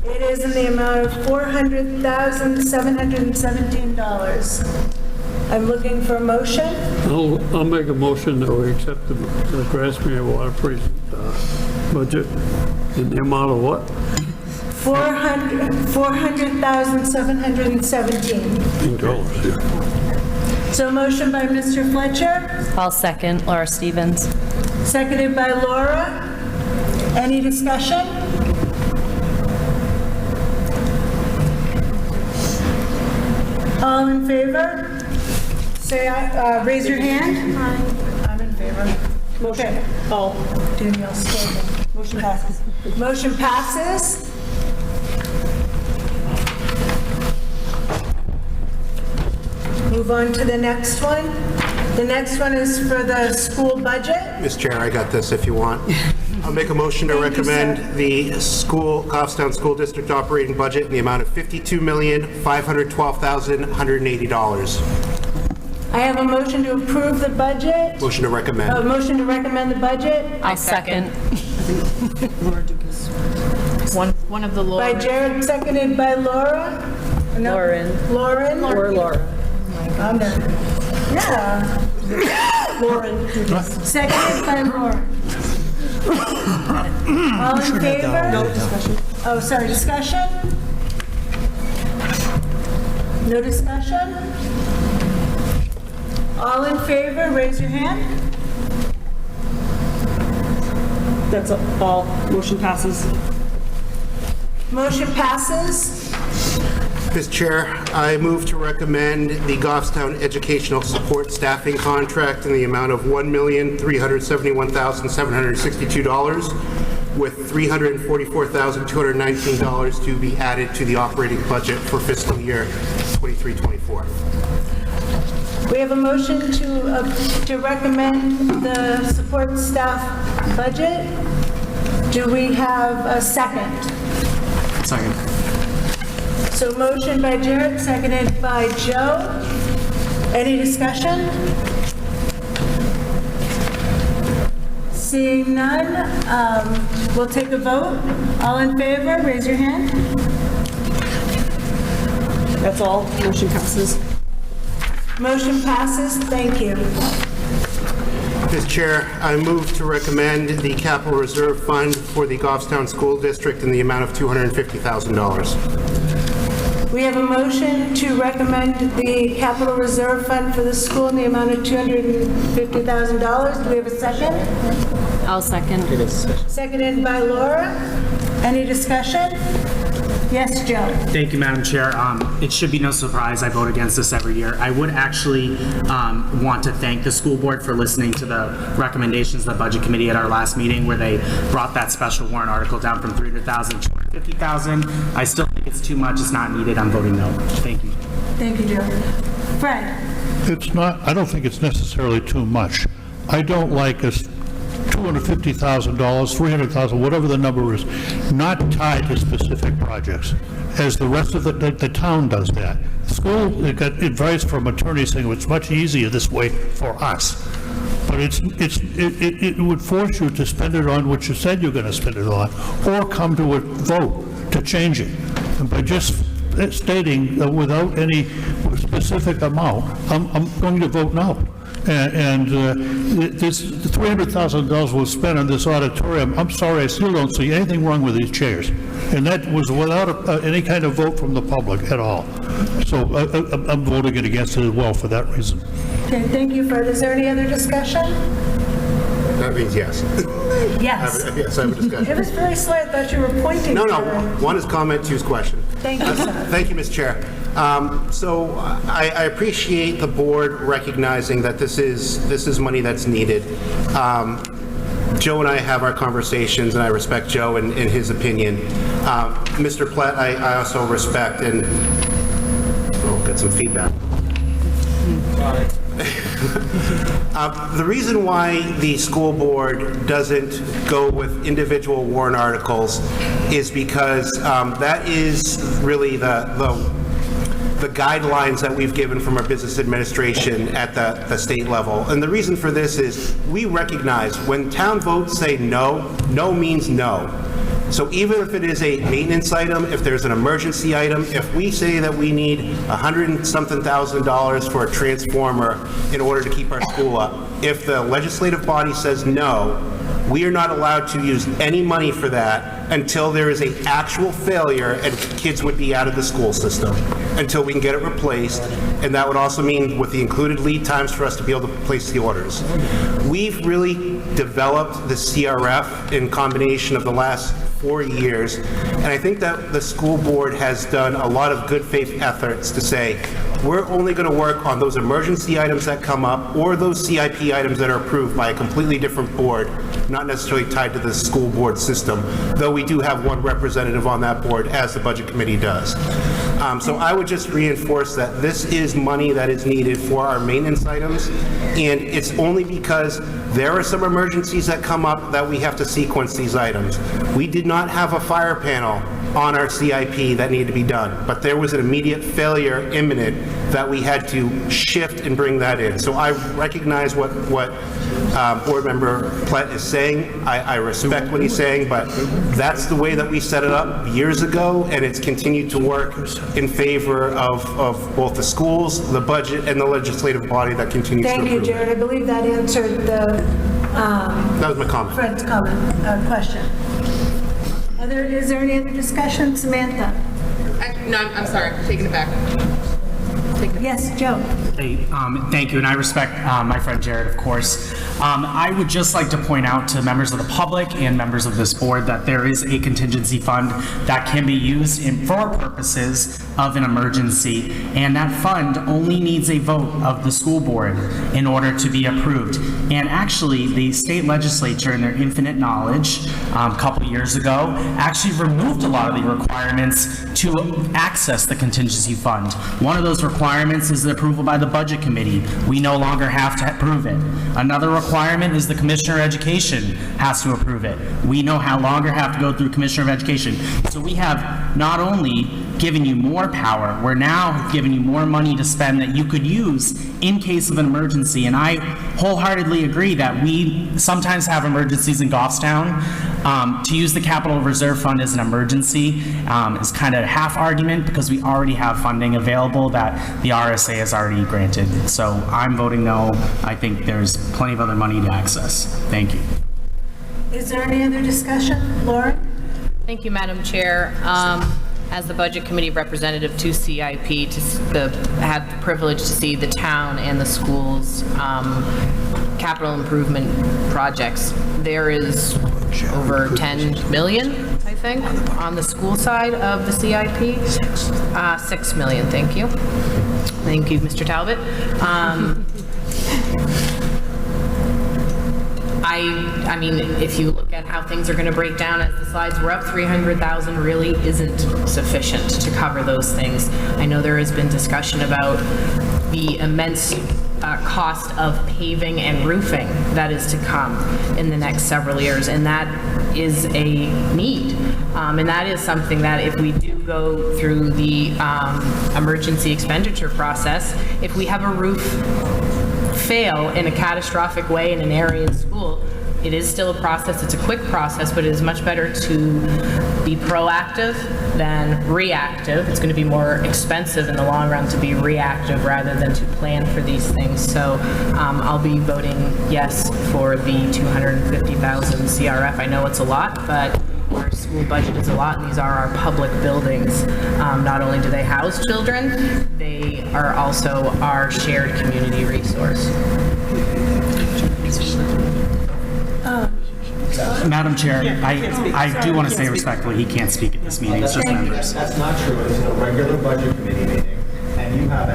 It is in the amount of $400,717. I'm looking for a motion. I'll make a motion that we accept the Grasmere Water Precinct budget in the amount of what? $400,717. In dollars, yeah. So motion by Mr. Fletcher, I'll second. Laura Stevens. seconded by Laura. Any discussion? All in favor? Say aye, raise your hand. I'm in favor. Okay. All. Danielle Stanton. Motion passes. Motion passes. Move on to the next one. The next one is for the school budget. Mr. Chair, I got this if you want. I'll make a motion to Thank you, recommend sir. the Goffstown School District operating budget in the amount of $52,512,180. I have a motion to approve the budget. Motion to recommend. A motion to recommend the budget I'll second. One of the by Laura. Jared, seconded by Laura. No, Lauren. Or Laura. I'm done. Yeah. Lauren. Seconded by Lauren. All in favor? No discussion. Oh, sorry, discussion? No discussion? All in favor, raise your hand. That's all. Motion passes. Motion passes. Mr. Chair, I move to recommend the Goffstown Educational Support Staffing Contract in the amount of $1,371,762, with $344,219 to be added to the operating budget for fiscal year 23-24. We have a motion to recommend the support staff budget. Do we have a second? Second. So motion by Jared, seconded by Joe. Any discussion? Seeing none, we'll take a vote. All in favor, raise your hand. That's all. Motion passes. Motion passes. Thank you. Mr. Chair, I move to recommend the capital reserve fund for the Goffstown School District in the amount of $250,000. We have a motion to recommend the capital reserve fund for the school in the amount of $250,000. Do we have a second? I'll second. Seconded by Laura. Any discussion? Yes, Joe. Thank you, Madam Chair. It should be no surprise I vote against this every year. I would actually want to thank the school board for listening to the recommendations of the Budget Committee at our last meeting where they brought that special warrant article down from $300,000 to $250,000. I still think it's too much. It's not needed. I'm voting no. Thank you. Thank you, Joe. Fred? It's not, I don't think it's necessarily too much. I don't like us $250,000, $300,000, whatever the number is, not tied to specific projects, as the rest of the town does that. The school got advice from attorneys saying it's much easier this way for us. But it would force you to spend it on what you said you're going to spend it on, or come to a vote to change it. And by just stating without any specific amount, I'm going to vote no. And this $300,000 was spent on this auditorium. I'm sorry, I still don't see anything wrong with these chairs. And that was without any kind of vote from the public at all. So I'm voting it against it as well for that reason. Okay, thank you, Fred. Is there any other discussion? That means yes. Yes. Yes, I have a discussion. It was very slow. I thought you were pointing. No, to no. her. One is comment, two is question. Thank you, sir. Thank you, Ms. Chair. So I appreciate the board recognizing that this is money that's needed. Joe and I have our conversations, and I respect Joe and his opinion. Mr. Platt, I also respect, and we'll get some feedback. The reason why the school board doesn't go with individual warrant articles is because that is really the guidelines that we've given from our business administration at the state level. And the reason for this is we recognize when town votes say no, no means no. So even if it is a maintenance item, if there's an emergency item, if we say that we need $100-something thousand for a transformer in order to keep our school up, if the legislative body says no, we are not allowed to use any money for that until there is an actual failure and kids would be out of the school system, until we can get it replaced. And that would also mean with the included lead times for us to be able to place the orders. We've really developed the CRF in combination of the last 4 years, and I think that the school board has done a lot of good faith efforts to say, we're only going to work on those emergency items that come up or those CIP items that are approved by a completely different board, not necessarily tied to the school board system, though we do have one representative on that board, as the Budget Committee does. So I would just reinforce that this is money that is needed for our maintenance items, and it's only because there are some emergencies that come up that we have to sequence these items. We did not have a fire panel on our CIP that needed to be done, but there was an immediate failure imminent that we had to shift and bring that in. So I recognize what Board Member Platt is saying. I respect what he's saying, but that's the way that we set it up years ago, and it's continued to work in favor of both the schools, the budget, and the legislative body that continues to approve. Thank you, Jared. I believe that answered the that was my comment. Fred's comment, question. Is there any other discussion? Samantha? No, I'm sorry, I'm taking it back. Yes, Joe. Hey, thank you, and I respect my friend Jared, of course. I would just like to point out to members of the public and members of this board that there is a contingency fund that can be used for purposes of an emergency, and that fund only needs a vote of the school board in order to be approved. And actually, the state legislature, in their infinite knowledge, a couple years ago, actually removed a lot of the requirements to access the contingency fund. One of those requirements is the approval by the Budget Committee. We no longer have to approve it. Another requirement is the Commissioner of Education has to approve it. We no longer have to go through Commissioner of Education. So we have not only given you more power, we're now giving you more money to spend that you could use in case of an emergency. And I wholeheartedly agree that we sometimes have emergencies in Goffstown. To use the Capital Reserve Fund as an emergency is kind of a half argument because we already have funding available that the RSA has already granted. So I'm voting no. I think there's plenty of other money to access. Thank you. Is there any other discussion? Lauren? Thank you, Madam Chair. As the Budget Committee representative to CIP, had the privilege to see the town and the schools' capital improvement projects. There is over 10 million, I think, on the school side of the CIP. 6 million, thank you. Thank you, Mr. Talbot. I mean, if you look at how things are going to break down as the slides were up, 300,000 really isn't sufficient to cover those things. I know there has been discussion about the immense cost of paving and roofing that is to come in the next several years, and that is a need. And that is something that if we do go through the emergency expenditure process, if we have a roof fail in a catastrophic way in an area in school, it is still a process. It's a quick process, but it is much better to be proactive than reactive. It's going to be more expensive in the long run to be reactive rather than to plan for these things. So I'll be voting yes for the 250,000 CRF. I know it's a lot, but our school budget is a lot, and these are our public buildings. Not only do they house children, they are also our shared community resource. Madam Chair, I do want to say respectfully, he can't speak at this meeting, it's just members. That's not true. It's a regular budget committee meeting, and you have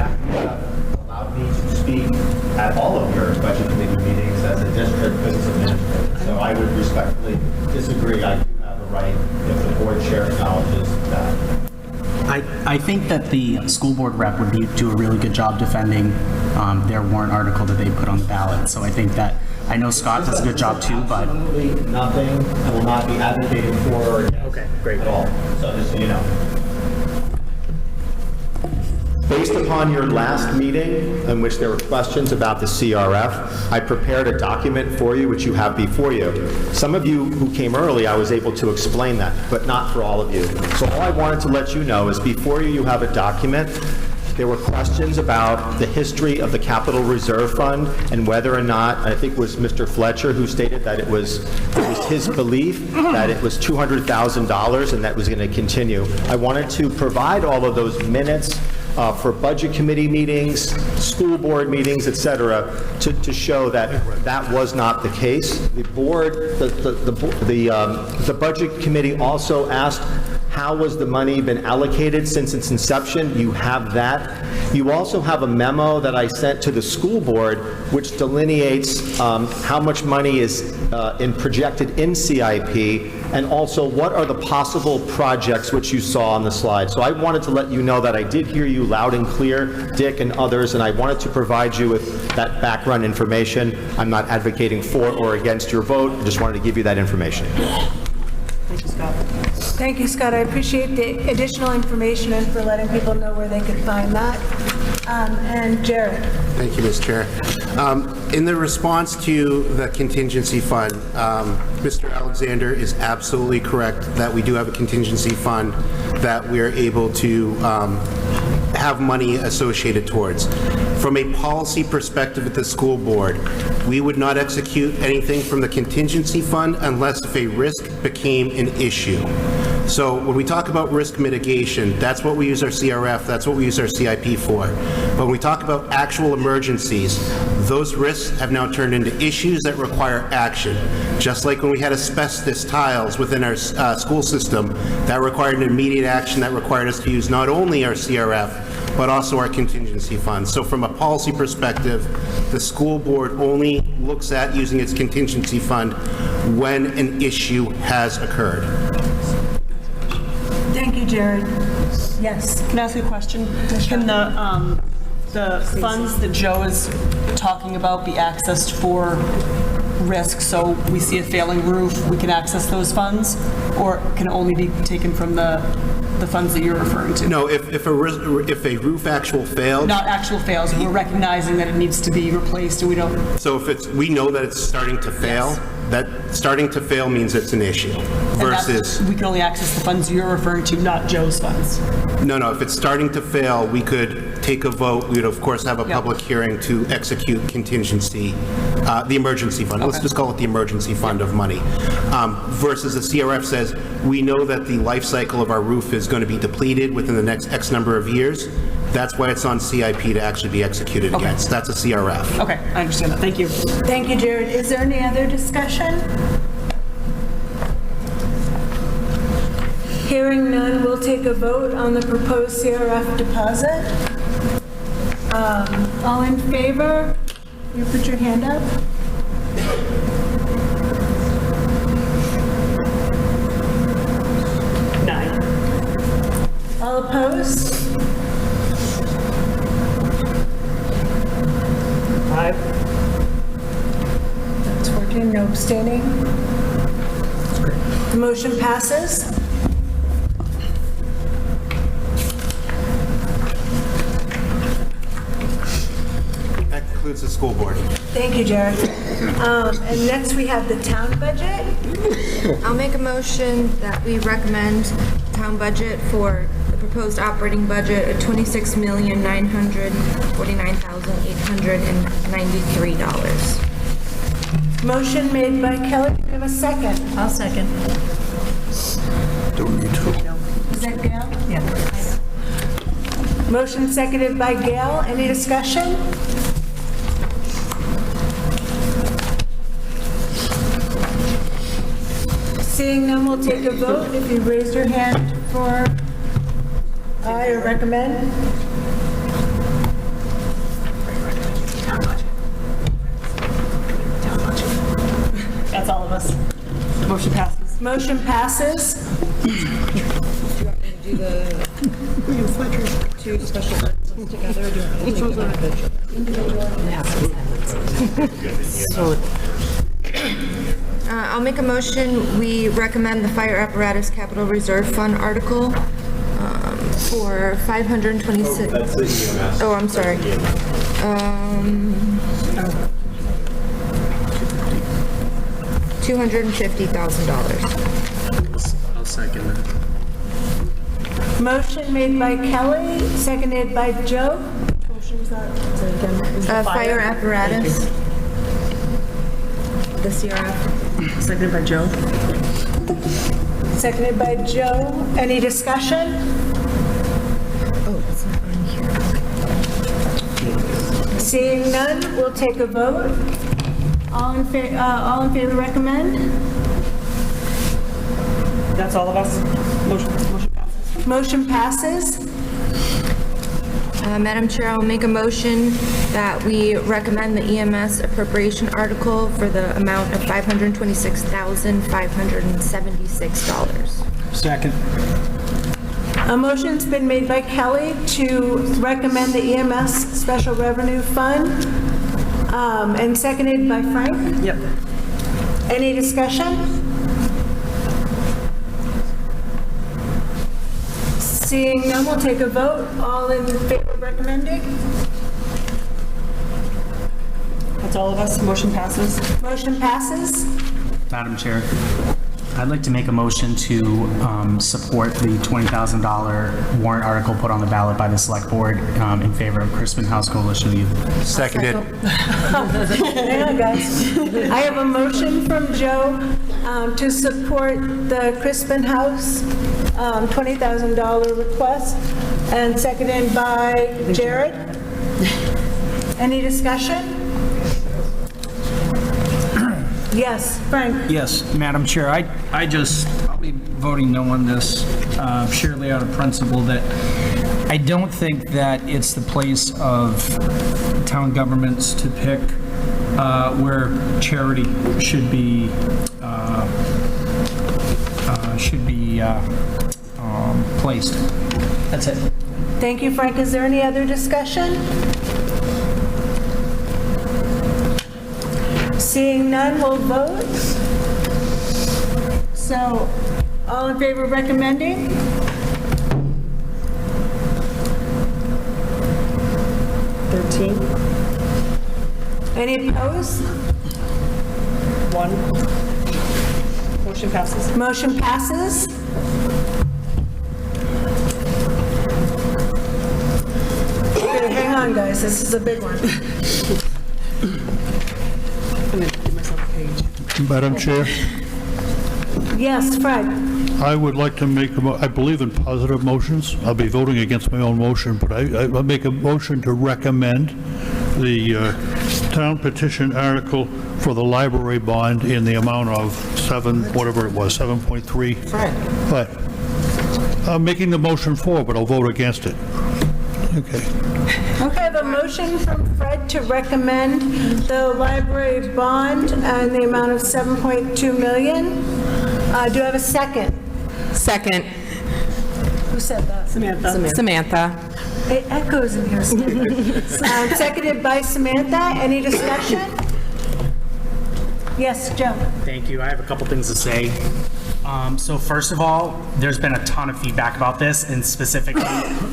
allowed me to speak at all of your budget committee meetings as a district business administrator. So I would respectfully disagree. I do have a right if the board chair acknowledges that. I think that the school board rep would do a really good job defending their warrant article that they put on the ballot. So I think that, I know Scott does a good job too, but... Absolutely nothing. I will not be advocating for or against at all. So just so you know. Based upon your last meeting, in which there were questions about the CRF, I prepared a document for you, which you have before you. Some of you who came early, I was able to explain that, but not for all of you. So all I wanted to let you know is before you have a document. There were questions about the history of the Capital Reserve Fund and whether or not, I think it was Mr. Fletcher who stated that it was his belief that it was $200,000 and that was going to continue. I wanted to provide all of those minutes for budget committee meetings, school board meetings, et cetera, to show that that was not the case. The board, the budget committee also asked, how was the money been allocated since its inception? You have that. You also have a memo that I sent to the school board, which delineates how much money is projected in CIP, and also what are the possible projects which you saw on the slide. So I wanted to let you know that I did hear you loud and clear, Dick and others, and I wanted to provide you with that background information. I'm not advocating for or against your vote. I just wanted to give you that information. Thank you, Scott. Thank you, Scott. I appreciate the additional information and for letting people know where they could find that. And Jared. Thank you, Ms. Chair. In the response to the contingency fund, Mr. Alexander is absolutely correct that we do have a contingency fund that we're able to have money associated towards. From a policy perspective at the school board, we would not execute anything from the contingency fund unless if a risk became an issue. So when we talk about risk mitigation, that's what we use our CRF, that's what we use our CIP for. But when we talk about actual emergencies, those risks have now turned into issues that require action. Just like when we had asbestos tiles within our school system, that required an immediate action that required us to use not only our CRF, but also our contingency fund. So from a policy perspective, the school board only looks at using its contingency fund when an issue has occurred. Thank you, Jared. Yes. Can I ask you a question? Can the funds that Joe is talking about be accessed for risk, so we see a failing roof, we can access those funds, or can it only be taken from the funds that you're referring to? No, if a roof actual failed. Not actual fails, we're recognizing that it needs to be replaced, and we don't. So if we know that it's starting to fail, that starting to fail means it's an issue versus. We can only access the funds you're referring to, not Joe's funds. No, if it's starting to fail, we could take a vote. We would, of course, have a public hearing to execute contingency, the emergency fund. Let's just call it the emergency fund of money. Versus the CRF says, we know that the life cycle of our roof is going to be depleted within the next X number of years. That's why it's on CIP to actually be executed against. That's a CRF. Okay, I understand that. Thank you. Thank you, Jared. Is there any other discussion? Hearing none, we'll take a vote on the proposed CRF deposit. All in favor? You put your hand up. All opposed? 5. That's 14, no abstaining. The motion passes. That concludes the school board. Thank you, Jared. And next we have the town budget. I'll make a motion that we recommend town budget for the proposed operating budget of $26,949,893. Motion made by Kelly. Do we have a second? I'll second. Don't need to. Is that Gail? Yeah. Motion seconded by Gail. Any discussion? Seeing none, we'll take a vote. If you raised your hand for aye or recommend. That's all of us. Motion passes. Motion passes. Do the two special ones together, or do you want me to take them individually? I'll make a motion, we recommend the fire apparatus capital reserve fund article for 526. That's the EMS. Oh, I'm sorry. $250,000. I'll second that. Motion made by Kelly, seconded by Joe. Motion was that? Fire apparatus. The CRF. Seconded by Joe. Seconded by Joe. Any discussion? Oh, it's not on here. Seeing none, we'll take a vote. All in favor recommend? That's all of us. Motion passes. Motion passes. Madam Chair, I'll make a motion that we recommend the EMS appropriation article for the amount of $526,576. Second. A motion's been made by Kelly to recommend the EMS Special Revenue Fund, and seconded by Frank. Yep. Any discussion? Seeing none, we'll take a vote. All in favor of recommending? That's all of us. Motion passes. Motion passes. Madam Chair, I'd like to make a motion to support the $20,000 warrant article put on the ballot by the Select Board in favor of Crispin House Coalition of Youth. Seconded. Hang on, guys. I have a motion from Joe to support the Crispin House $20,000 request, and seconded by Jared. Any discussion? Yes, Frank? Yes, Madam Chair, I'll be voting no on this, purely out of principle that I don't think that it's the place of town governments to pick where charity should be placed. That's it. Thank you, Frank. Is there any other discussion? Seeing none, we'll vote. So, all in favor of recommending? Any opposed? One. Motion passes. Motion passes. Okay, hang on, guys, this is a big one. I'm going to give myself a page. Madam Chair, Yes, Fred? I would like to make, I believe in positive motions. I'll be voting against my own motion, but I'll make a motion to recommend the town petition article for the library bond in the amount of whatever it was, 7.3. Fred. But I'm making the motion for, but I'll vote against it. Okay. Okay, I have a motion from Fred to recommend the library bond in the amount of 7.2 million. Do I have a second? Second. Who said that? Samantha. It echoes in here. Seconded by Samantha. Any discussion? Yes, Joe. Thank you. I have a couple things to say. So first of all, there's been a ton of feedback about this, and specifically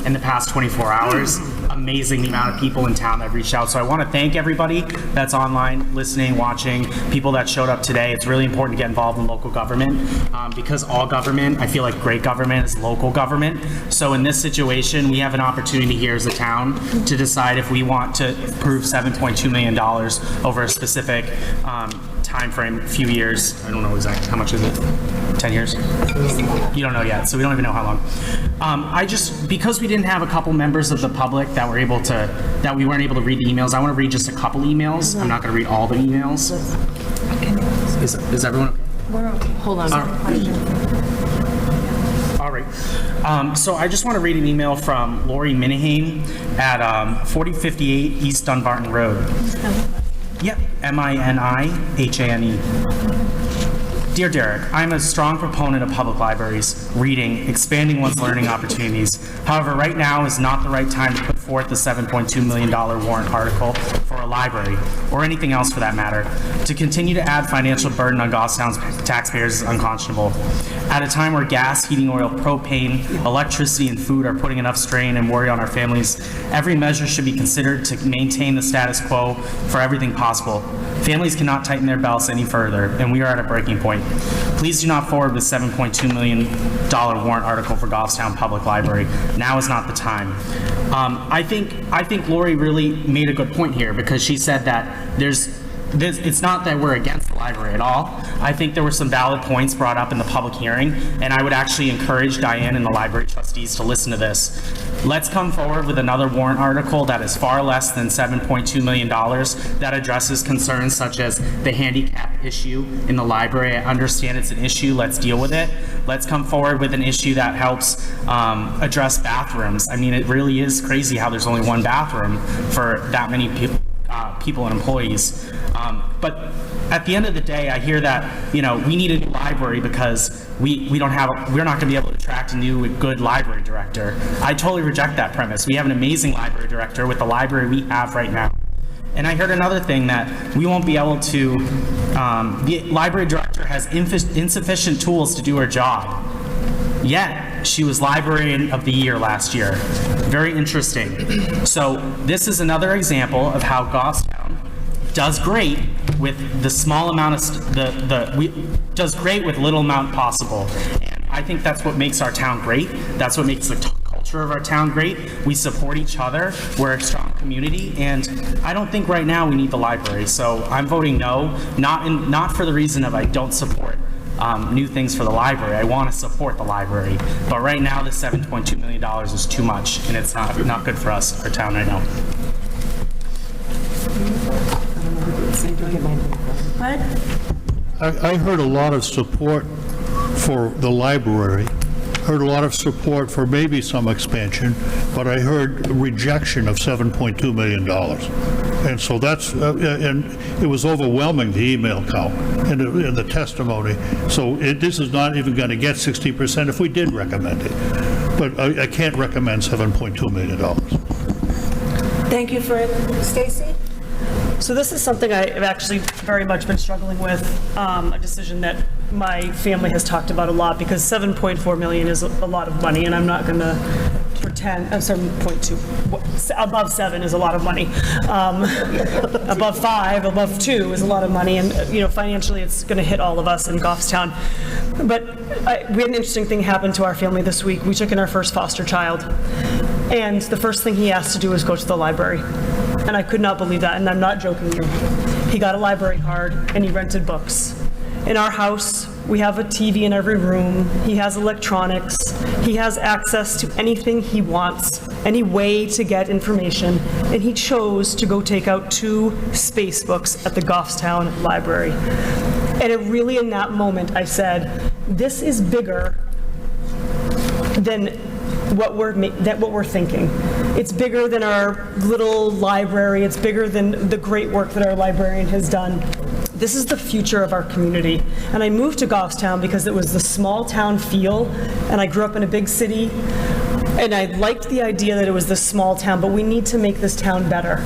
in the past 24 hours. Amazing the amount of people in town that have reached out. So I want to thank everybody that's online, listening, watching, people that showed up today. It's really important to get involved in local government because all government, I feel like great government is local government. So in this situation, we have an opportunity here as a town to decide if we want to approve $7.2 million over a specific time frame, a few years. I don't know exactly how much is it. 10 years? You don't know yet, so we don't even know how long. Because we didn't have a couple members of the public that we weren't able to read the emails, I want to read just a couple emails. I'm not going to read all the emails. Is everyone okay? We're okay. Hold on. All right. So I just want to read an email from Lori Minihane at 4058 East Dunbarton Road. Yep, Minihane. Dear Derek, I'm a strong proponent of public libraries, reading, expanding one's learning opportunities. However, right now is not the right time to put forth the $7.2 million warrant article for a library, or anything else for that matter. To continue to add financial burden on Goffstown's taxpayers is unconscionable. At a time where gas, heating oil, propane, electricity, and food are putting enough strain and worry on our families, every measure should be considered to maintain the status quo for everything possible. Families cannot tighten their belts any further, and we are at a breaking point. Please do not forward the $7.2 million warrant article for Goffstown Public Library. Now is not the time. I think Lori really made a good point here because she said that it's not that we're against the library at all. I think there were some valid points brought up in the public hearing, and I would actually encourage Diane and the library trustees to listen to this. Let's come forward with another warrant article that is far less than $7.2 million that addresses concerns such as the handicap issue in the library. I understand it's an issue. Let's deal with it. Let's come forward with an issue that helps address bathrooms. I mean, it really is crazy how there's only one bathroom for that many people and employees. But at the end of the day, I hear that, we need a new library because we're not going to be able to attract a new good library director. I totally reject that premise. We have an amazing library director with the library we have right now. And I heard another thing that we won't be able to, the library director has insufficient tools to do her job. Yet, she was Librarian of the Year last year. Very interesting. So this is another example of how Goffstown does great with the small amount of, does great with little amount possible. And I think that's what makes our town great. That's what makes the culture of our town great. We support each other. We're a strong community. And I don't think right now we need the library. So I'm voting no, not for the reason of I don't support new things for the library. I want to support the library. But right now, the $7.2 million is too much, and it's not good for us, our town right now. What? I heard a lot of support for the library, heard a lot of support for maybe some expansion, but I heard rejection of $7.2 million. And so that's, and it was overwhelming, the email count and the testimony. So this is not even going to get 60% if we did recommend it. But I can't recommend $7.2 million. Thank you, Fred. Stacy? So this is something I've actually very much been struggling with, a decision that my family has talked about a lot, because 7.4 million is a lot of money, and I'm not going to pretend, 7.2, above 7 is a lot of money. Above 5, above 2 is a lot of money, and, financially it's going to hit all of us in Goffstown. But we had an interesting thing happen to our family this week. We took in our first foster child, and the first thing he asked to do was go to the library. And I could not believe that, and I'm not joking you. He got a library card, and he rented books. In our house, we have a TV in every room. He has electronics. He has access to anything he wants, any way to get information, and he chose to go take out 2 space books at the Goffstown Library. And it really, in that moment, I said, this is bigger than what we're thinking. It's bigger than our little library. It's bigger than the great work that our librarian has done. This is the future of our community. And I moved to Goffstown because it was the small town feel, and I grew up in a big city, and I liked the idea that it was this small town, but we need to make this town better.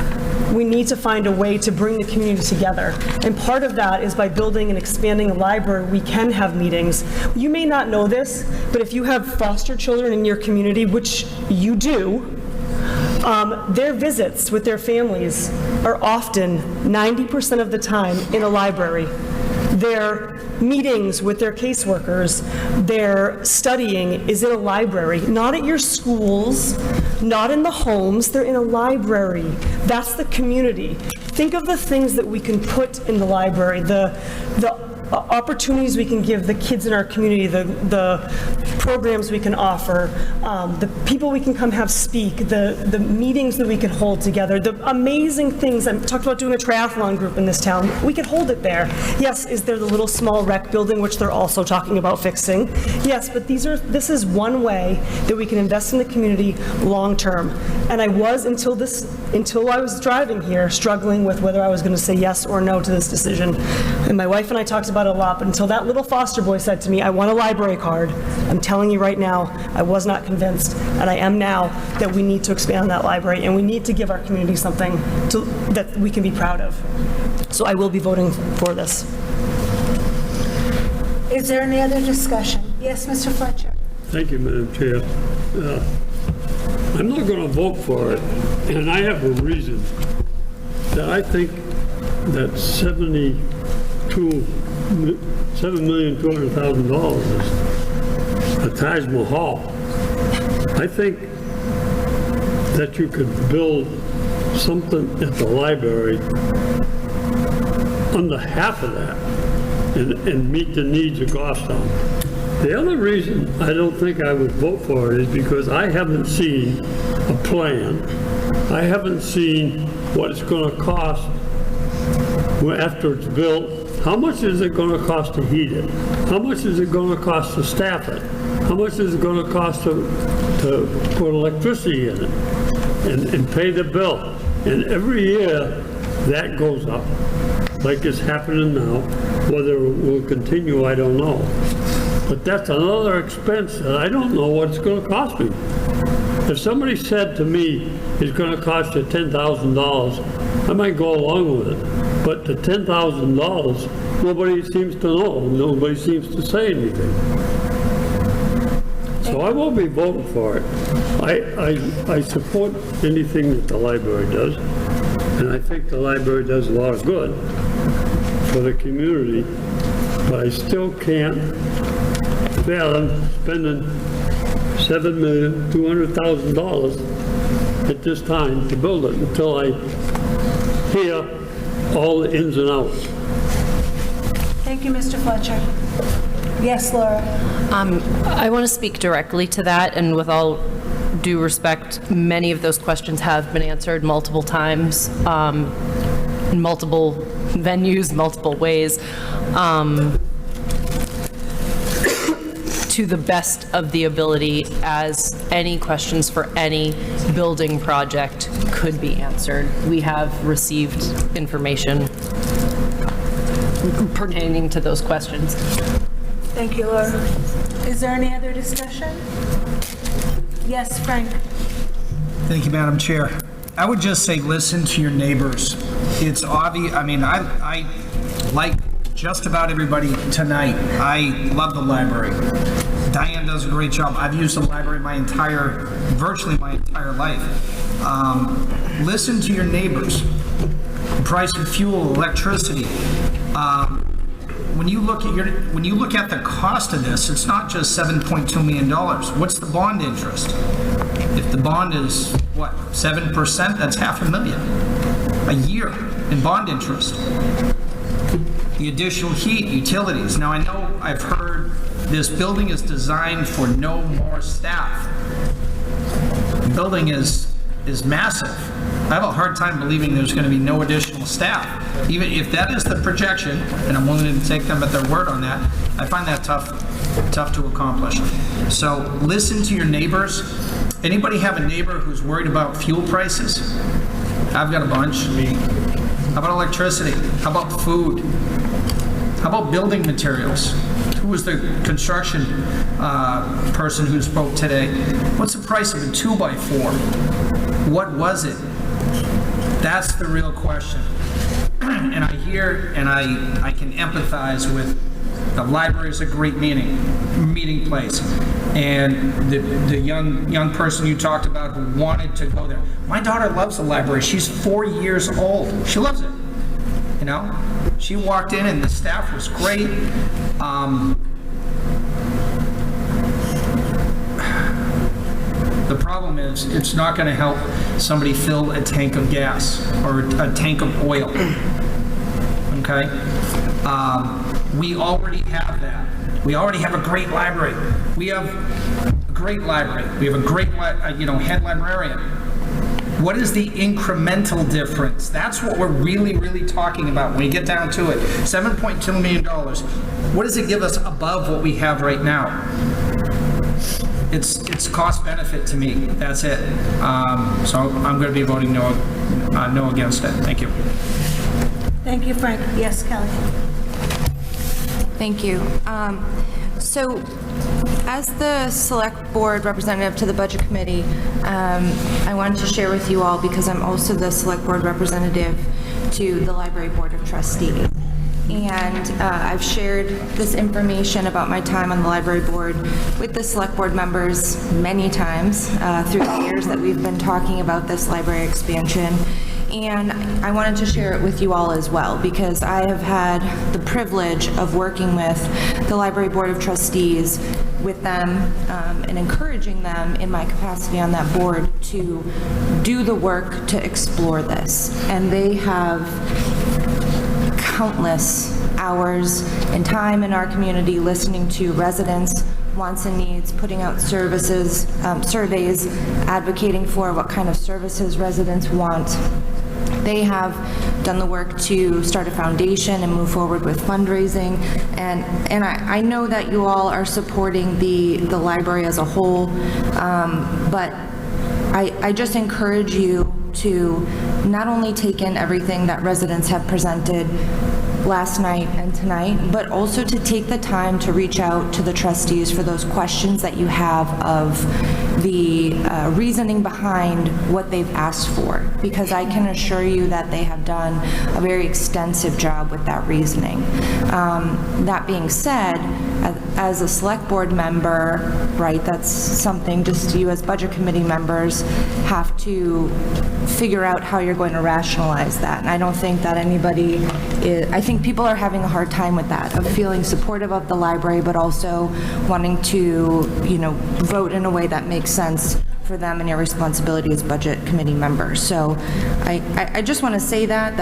We need to find a way to bring the community together. And part of that is by building and expanding a library, we can have meetings. You may not know this, but if you have foster children in your community, which you do, their visits with their families are often 90% of the time in a library. Their meetings with their caseworkers, their studying is in a library, not at your schools, not in the homes, they're in a library. That's the community. Think of the things that we can put in the library, the opportunities we can give the kids in our community, the programs we can offer, the people we can come have speak, the meetings that we can hold together, the amazing things. I talked about doing a triathlon group in this town. We could hold it there. Yes, is there the little small rec building, which they're also talking about fixing? Yes, but this is one way that we can invest in the community long term. And I was, until I was driving here, struggling with whether I was going to say yes or no to this decision. And my wife and I talked about it a lot, but until that little foster boy said to me, I want a library card, I'm telling you right now, I was not convinced, and I am now, that we need to expand that library, and we need to give our community something that we can be proud of. So I will be voting for this. Is there any other discussion? Yes, Mr. Fletcher. Thank you, Madam Chair. I'm not going to vote for it, and I have a reason. That I think that $7,200,000 is a Taj Mahal. I think that you could build something at the library under half of that and meet the needs of Goffstown. The other reason I don't think I would vote for it is because I haven't seen a plan. I haven't seen what it's going to cost after it's built. How much is it going to cost to heat it? How much is it going to cost to staff it? How much is it going to cost to put electricity in it and pay the bill? And every year that goes up, like it's happening now. Whether it will continue, I don't know. But that's another expense that I don't know what it's going to cost me. If somebody said to me, it's going to cost you $10,000, I might go along with it. But the $10,000, nobody seems to know. Nobody seems to say anything. So I won't be voting for it. I support anything that the library does, and I think the library does a lot of good for the community, but I still can't fathom spending $7,200,000 at this time to build it until I hear all the ins and outs. Thank you, Mr. Fletcher. Yes, Laura. I want to speak directly to that, and with all due respect, many of those questions have been answered multiple times, in multiple venues, multiple ways. To the best of the ability, as any questions for any building project could be answered. We have received information pertaining to those questions. Thank you, Laura. Is there any other discussion? Yes, Frank. Thank you, Madam Chair. I would just say listen to your neighbors. it's obvious, I mean, I like just about everybody tonight. I love the library. Diane does a great job. I've used the library virtually my entire life. Listen to your neighbors. The price of fuel, electricity. When you look at the cost of this, it's not just $7.2 million. What's the bond interest? If the bond is, 7%, that's $500,000 a year in bond interest. The additional heat, utilities. Now, I know I've heard this building is designed for no more staff. The building is massive. I have a hard time believing there's going to be no additional staff. Even if that is the projection, and I'm willing to take them at their word on that, I find that tough to accomplish. So listen to your neighbors. Anybody have a neighbor who's worried about fuel prices? I've got a bunch. How about electricity? How about food? How about building materials? Who was the construction person who spoke today? What's the price of a 2x4? What was it? That's the real question. And I hear and I can empathize with the library is a great meeting place. And the young person you talked about who wanted to go there. My daughter loves the library. She's 4 years old. She loves it. You know? She walked in and the staff was great. The problem is, it's not going to help somebody fill a tank of gas or a tank of oil. Okay? We already have that. We already have a great library. We have a great library. We have a great, head librarian. What is the incremental difference? That's what we're really, really talking about when you get down to it. $7.2 million. What does it give us above what we have right now? It's cost benefit to me. That's it. So I'm going to be voting no against it. Thank you. Thank you, Frank. Yes, Kelly. Thank you. So, as the Select Board representative to the Budget Committee, I wanted to share with you all, because I'm also the Select Board representative to the Library Board of Trustees. And I've shared this information about my time on the Library Board with the Select Board members many times through the years that we've been talking about this library expansion. And I wanted to share it with you all as well, because I have had the privilege of working with the Library Board of Trustees, with them and encouraging them in my capacity on that board to do the work to explore this. And they have countless hours and time in our community listening to residents' wants and needs, putting out surveys, advocating for what kind of services residents want. They have done the work to start a foundation and move forward with fundraising, and I know that you all are supporting the library as a whole, but I just encourage you to not only take in everything that residents have presented last night and tonight, but also to take the time to reach out to the trustees for those questions that you have of the reasoning behind what they've asked for, because I can assure you that they have done a very extensive job with that reasoning. That being said, as a select board member, right, that's something just you as budget committee members have to figure out how you're going to rationalize that. And I don't think that anybody is, I think people are having a hard time with that, of feeling supportive of the library, but also wanting to, vote in a way that makes sense for them and your responsibility as budget committee members. So I just want to say that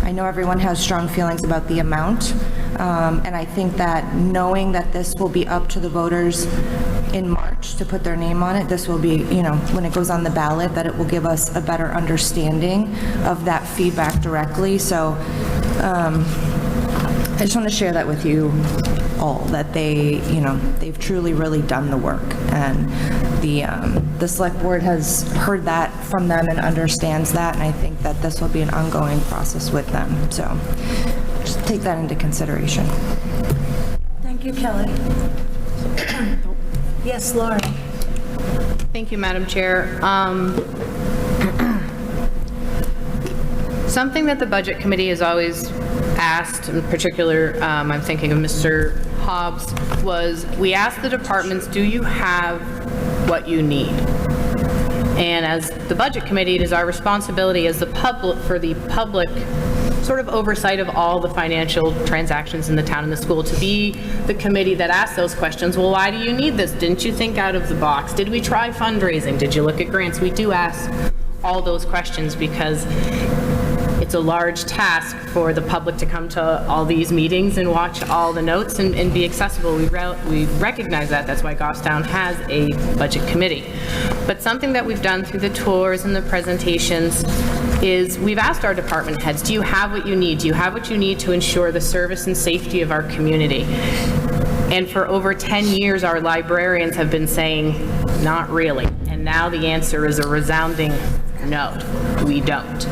I know everyone has strong feelings about the amount, and I think that knowing that this will be up to the voters in March to put their name on it, this will be, when it goes on the ballot, that it will give us a better understanding of that feedback directly. So I just want to share that with you all, that they've truly really done the work, and the select board has heard that from them and understands that, and I think that this will be an ongoing process with them. So just take that into consideration. Thank you, Kelly. Yes, Lauren. Thank you, Madam Chair. Something that the Budget Committee has always asked, in particular, I'm thinking of Mr. Hobbs, was we asked the departments, do you have what you need? And as the Budget Committee, it is our responsibility as the public, for the public sort of oversight of all the financial transactions in the town and the school, to be the committee that asks those questions. Well, why do you need this? Didn't you think out of the box? Did we try fundraising? Did you look at grants? We do ask all those questions because it's a large task for the public to come to all these meetings and watch all the notes and be accessible. We recognize that. That's why Goffstown has a budget committee. But something that we've done through the tours and the presentations is we've asked our department heads, do you have what you need? Do you have what you need to ensure the service and safety of our community? And for over 10 years, our librarians have been saying, not really. And now the answer is a resounding no, we don't.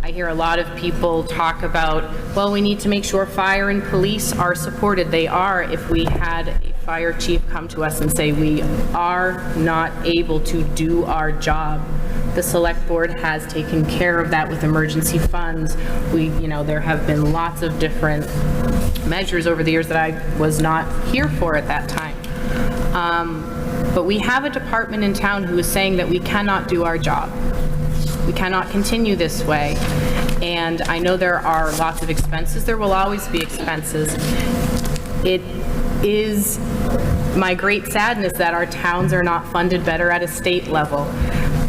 I hear a lot of people talk about, well, we need to make sure fire and police are supported. They are. If we had a fire chief come to us and say, we are not able to do our job, the select board has taken care of that with emergency funds. There have been lots of different measures over the years that I was not here for at that time. But we have a department in town who is saying that we cannot do our job. We cannot continue this way. And I know there are lots of expenses. There will always be expenses. It is my great sadness that our towns are not funded better at a state level.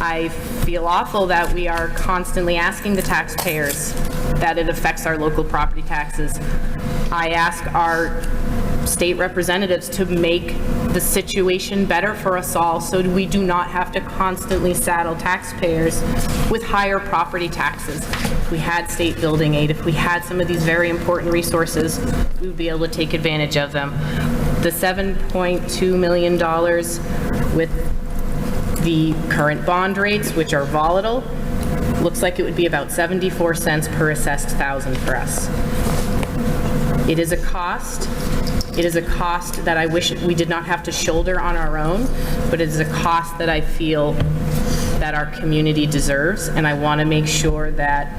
I feel awful that we are constantly asking the taxpayers that it affects our local property taxes. I ask our state representatives to make the situation better for us all so we do not have to constantly saddle taxpayers with higher property taxes. If we had state building aid, if we had some of these very important resources, we would be able to take advantage of them. The $7.2 million with the current bond rates, which are volatile, looks like it would be about 74 cents per assessed thousand for us. It is a cost. It is a cost that I wish we did not have to shoulder on our own, but it is a cost that I feel that our community deserves, and I want to make sure that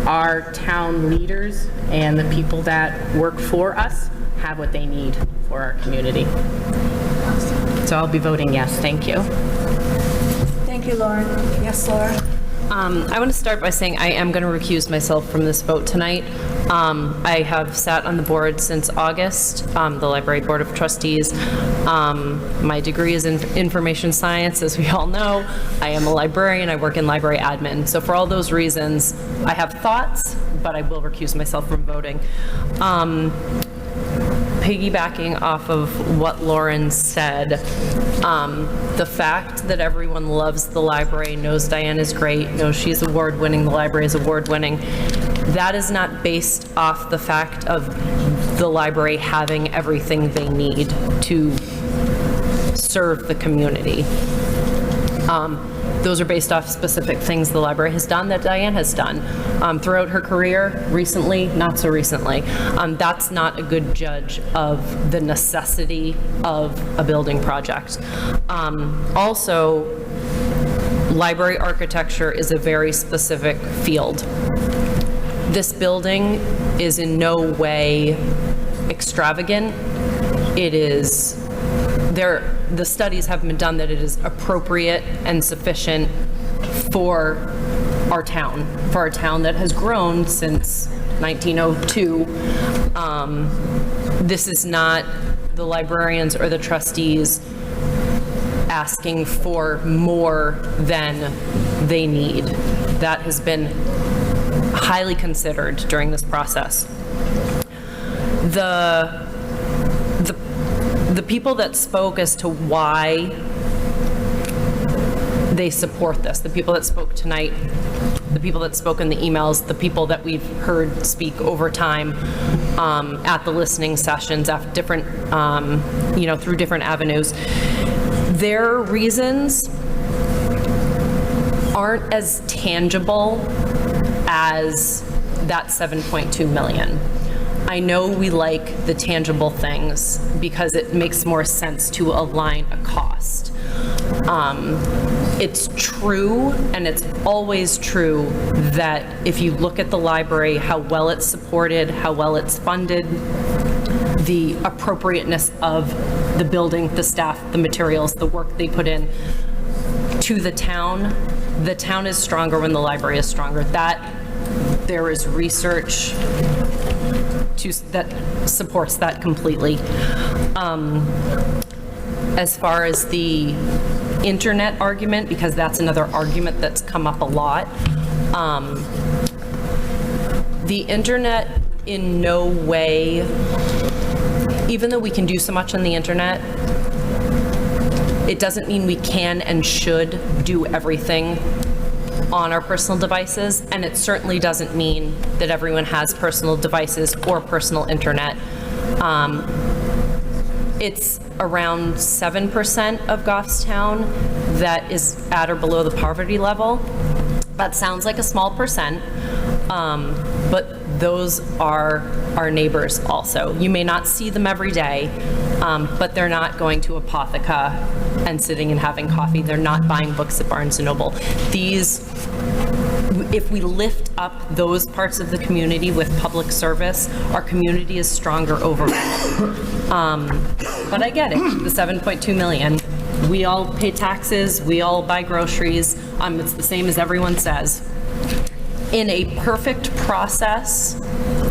our town leaders and the people that work for us have what they need for our community. So I'll be voting yes. Thank you. Thank you, Lauren. Yes, Laura? I want to start by saying I am going to recuse myself from this vote tonight. I have sat on the board since August, the Library Board of Trustees. My degree is in information science, as we all know. I am a librarian. I work in library admin. So for all those reasons, I have thoughts, but I will recuse myself from voting. Piggybacking off of what Lauren said, the fact that everyone loves the library, knows Diane is great, knows she's award-winning, the library is award-winning, that is not based off the fact of the library having everything they need to serve the community. Those are based off specific things the library has done that Diane has done throughout her career, recently, not so recently. That's not a good judge of the necessity of a building project. Also, library architecture is a very specific field. This building is in no way extravagant. It is the studies have been done that it is appropriate and sufficient for our town that has grown since 1902. This is not the librarians or the trustees asking for more than they need. That has been highly considered during this process. The people that spoke as to why they support this, the people that spoke tonight, the people that spoke in the emails, the people that we've heard speak over time at the listening sessions, at different, through different avenues, their reasons aren't as tangible as that 7.2 million. I know we like the tangible things because it makes more sense to align a cost. It's true, and it's always true, that if you look at the library, how well it's supported, how well it's funded, the appropriateness of the building, the staff, the materials, the work they put in to the town is stronger when the library is stronger. That there is research that supports that completely. As far as the internet argument, because that's another argument that's come up a lot, the internet in no way, even though we can do so much on the internet, it doesn't mean we can and should do everything on our personal devices, and it certainly doesn't mean that everyone has personal devices or personal internet. It's around 7% of Goffstown that is at or below the poverty level. That sounds like a small percent, but those are our neighbors also. You may not see them every day, but they're not going to Apotheca and sitting and having coffee. They're not buying books at Barnes & Noble. If we lift up those parts of the community with public service, our community is stronger overall. But I get it, the 7.2 million. We all pay taxes, we all buy groceries. It's the same as everyone says. In a perfect process,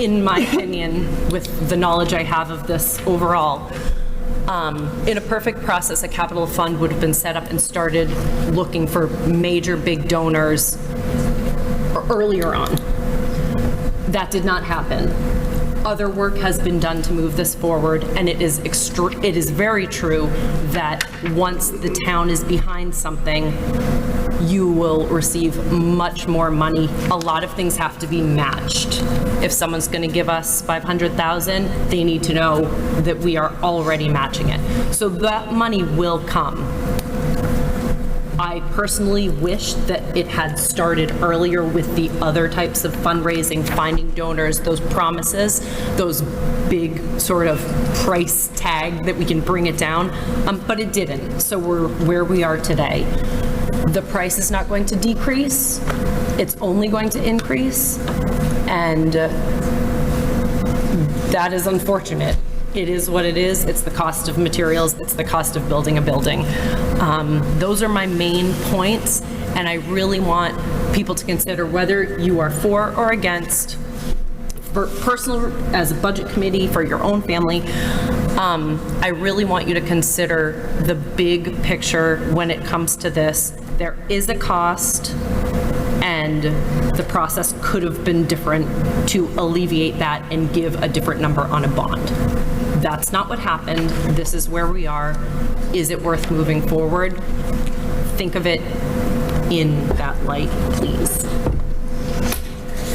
in my opinion, with the knowledge I have of this overall, in a perfect process, a capital fund would have been set up and started looking for major big donors earlier on. That did not happen. Other work has been done to move this forward, and it is very true that once the town is behind something, you will receive much more money. A lot of things have to be matched. If someone's going to give us $500,000, they need to know that we are already matching it. So that money will come. I personally wish that it had started earlier with the other types of fundraising, finding donors, those promises, those big sort of price tag that we can bring it down, but it didn't. So we're where we are today. The price is not going to decrease. It's only going to increase, and that is unfortunate. It is what it is. It's the cost of materials. It's the cost of building a building. Those are my main points, and I really want people to consider whether you are for or against, for personal, as a budget committee, for your own family. I really want you to consider the big picture when it comes to this. There is a cost, and the process could have been different to alleviate that and give a different number on a bond. That's not what happened. This is where we are. Is it worth moving forward? Think of it in that light, please.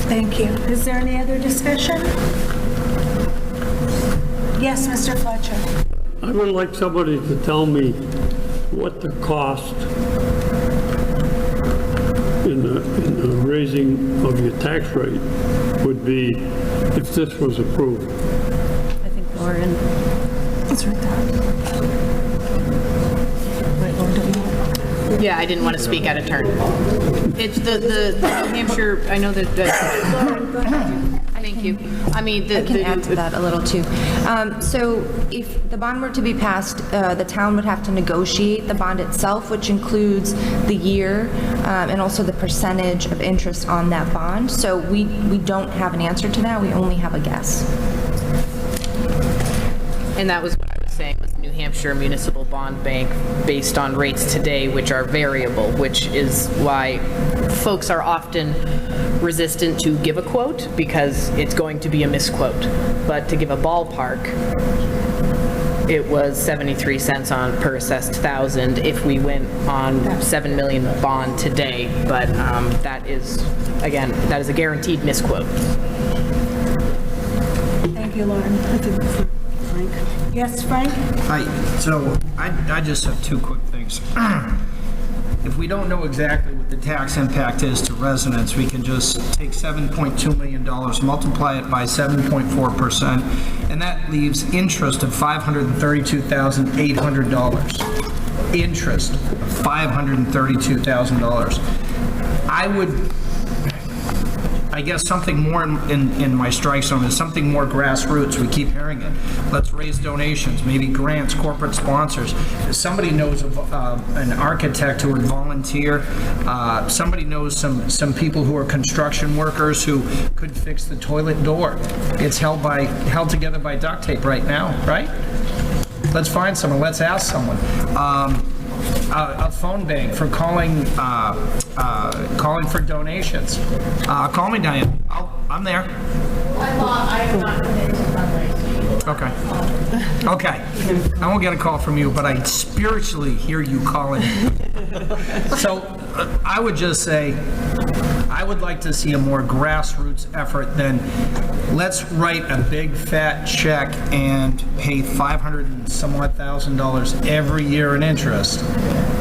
Thank you. Is there any other discussion? Yes, Mr. Fletcher. I would like somebody to tell me what the cost in the raising of your tax rate would be if this was approved. I think Lauren. It's right there. Yeah, I didn't want to speak out of turn. It's the New Hampshire, I know that, thank you. I mean, I can add to that a little too. So if the bond were to be passed, the town would have to negotiate the bond itself, which includes the year and also the percentage of interest on that bond. So we don't have an answer to that. We only have a guess. And that was what I was saying, was New Hampshire Municipal Bond Bank based on rates today, which are variable, which is why folks are often resistant to give a quote, because it's going to be a misquote. But to give a ballpark, it was 73 cents on per assessed thousand if we went on 7 million bond today. But that is, again, that is a guaranteed misquote. Thank you, Lauren. Frank. Yes, Frank? Hi, so I just have two quick things. If we don't know exactly what the tax impact is to residents, we can just take $7.2 million, multiply it by 7.4%, and that leaves interest of $532,800. interest of $532,000. I guess something more in my strike zone is something more grassroots. We keep hearing it. Let's raise donations, maybe grants, corporate sponsors. If somebody knows of an architect who would volunteer, somebody knows some people who are construction workers who could fix the toilet door. It's held together by duct tape right now, right? Let's find someone. Let's ask someone. A phone bank for calling for donations. Call me, Diane. I'm there. I am not committed to fundraising. Okay. I won't get a call from you, but I spiritually hear you calling. So I would just say, I would like to see a more grassroots effort than let's write a big fat check and pay $500 and some odd thousand every year in interest.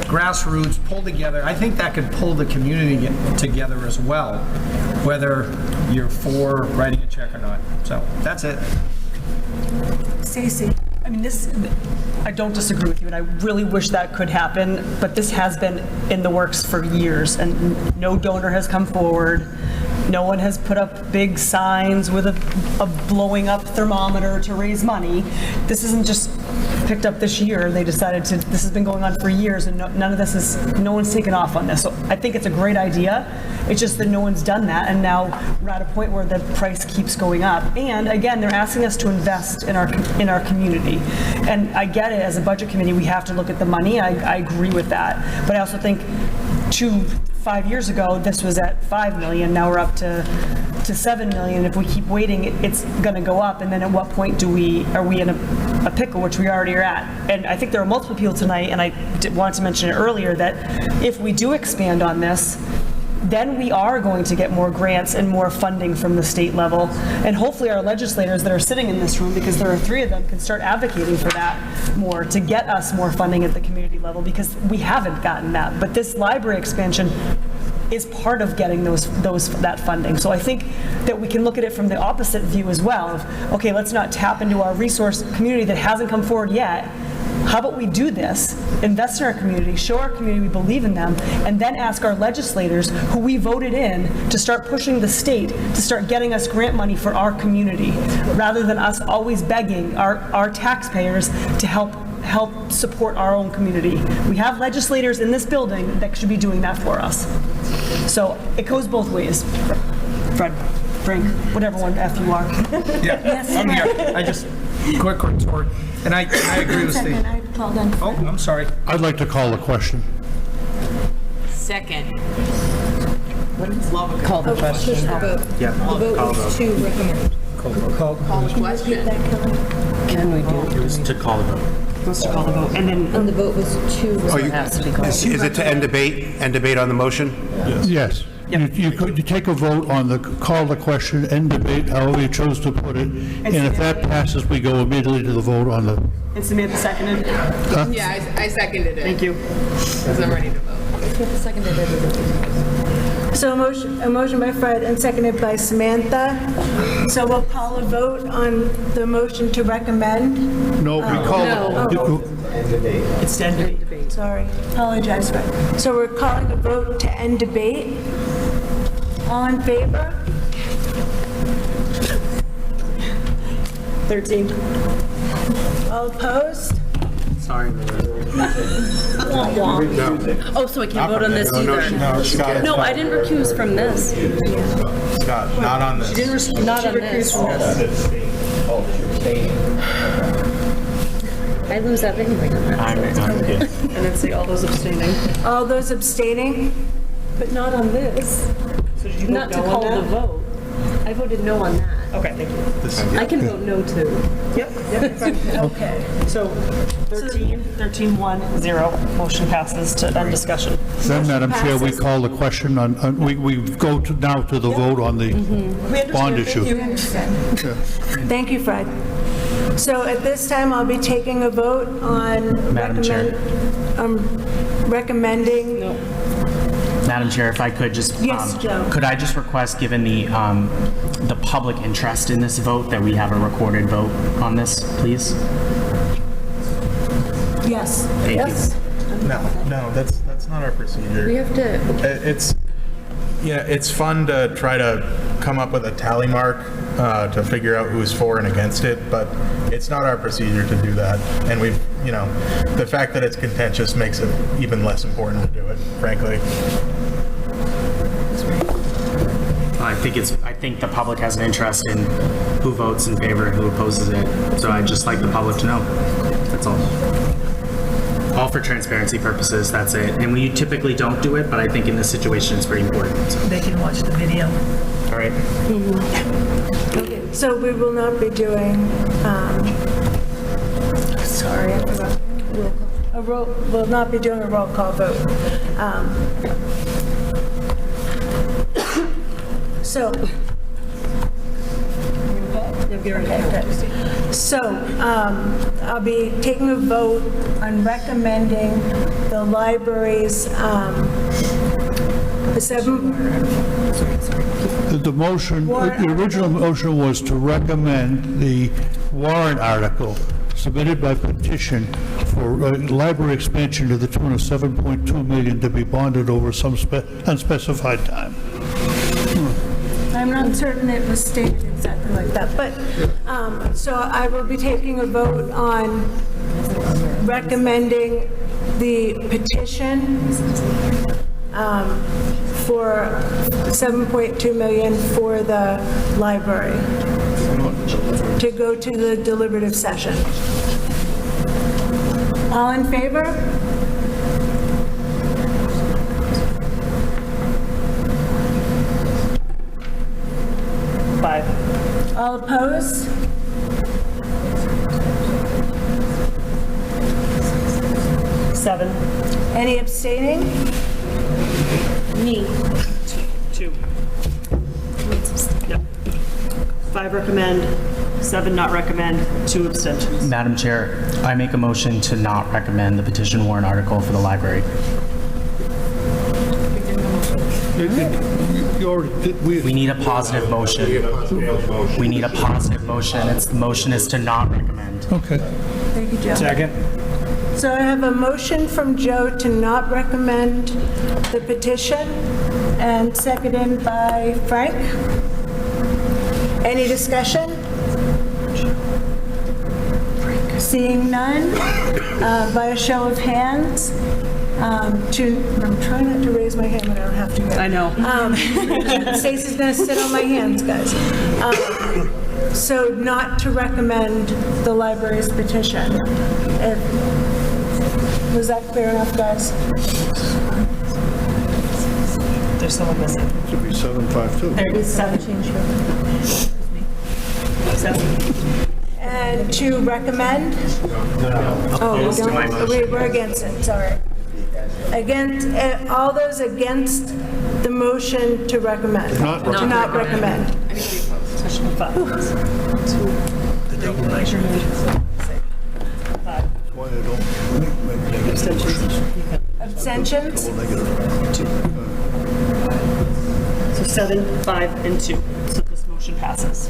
Grassroots, pull together. I think that could pull the community together as well, whether you're for writing a check or not. So that's it. Stacy. I mean, I don't disagree with you, and I really wish that could happen, but this has been in the works for years, and no donor has come forward. No one has put up big signs with a blowing up thermometer to raise money. This isn't just picked up this year. They decided to, this has been going on for years, and no one's taken off on this. So I think it's a great idea. It's just that no one's done that, and now we're at a point where the price keeps going up. And again, they're asking us to invest in our community. And I get it, as a budget committee, we have to look at the money. I agree with that. But I also think 5 years ago, this was at $5 million. Now we're up to $7 million. If we keep waiting, it's going to go up. And then at what point are we in a pickle, which we already are at? And I think there are multiple people tonight, and I wanted to mention it earlier, that if we do expand on this, then we are going to get more grants and more funding from the state level. And hopefully our legislators that are sitting in this room, because there are 3 of them, can start advocating for that more, to get us more funding at the community level, because we haven't gotten that. But this library expansion is part of getting that funding. So I think that we can look at it from the opposite view as well. Of, okay, let's not tap into our resource community that hasn't come forward yet. How about we do this, invest in our community, show our community we believe in them, and then ask our legislators, who we voted in, to start pushing the state to start getting us grant money for our community, rather than us always begging our taxpayers to help support our own community. We have legislators in this building that should be doing that for us. So it goes both ways. Fred, Frank, whatever one F you are. Yeah, Yes, I'm Fred. here. I just, quick retort. And I agree with Steve. Oh, I'm sorry. I'd like to call the question. Second. Call the question. Yeah. The vote was to recommend. Call the question. Can we do it? Just to call the vote. Wants to call the vote. And then And the vote was to. Is it to end debate on the motion? Yes. You take a vote on call the question, end debate, however you chose to put it, and if that passes, we go immediately to the vote on the... And Samantha seconded? Yeah, I seconded it. Thank you. Because I'm ready to vote. So a motion by Fred and seconded by Samantha. So we'll call a vote on the motion to recommend. No, we call It's end debate. Sorry, apologize, Fred. So we're calling a vote to end debate. All in favor? 13. All opposed? Sorry. Oh, so I can't vote on this either? No, Scott. No, I didn't recuse from this. Scott, not on this. Not on this. I lose everything. I'm good. And then say all those abstaining. All those abstaining? But not on this. So did you Not to call the vote. I voted no on that. Okay, thank you. I can vote no too. Yep. Okay. So 13-1-0, motion passes to end discussion. Then, Madam Chair, we call the question on, we go now to the vote on the bond issue. We understand. Thank you, Fred. So at this time, I'll be taking a vote on Madam Chair. recommending. Madam Chair, if I could just, Yes, Joe. could I just request, given the public interest in this vote, that we have a recorded vote on this, please? Yes. Thank you. Yes. No, that's not our procedure. We have to. It's fun to try to come up with a tally mark to figure out who's for and against it, but it's not our procedure to do that. And the fact that it's contentious makes it even less important to do it, frankly. I think the public has an interest in who votes in favor and who opposes it. So I'd just like the public to know. That's all. All for transparency purposes, that's it. And we typically don't do it, but I think in this situation it's very important. So. They can watch the video. All right. Okay, so we will not be doing, sorry, I forgot. We'll not be doing a roll call vote. So, so I'll be taking a vote on recommending the library's The motion, the original motion was to recommend the warrant article submitted by petition for library expansion to the tune of $7.2 million to be bonded over some unspecified time. I'm not certain it was stated exactly like that, but, so I will be taking a vote on recommending the petition for $7.2 million for the library to go to the deliberative session. All in favor? Five. All opposed? Seven. Any abstaining? Me. Two. Yep. Five recommend, seven not recommend, two abstentions. Madam Chair, I make a motion to not recommend the petition warrant article for the library. We need a positive motion. We need a positive motion. The motion is to not recommend. Okay. Thank you, Joe. Second. So I have a motion from Joe to not recommend the petition and seconded by Frank. Any discussion? Seeing none, by a show of hands, I'm trying not to raise my hand when I don't have to. Yet. I know. Stacy's going to sit on my hands, guys. So not to recommend the library's petition. Was that clear enough, guys? There's someone missing. Should be 752. 37. Seven. And to recommend? Oh, we're against it, sorry. Against, all those against the motion to recommend? To not recommend. Abstentions? So 7, 5, and 2. So this motion passes.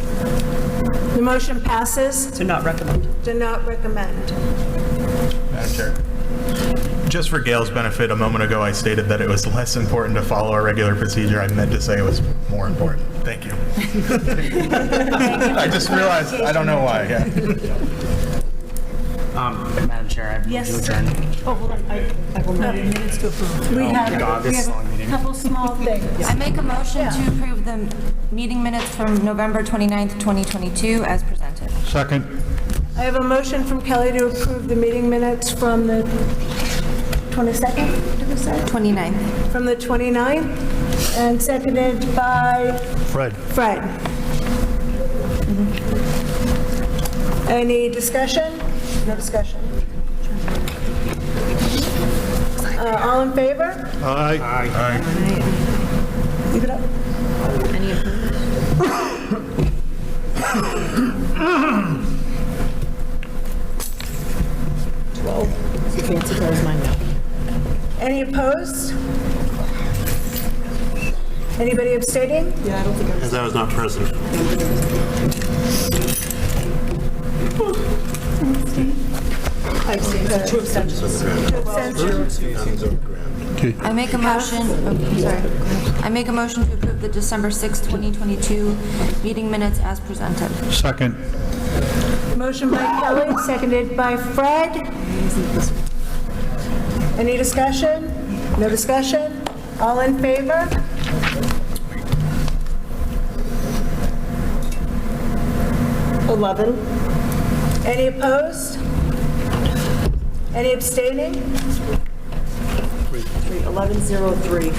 The motion passes? To not recommend. To not recommend. Madam Chair. Just for Gail's benefit, a moment ago I stated that it was less important to follow our regular procedure. I meant to say it was more important. Thank you. I just realized, I don't know why, yeah. Madam Chair, I move to adjourn. Oh, hold on. I will not minutes to approve. We have this is a long a meeting. couple small things. I make a motion to approve the meeting minutes from November 29th, 2022 as presented. Second. I have a motion from Kelly to approve the meeting minutes from the 22nd, did we say? 29th. From the 29th, and seconded by Fred. Fred. Any discussion? No discussion. All in favor? Aye. Leave it up. Any opposed? 12. Fancy close mine now. Any opposed? Anybody abstaining? Yeah, I don't think As I was not present. Two abstentions. I make a motion, oh, sorry. I make a motion to approve the December 6, 2022 meeting minutes as presented. Second. Motion by Kelly, seconded by Fred. Any discussion? No discussion? All in favor? Any opposed? Any abstaining? 1103.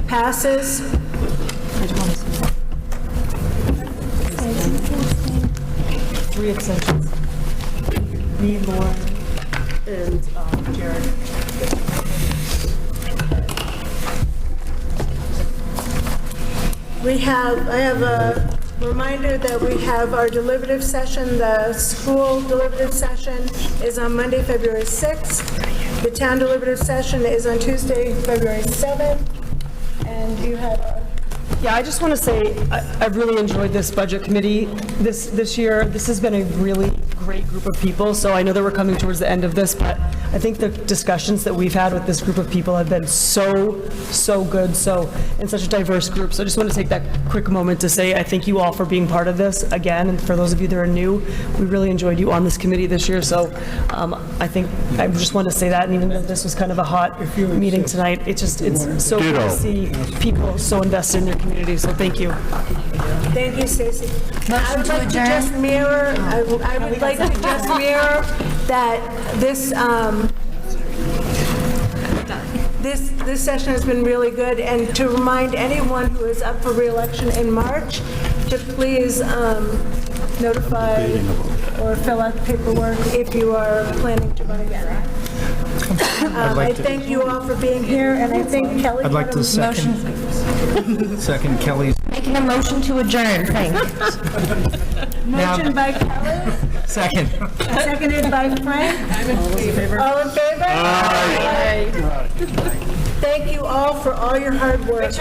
Passes. Three abstentions. Me, Lauren, and Jared. I have a reminder that we have our deliberative session. The school deliberative session is on Monday, February 6th. The town deliberative session is on Tuesday, February 7th. And you have Yeah, I just want to say, I've really enjoyed this budget committee this year. This has been a really great group of people, so I know that we're coming towards the end of this, but I think the discussions that we've had with this group of people have been so good, and such a diverse group. So I just want to take that quick moment to say I thank you all for being part of this again, and for those of you that are new, we really enjoyed you on this committee this year, so I think I just want to say that, and even though this was kind of a hot meeting tonight, it's so good to see people so invested in their community, so thank you. Thank you, Stacy. I would like to just mirror, I would like to just mirror that this session has been really good, and to remind anyone who is up for re-election in March to please notify or fill out the paperwork if you are planning to run again. I thank you all for being here, and I think Kelly I'd like had to a motion. second Kelly's. Making a motion to adjourn, thanks. Motion by Kelly, Second. seconded by Frank. All in favor? All in favor? Aye. Thank you all for all your hard work.